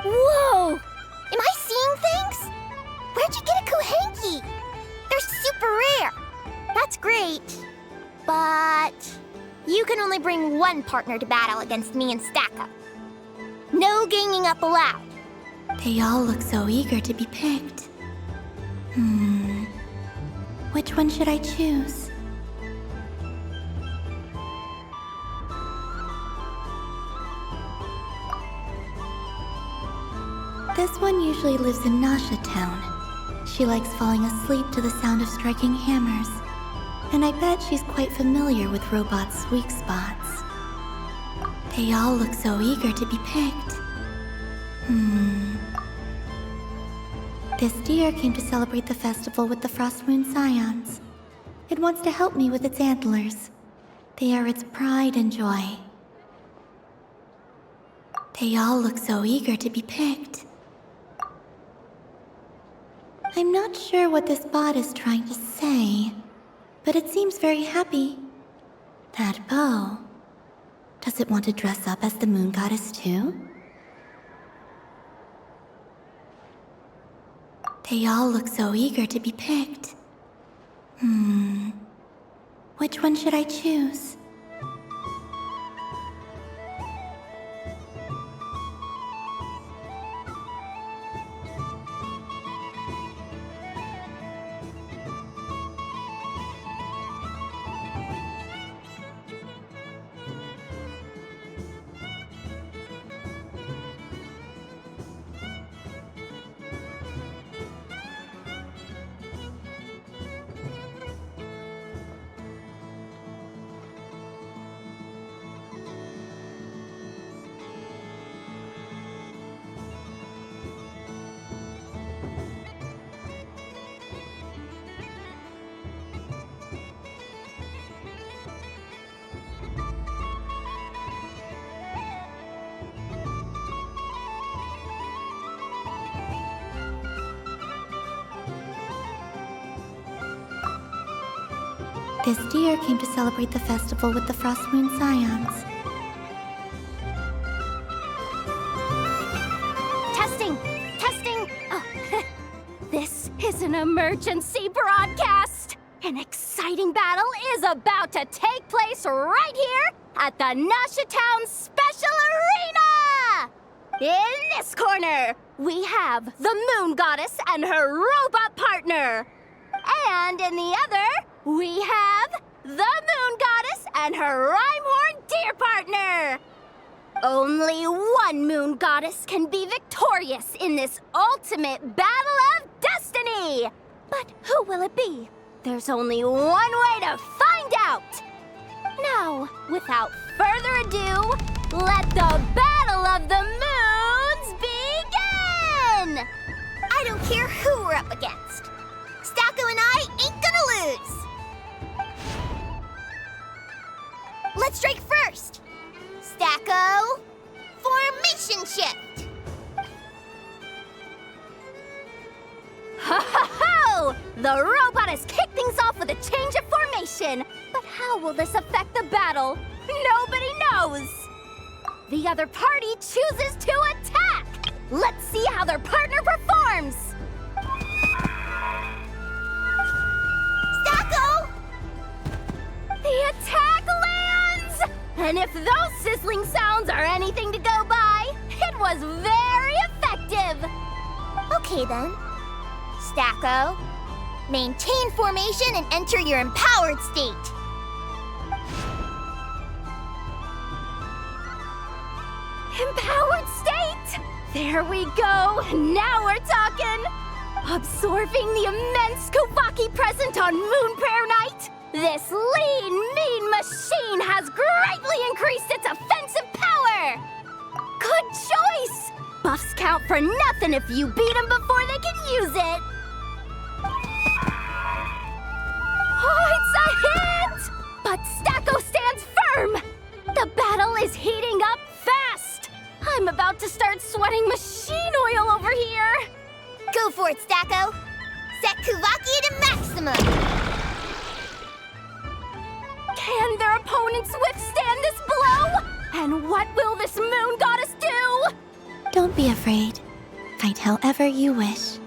Whoa! Am I seeing things? Where'd you get a Kuhenki? They're super rare. That's great. But you can only bring one partner to battle against me and Stacco. No ganging up allowed. They all look so eager to be picked. Which one should I choose? This one usually lives in Nasha Town. She likes falling asleep to the sound of striking hammers. And I bet she's quite familiar with robots' weak spots. They all look so eager to be picked. This deer came to celebrate the festival with the Frost Moon Scions. It wants to help me with its antlers. They are its pride and joy. They all look so eager to be picked. I'm not sure what this bot is trying to say, but it seems very happy. That bow. Does it want to dress up as the Moon Goddess too? They all look so eager to be picked. Which one should I choose? This deer came to celebrate the festival with the Frost Moon Scions. Testing! Testing! Oh, this is an emergency broadcast! An exciting battle is about to take place right here at the Nasha Town Special Arena! In this corner, we have the Moon Goddess and her robot partner. And in the other, we have the Moon Goddess and her rhyme-horn deer partner. Only one Moon Goddess can be victorious in this ultimate battle of destiny. But who will it be? There's only one way to find out. Now, without further ado, let the Battle of the Moons begin! I don't care who we're up against. Stacco and I ain't gonna lose. Let's strike first. Stacko! Formation shift! Ha ha ho! The robot has kicked things off with a change of formation. But how will this affect the battle? Nobody knows! The other party chooses to attack! Let's see how their partner performs! Stacko! The attack lands! And if those sizzling sounds are anything to go by, it was very effective! Okay then. Stacko, maintain formation and enter your empowered state. Empowered state! There we go! Now we're talking! Absorbing the immense Kuvaki present on Moon Prayer Night, this lean, mean machine has greatly increased its offensive power! Good choice! Buffs count for nothing if you beat them before they can use it! Oh, it's a hit! But Stacko stands firm! The battle is heating up fast! I'm about to start sweating machine oil over here! Go for it, Stacko! Set Kuvaki to maximum! Can their opponents withstand this blow? And what will this moon goddess do? Don't be afraid. Fight however you wish.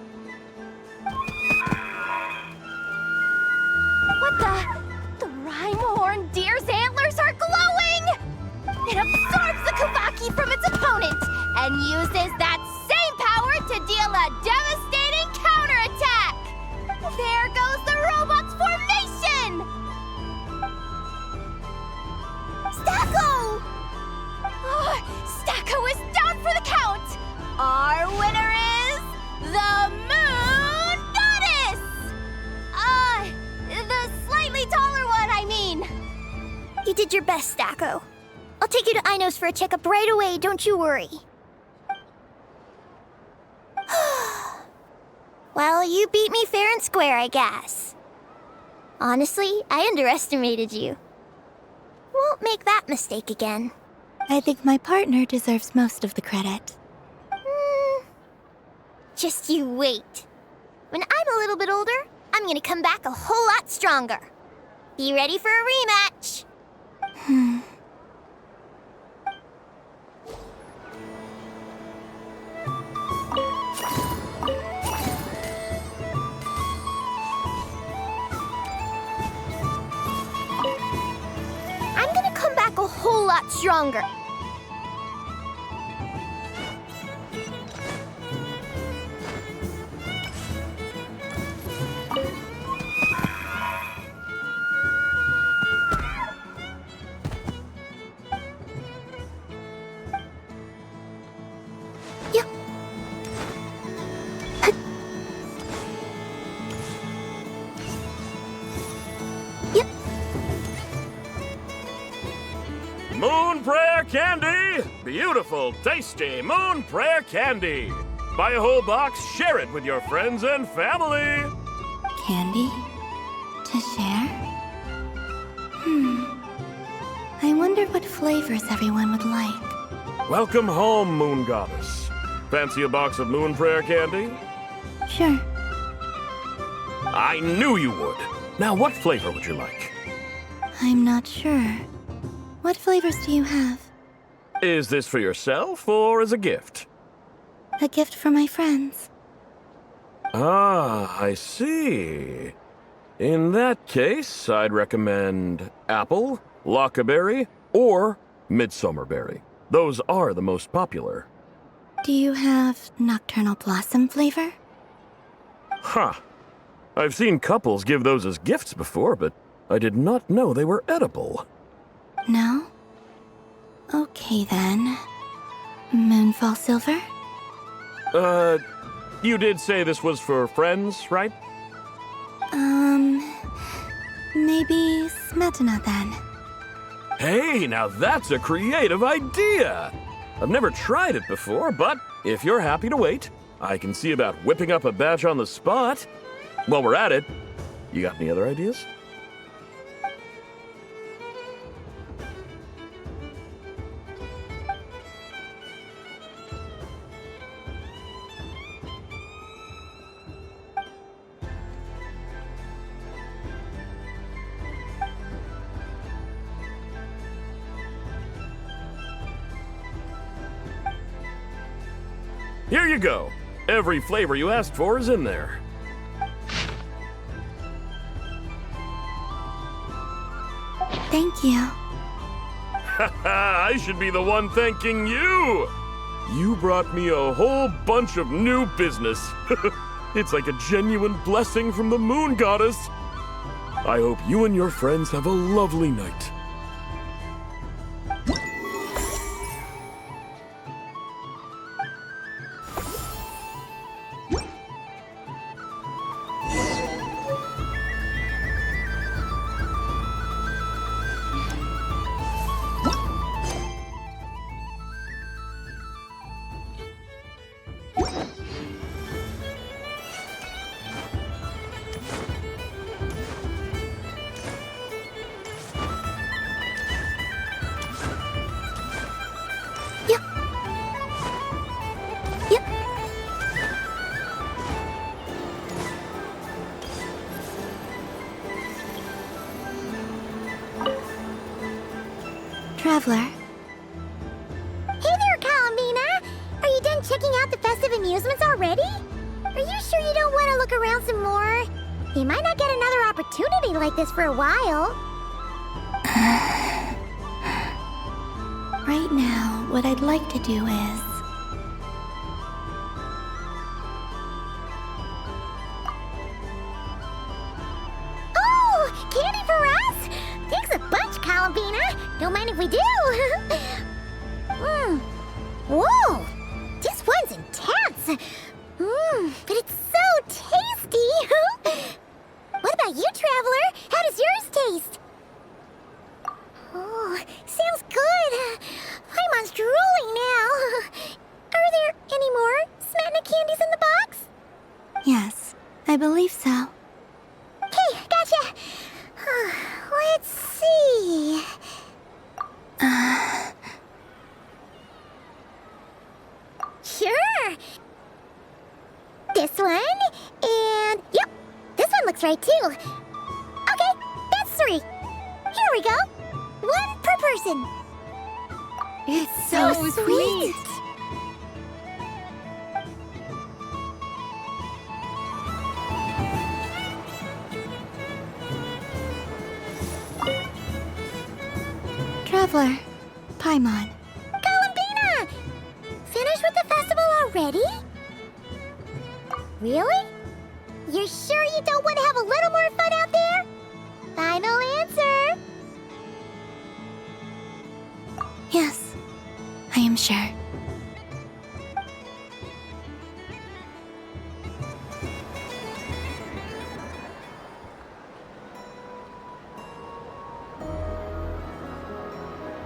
What the rhyme horn deer's antlers are glowing! It absorbs the Kuvaki from its opponent and uses that same power to deal a devastating counterattack! There goes the robot's formation! Stacko! Oh, Stacko is down for the count! Our winner is the Moon Goddess! The slightly taller one, I mean. You did your best, Stacko. I'll take you to Ainos for a checkup right away, don't you worry. Well, you beat me fair and square, I guess. Honestly, I underestimated you. Won't make that mistake again. I think my partner deserves most of the credit. Just you wait. When I'm a little bit older, I'm gonna come back a whole lot stronger. Be ready for a rematch. I'm gonna come back a whole lot stronger. Moon Prayer Candy! Beautiful, tasty Moon Prayer Candy! Buy a whole box, share it with your friends and family! Candy? To share? I wonder what flavors everyone would like. Welcome home, Moon Goddess. Fancy a box of Moon Prayer Candy? Sure. I knew you would! Now, what flavor would you like? I'm not sure. What flavors do you have? Is this for yourself or as a gift? A gift for my friends. Ah, I see. In that case, I'd recommend apple, lockaberry, or midsummerberry. Those are the most popular. Do you have nocturnal blossom flavor? Huh. I've seen couples give those as gifts before, but I did not know they were edible. No? Okay then. Moonfall silver? You did say this was for friends, right? Maybe smetana then. Hey, now that's a creative idea! I've never tried it before, but if you're happy to wait, I can see about whipping up a batch on the spot. While we're at it, you got any other ideas? Here you go. Every flavor you asked for is in there. Thank you. I should be the one thanking you! You brought me a whole bunch of new business. It's like a genuine blessing from the moon goddess. I hope you and your friends have a lovely night. Traveler. Hey there, Columbina! Are you done checking out the festive amusements already? Are you sure you don't want to look around some more? You might not get another opportunity like this for a while. Right now, what I'd like to do is... Oh! Candy for us? Thanks a bunch, Columbina! Don't mind if we do! Whoa! This one's intense! But it's so tasty! What about you, Traveler? How does yours taste? Oh, sounds good! Paimon's drooling now! Are there any more Smatna candies in the box? Yes, I believe so. Okay, gotcha! Let's see... Sure! This one, and... Yep, this one looks right too. Okay, that's 3. Here we go. 1 per person. It's so sweet. Traveler, Paimon. Columbina! Finished with the festival already? Really? You're sure you don't want to have a little more fun out there? Final answer. Yes, I am sure.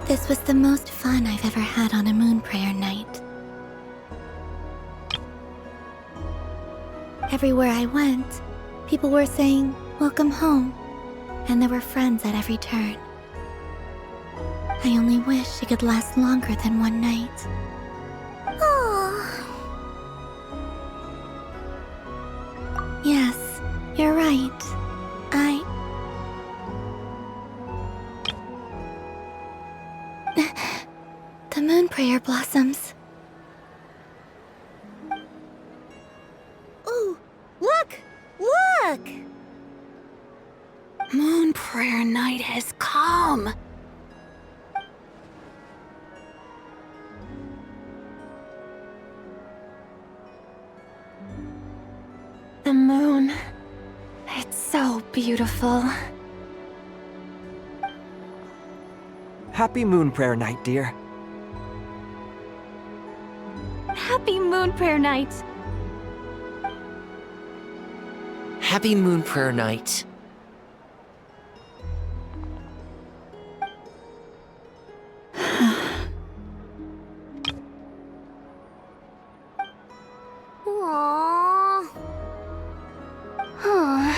This was the most fun I've ever had on a moon prayer night. Everywhere I went, people were saying, "Welcome home," and there were friends at every turn. I only wish it could last longer than one night. Oh. Yes, you're right. The moon prayer blossoms. Ooh, look! Look! Moon prayer night has come. The moon. It's so beautiful. Happy Moon Prayer Night, dear. Happy Moon Prayer Night. Happy Moon Prayer Night. Aww. Huh.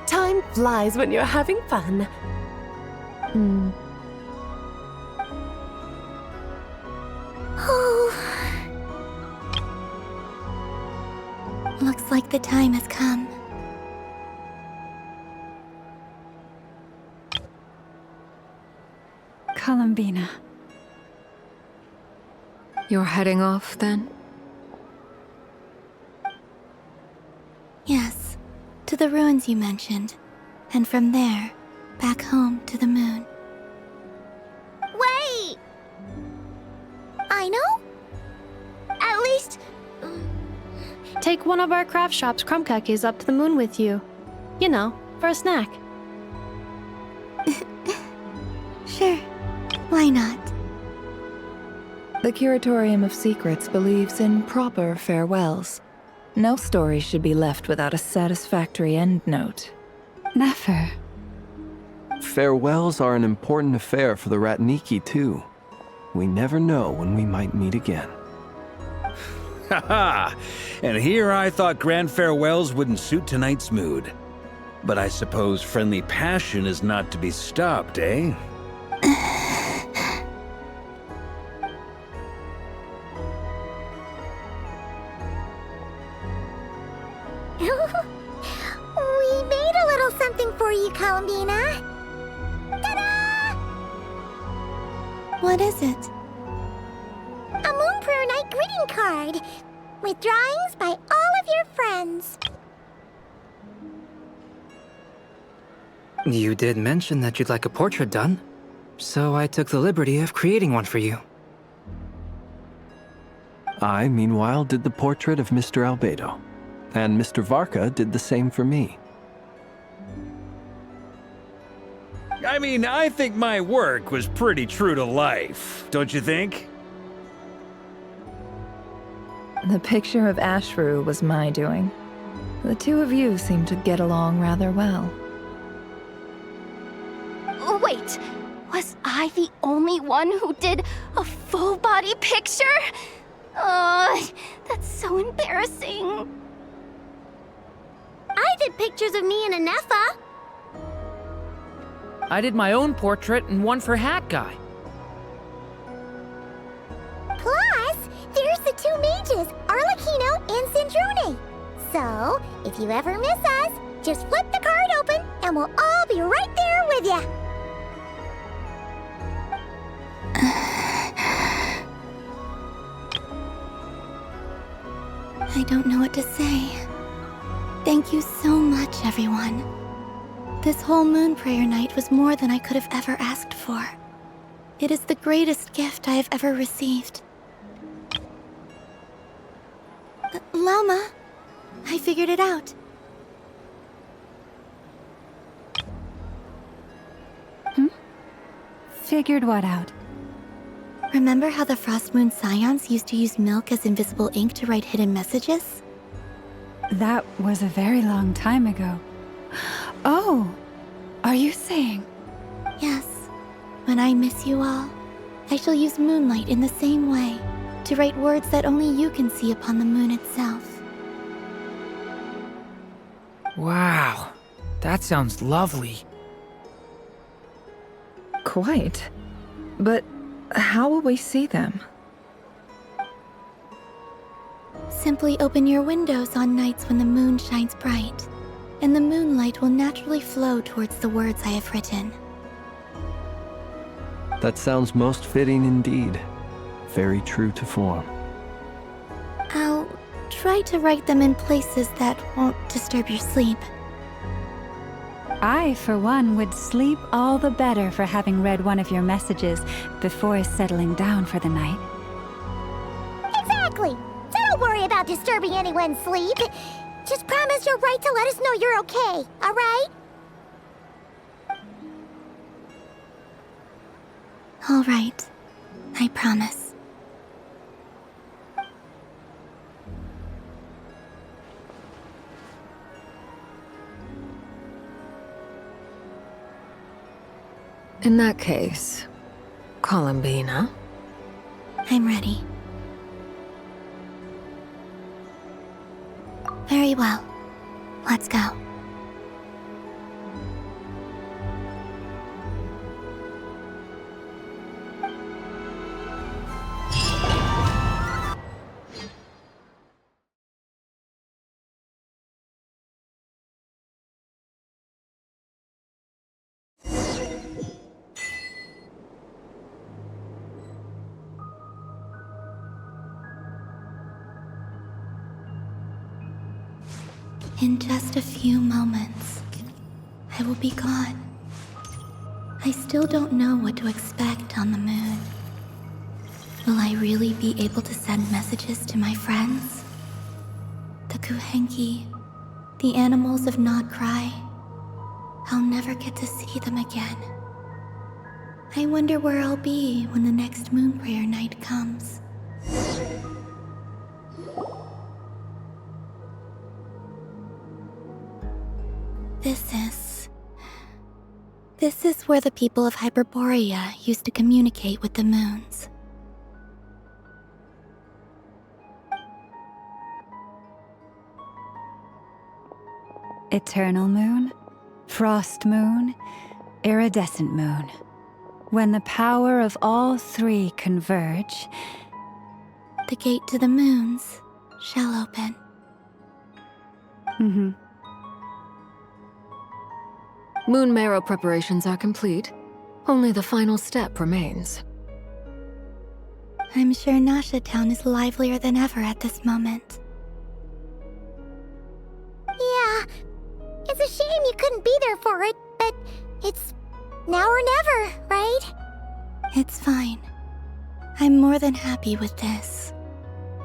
Time flies when you're having fun. Oh. the time has come. Columbina. You're heading off, then? Yes, to the ruins you mentioned. And from there, back home to the moon. Wait! I know? At least... Take one of our craft shop's crumb cookies up to the moon with you. You know, for a snack. Sure, why not? The Curatorium of Secrets believes in proper farewells. No story should be left without a satisfactory endnote. Never. Farewells are an important affair for the Ratniki, too. We never know when we might meet again. Haha! And here I thought grand farewells wouldn't suit tonight's mood. But I suppose friendly passion is not to be stopped, eh? We made a little something for you, Columbina. Ta-da! What is it? A Moon Prayer Night greeting card with drawings by all of your friends. You did mention that you'd like a portrait done, so I took the liberty of creating one for you. I, meanwhile, did the portrait of Mr. Albedo, and Mr. Varka did the same for me. I mean, I think my work was pretty true to life, don't you think? The picture of Ashru was my doing. The two of you seem to get along rather well. Wait, was I the only one who did a full body picture? That's so embarrassing. I did pictures of me and Anefa. I did my own portrait and one for Hat Guy. Plus, there's the two mages, Arlecchino and Sandrone. So, if you ever miss us, just flip the card open and we'll all be right there with you. I don't know what to say. Thank you so much, everyone. This whole Moon Prayer Night was more than I could have ever asked for. It is the greatest gift I have ever received. Lauma, I figured it out. Figured what out? Remember how the Frost Moon Scions used to use milk as invisible ink to write hidden messages? That was a very long time ago. Oh, are you saying? Yes. When I miss you all, I shall use Moonlight in the same way, to write words that only you can see upon the moon itself. Wow, that sounds lovely. Quite. But how will we see them? Simply open your windows on nights when the moon shines bright, and the moonlight will naturally flow towards the words I have written. That sounds most fitting indeed. Very true to form. I'll try to write them in places that won't disturb your sleep. I, for one, would sleep all the better for having read one of your messages before settling down for the night. Exactly. So don't worry about disturbing anyone's sleep. Just promise you'll write to let us know you're okay, all right? All right. I promise. In that case, Columbina. I'm ready. Very well. Let's go. In just a few moments, I will be gone. I still don't know what to expect on the moon. Will I really be able to send messages to my friends? The Kuhenki, the animals of Nod Cry. I'll never get to see them again. I wonder where I'll be when the next moon prayer night comes. This is where the people of Hyperborea used to communicate with the moons. Eternal moon, frost moon, iridescent moon. When the power of all three converge, the gate to the moons shall open. Moon marrow preparations are complete. Only the final step remains. I'm sure Nasha Town is livelier than ever at this moment. Yeah, it's a shame you couldn't be there for it, but it's now or never, right? It's fine. I'm more than happy with this.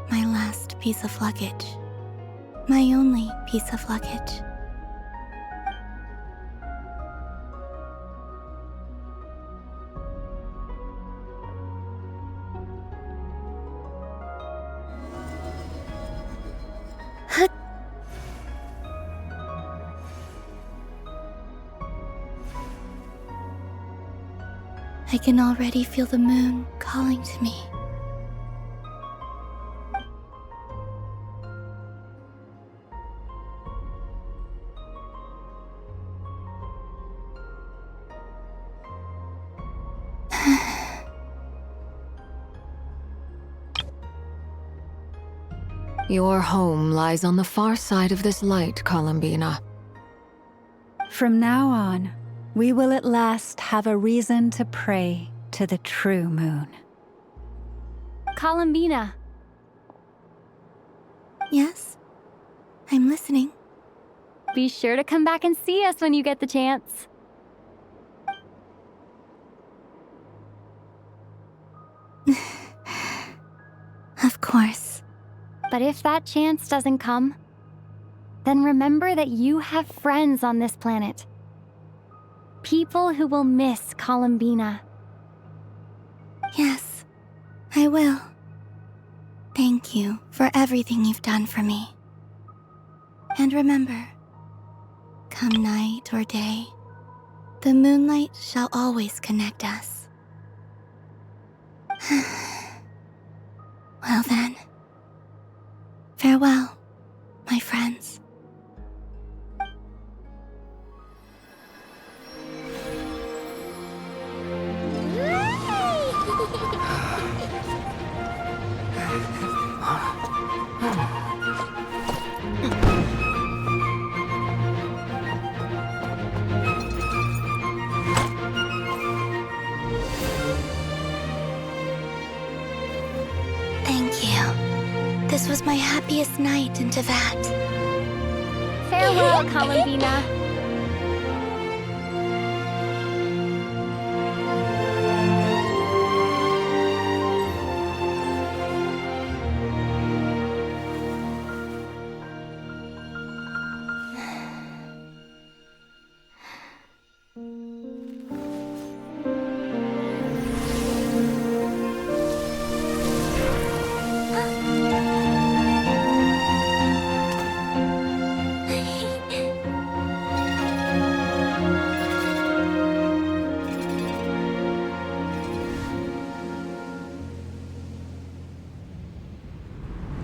My last piece of luggage. My only piece of luggage. I can already feel the moon calling to me. Your home lies on the far side of this light, Columbina. From now on, we will at last have a reason to pray to the true moon. Columbina. Yes? I'm listening. Be sure to come back and see us when you get the chance. Of course. But if that chance doesn't come, then remember that you have friends on this planet. People who will miss Columbina. Yes, I will. Thank you for everything you've done for me. And remember, come night or day, the moonlight shall always connect us. Well then, farewell, my friends. Thank you. This was my happiest night in Tevat. Farewell, Columbina.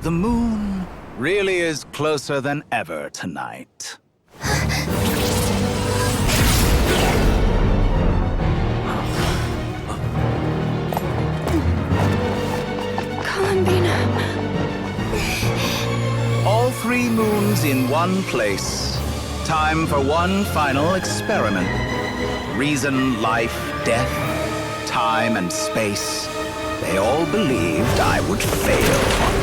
The moon really is closer than ever tonight. Columbina. All three moons in one place. Time for one final experiment. Reason, life, death, time, and space. They all believed I would fail.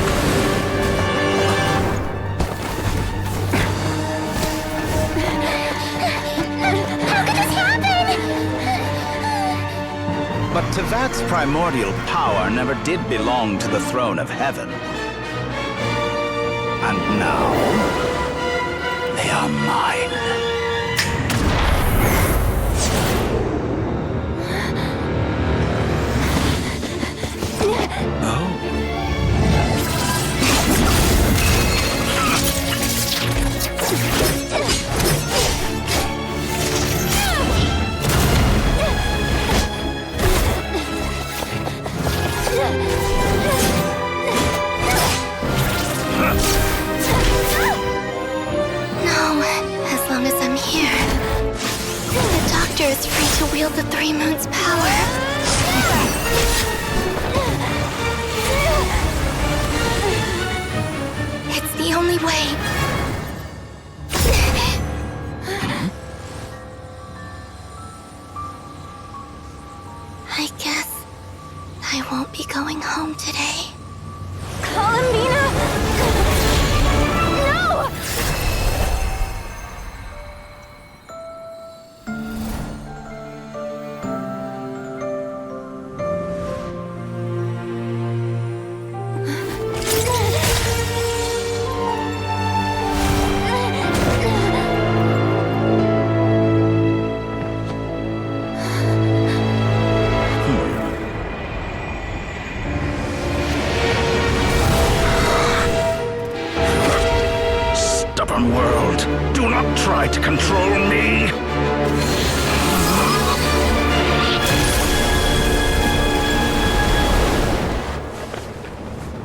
But Tevat's primordial power never did belong to the throne of heaven. And now, they are mine. Is free to wield the Three Moons' power. It's the only way. I guess I won't be going home today. Columbina! No! World, do not try to control me!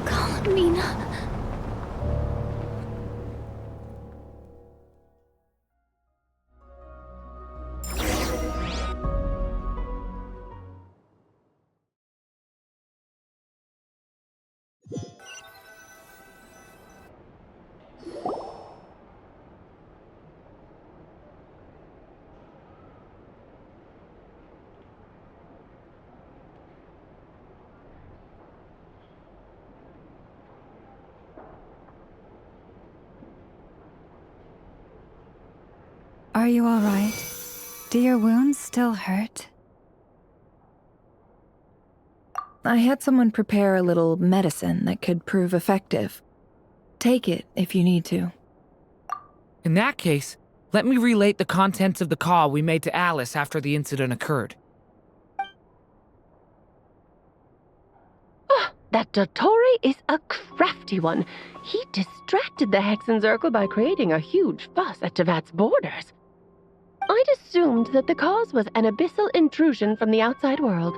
Columbina. Are you all right? Do your wounds still hurt? I had someone prepare a little medicine that could prove effective. Take it if you need to. In that case, let me relate the contents of the call we made to Alice after the incident occurred. That Dottore is a crafty one. He distracted the Hexenzirkel by creating a huge fuss at Tevat's borders. I'd assumed that the cause was an abyssal intrusion from the outside world,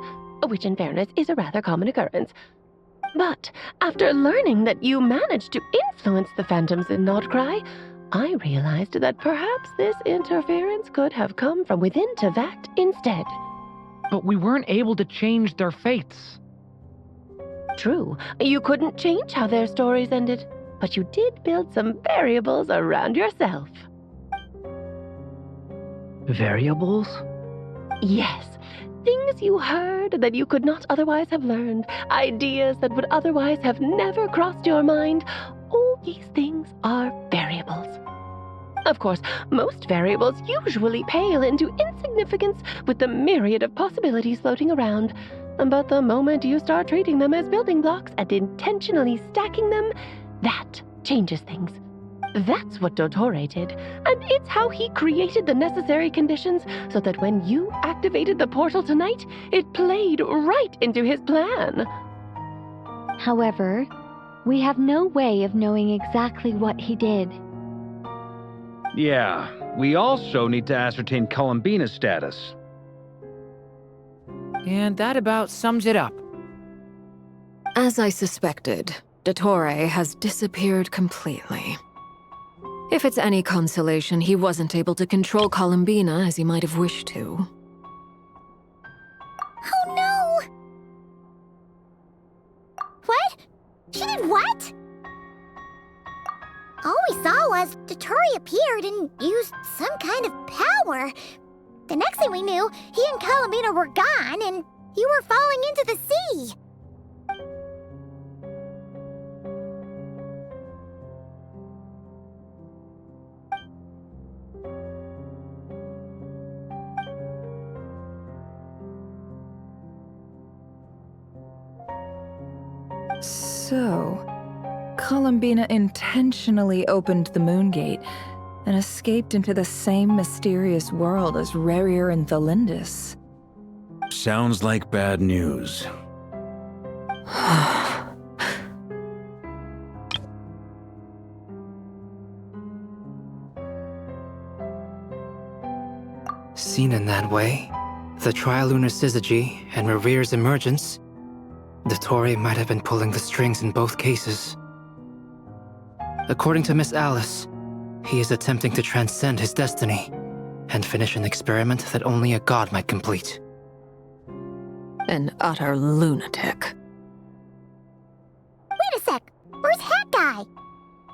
which in fairness is a rather common occurrence. But after learning that you managed to influence the phantoms in Nodcry, I realized that perhaps this interference could have come from within Tevat instead. But we weren't able to change their fates. True, you couldn't change how their stories ended, but you did build some variables around yourself. Variables? Yes, things you heard that you could not otherwise have learned, ideas that would otherwise have never crossed your mind. All these things are variables. Of course, most variables usually pale into insignificance with the myriad of possibilities floating around. But the moment you start treating them as building blocks and intentionally stacking them, that changes things. That's what Dottore did, and it's how he created the necessary conditions so that when you activated the portal tonight, it played right into his plan. However, we have no way of knowing exactly what he did. Yeah, we also need to ascertain Columbina's status. And that about sums it up. As I suspected, Dottore has disappeared completely. If it's any consolation, he wasn't able to control Columbina as he might have wished to. Oh no! What? She did what? All we saw was Dottore appeared and used some kind of power. The next thing we knew, he and Columbina were gone and you were falling into the sea. So, Columbina intentionally opened the moon gate and escaped into the same mysterious world as Rerir and Thalindis. Sounds like bad news. Seen in that way, the trilunar syzygy and Rerir's emergence, Dottore might have been pulling the strings in both cases. According to Miss Alice, he is attempting to transcend his destiny and finish an experiment that only a god might complete. An utter lunatic. Wait a sec! Where's Hat Guy?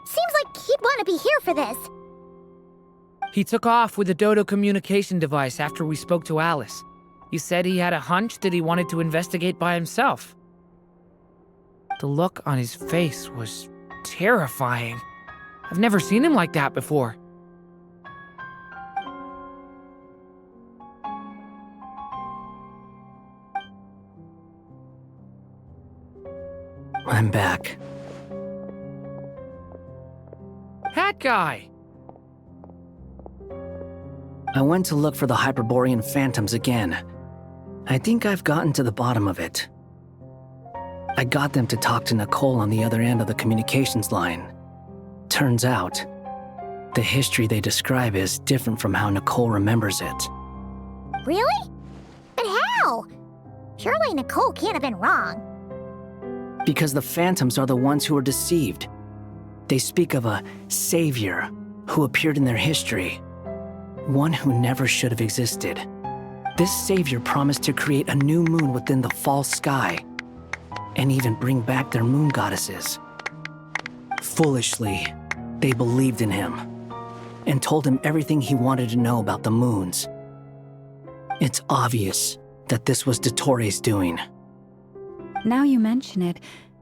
Seems like he'd want to be here for this. He took off with the Dodo communication device after we spoke to Alice. He said he had a hunch that he wanted to investigate by himself. The look on his face was terrifying. I've never seen him like that before. I'm back. Hat Guy! I went to look for the Hyperborean phantoms again. I think I've gotten to the bottom of it. I got them to talk to Nicole on the other end of the communications line. Turns out, the history they describe is different from how Nicole remembers it. Really? But how? Surely Nicole can't have been wrong. Because the phantoms are the ones who are deceived. They speak of a savior who appeared in their history. One who never should have existed. This savior promised to create a new moon within the false sky, and even bring back their moon goddesses. Foolishly, they believed in him, and told him everything he wanted to know about the moons. It's obvious that this was Dottore's doing. Now you mention it,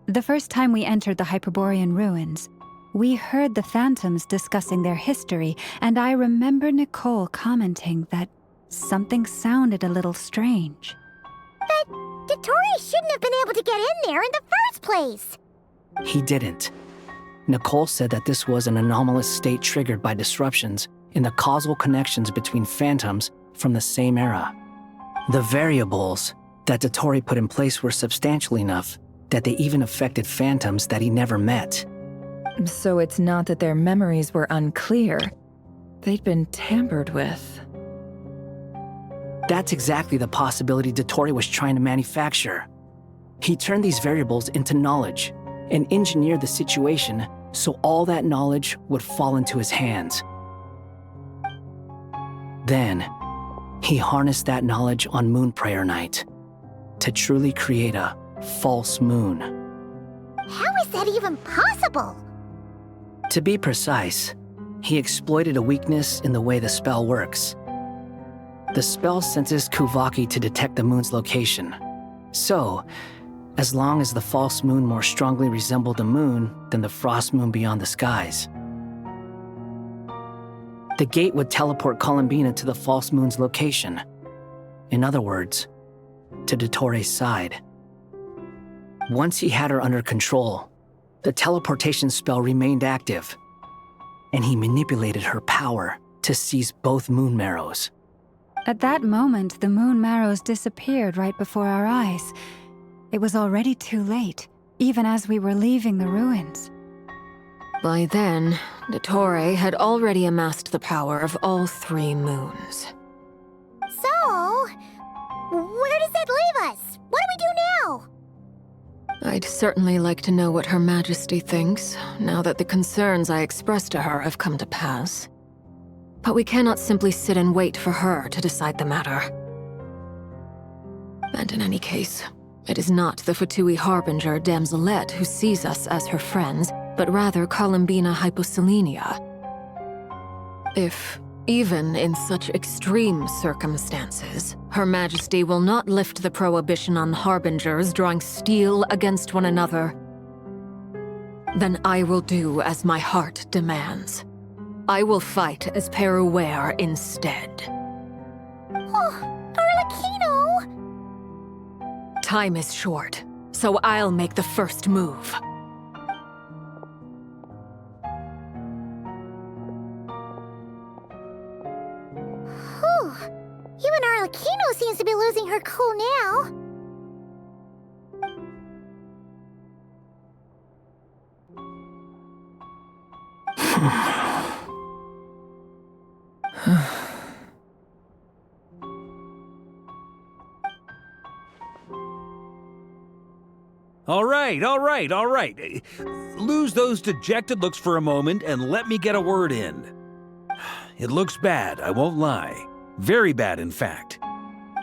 the first time we entered the Hyperborean ruins, we heard the phantoms discussing their history, and I remember Nicole commenting that something sounded a little strange. But Dottore shouldn't have been able to get in there in the first place! He didn't. Nicole said that this was an anomalous state triggered by disruptions in the causal connections between phantoms from the same era. The variables that Dottore put in place were substantial enough that they even affected phantoms that he never met. So it's not that their memories were unclear. They'd been tampered with. That's exactly the possibility Dottore was trying to manufacture. He turned these variables into knowledge and engineered the situation so all that knowledge would fall into his hands. Then, he harnessed that knowledge on Moon Prayer Night to truly create a false moon. How is that even possible? To be precise, he exploited a weakness in the way the spell works. The spell senses Kuvaki to detect the moon's location. So, as long as the false moon more strongly resembled the moon than the frost moon beyond the skies, the gate would teleport Columbina to the false moon's location. In other words, to Dottore's side. Once he had her under control, the teleportation spell remained active, and he manipulated her power to seize both moon marrows. At that moment, the moon marrows disappeared right before our eyes. It was already too late, even as we were leaving the ruins. By then, Dottore had already amassed the power of all 3 moons. So, where does that leave us? What do we do now? I'd certainly like to know what Her Majesty thinks, now that the concerns I expressed to her have come to pass. But we cannot simply sit and wait for her to decide the matter. And in any case, it is not the Fatui Harbinger Damselette who sees us as her friends, but rather Columbina Hyposelenia. If, even in such extreme circumstances, Her Majesty will not lift the prohibition on Harbingers drawing steel against one another, then I will do as my heart demands. I will fight as Peruware instead. Oh, Arlecchino! Time is short, so I'll make the first move. Whew. Even Arlecchino seems to be losing her cool now. All right. Lose those dejected looks for a moment and let me get a word in. It looks bad, I won't lie. Very bad, in fact.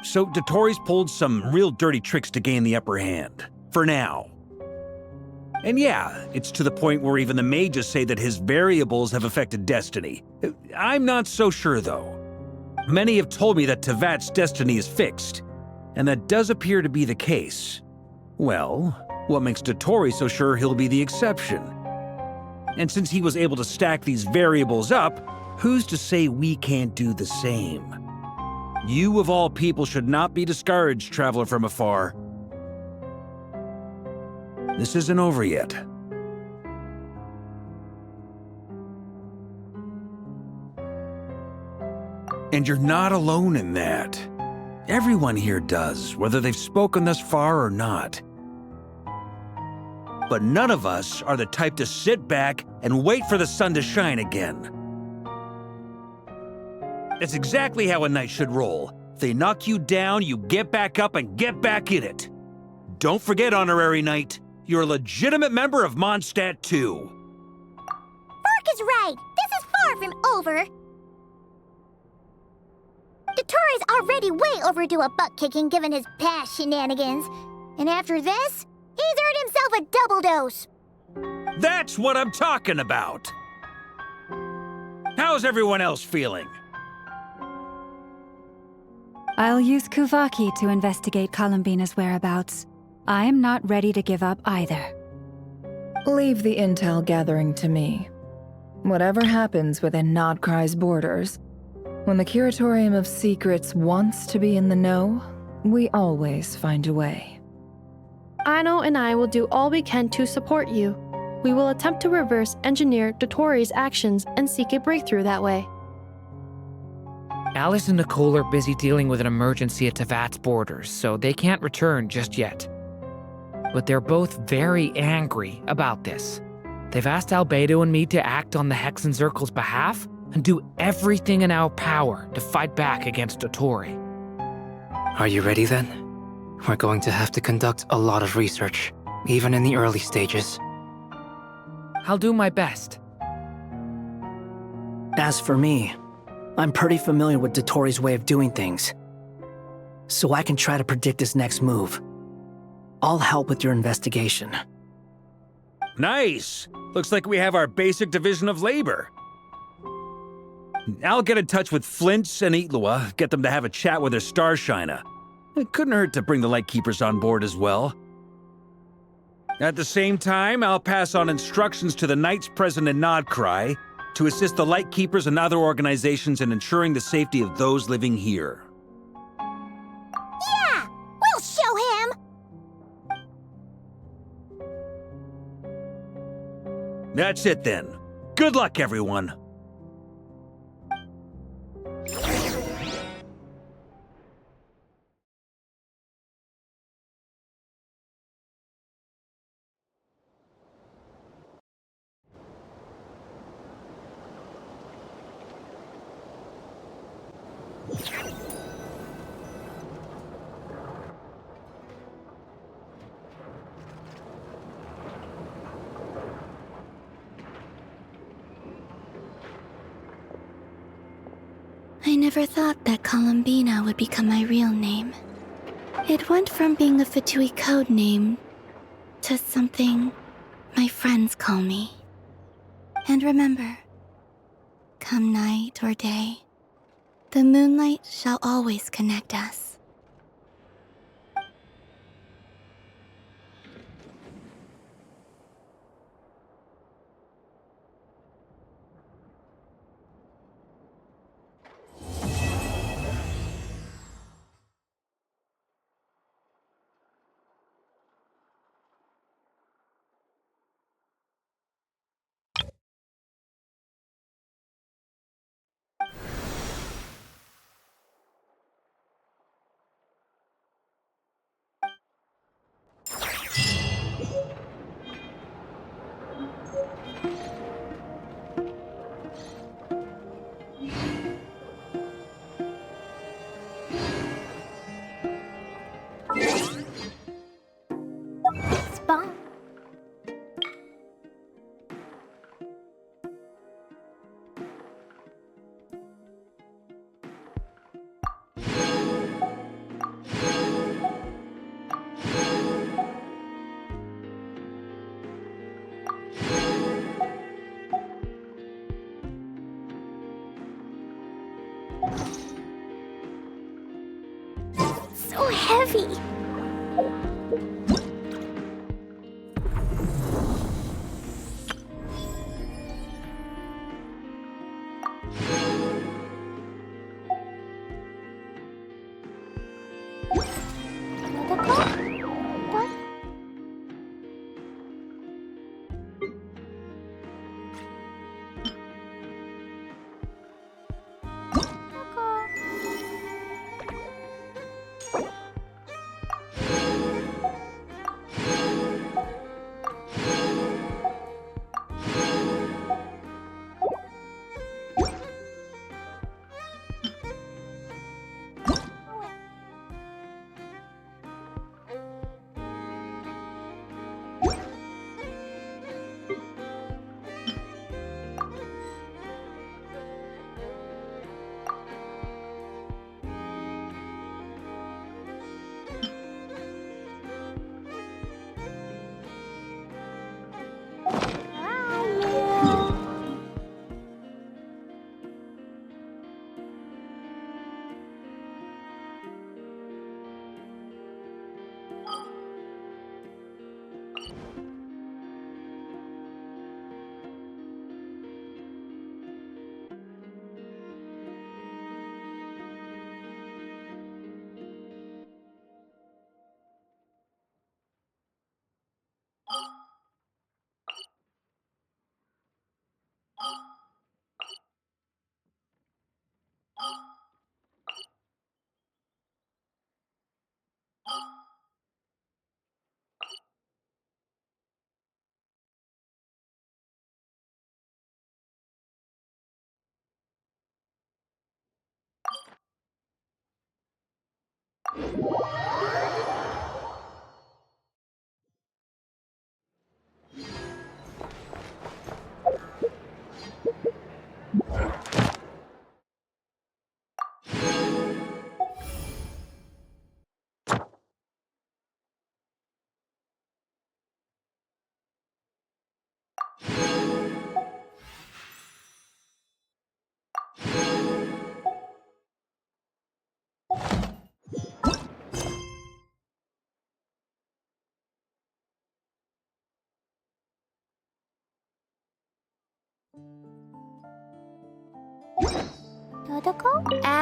So Dottore's pulled some real dirty tricks to gain the upper hand. For now. And yeah, it's to the point where even the mages say that his variables have affected destiny. I'm not so sure, though. Many have told me that Tevat's destiny is fixed, and that does appear to be the case. Well, what makes Dottore so sure he'll be the exception? And since he was able to stack these variables up, who's to say we can't do the same? You of all people should not be discouraged, traveler from afar. This isn't over yet. And you're not alone in that. Everyone here does, whether they've spoken thus far or not. But none of us are the type to sit back and wait for the sun to shine again. That's exactly how a knight should roll. If they knock you down, you get back up and get back in it. Don't forget, honorary knight, you're a legitimate member of Mondstadt too. Fork is right. This is far from over. Dottore's already way overdue a butt-kicking given his past shenanigans. And after this, he's earned himself a double dose. That's what I'm talking about. How's everyone else feeling? I'll use Kuvaki to investigate Columbina's whereabouts. I am not ready to give up either. Leave the intel gathering to me. Whatever happens within Nodcry's borders, when the Curatorium of Secrets wants to be in the know, we always find a way. Aino and I will do all we can to support you. We will attempt to reverse engineer Dottore's actions and seek a breakthrough that way. Alice and Nicole are busy dealing with an emergency at Tevat's borders, so they can't return just yet. But they're both very angry about this. They've asked Albedo and me to act on the Hexenzirkel's behalf and do everything in our power to fight back against Dottore. Are you ready then? We're going to have to conduct a lot of research, even in the early stages. I'll do my best. As for me, I'm pretty familiar with Dottore's way of doing things, so I can try to predict his next move. I'll help with your investigation. Nice! Looks like we have our basic division of labor. I'll get in touch with Flints and Itlua, get them to have a chat with their Starshiner. It couldn't hurt to bring the Lightkeepers on board as well. At the same time, I'll pass on instructions to the knights present in Nodcry to assist the Lightkeepers and other organizations in ensuring the safety of those living here. Yeah! We'll show him! That's it then. Good luck, everyone. I never thought that Columbina would become my real name. It went from being a Fatui code name to something my friends call me. And remember, come night or day, the moonlight shall always connect us. photography.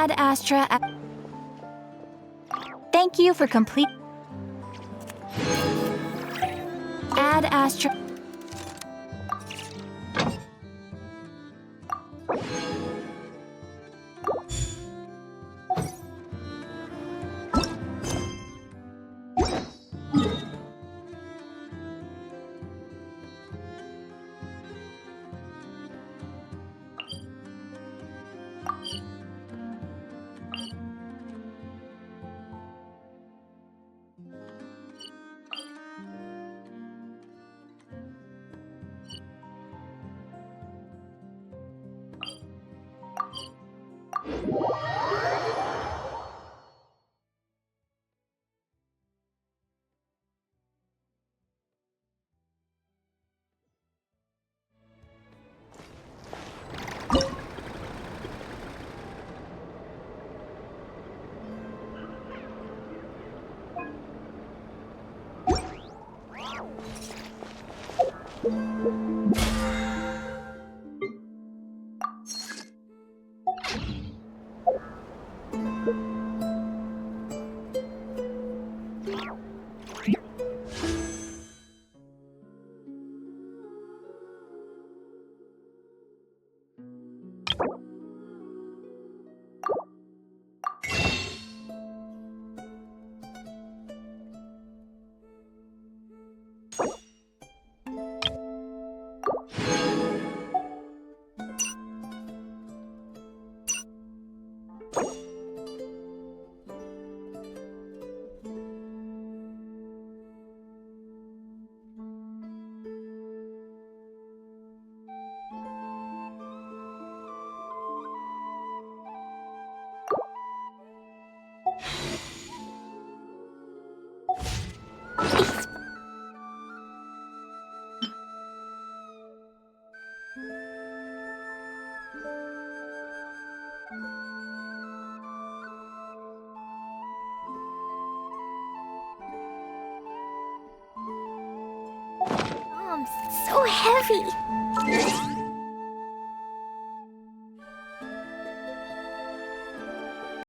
Ad Astra. Thank you for complete. Ad Astra. so heavy.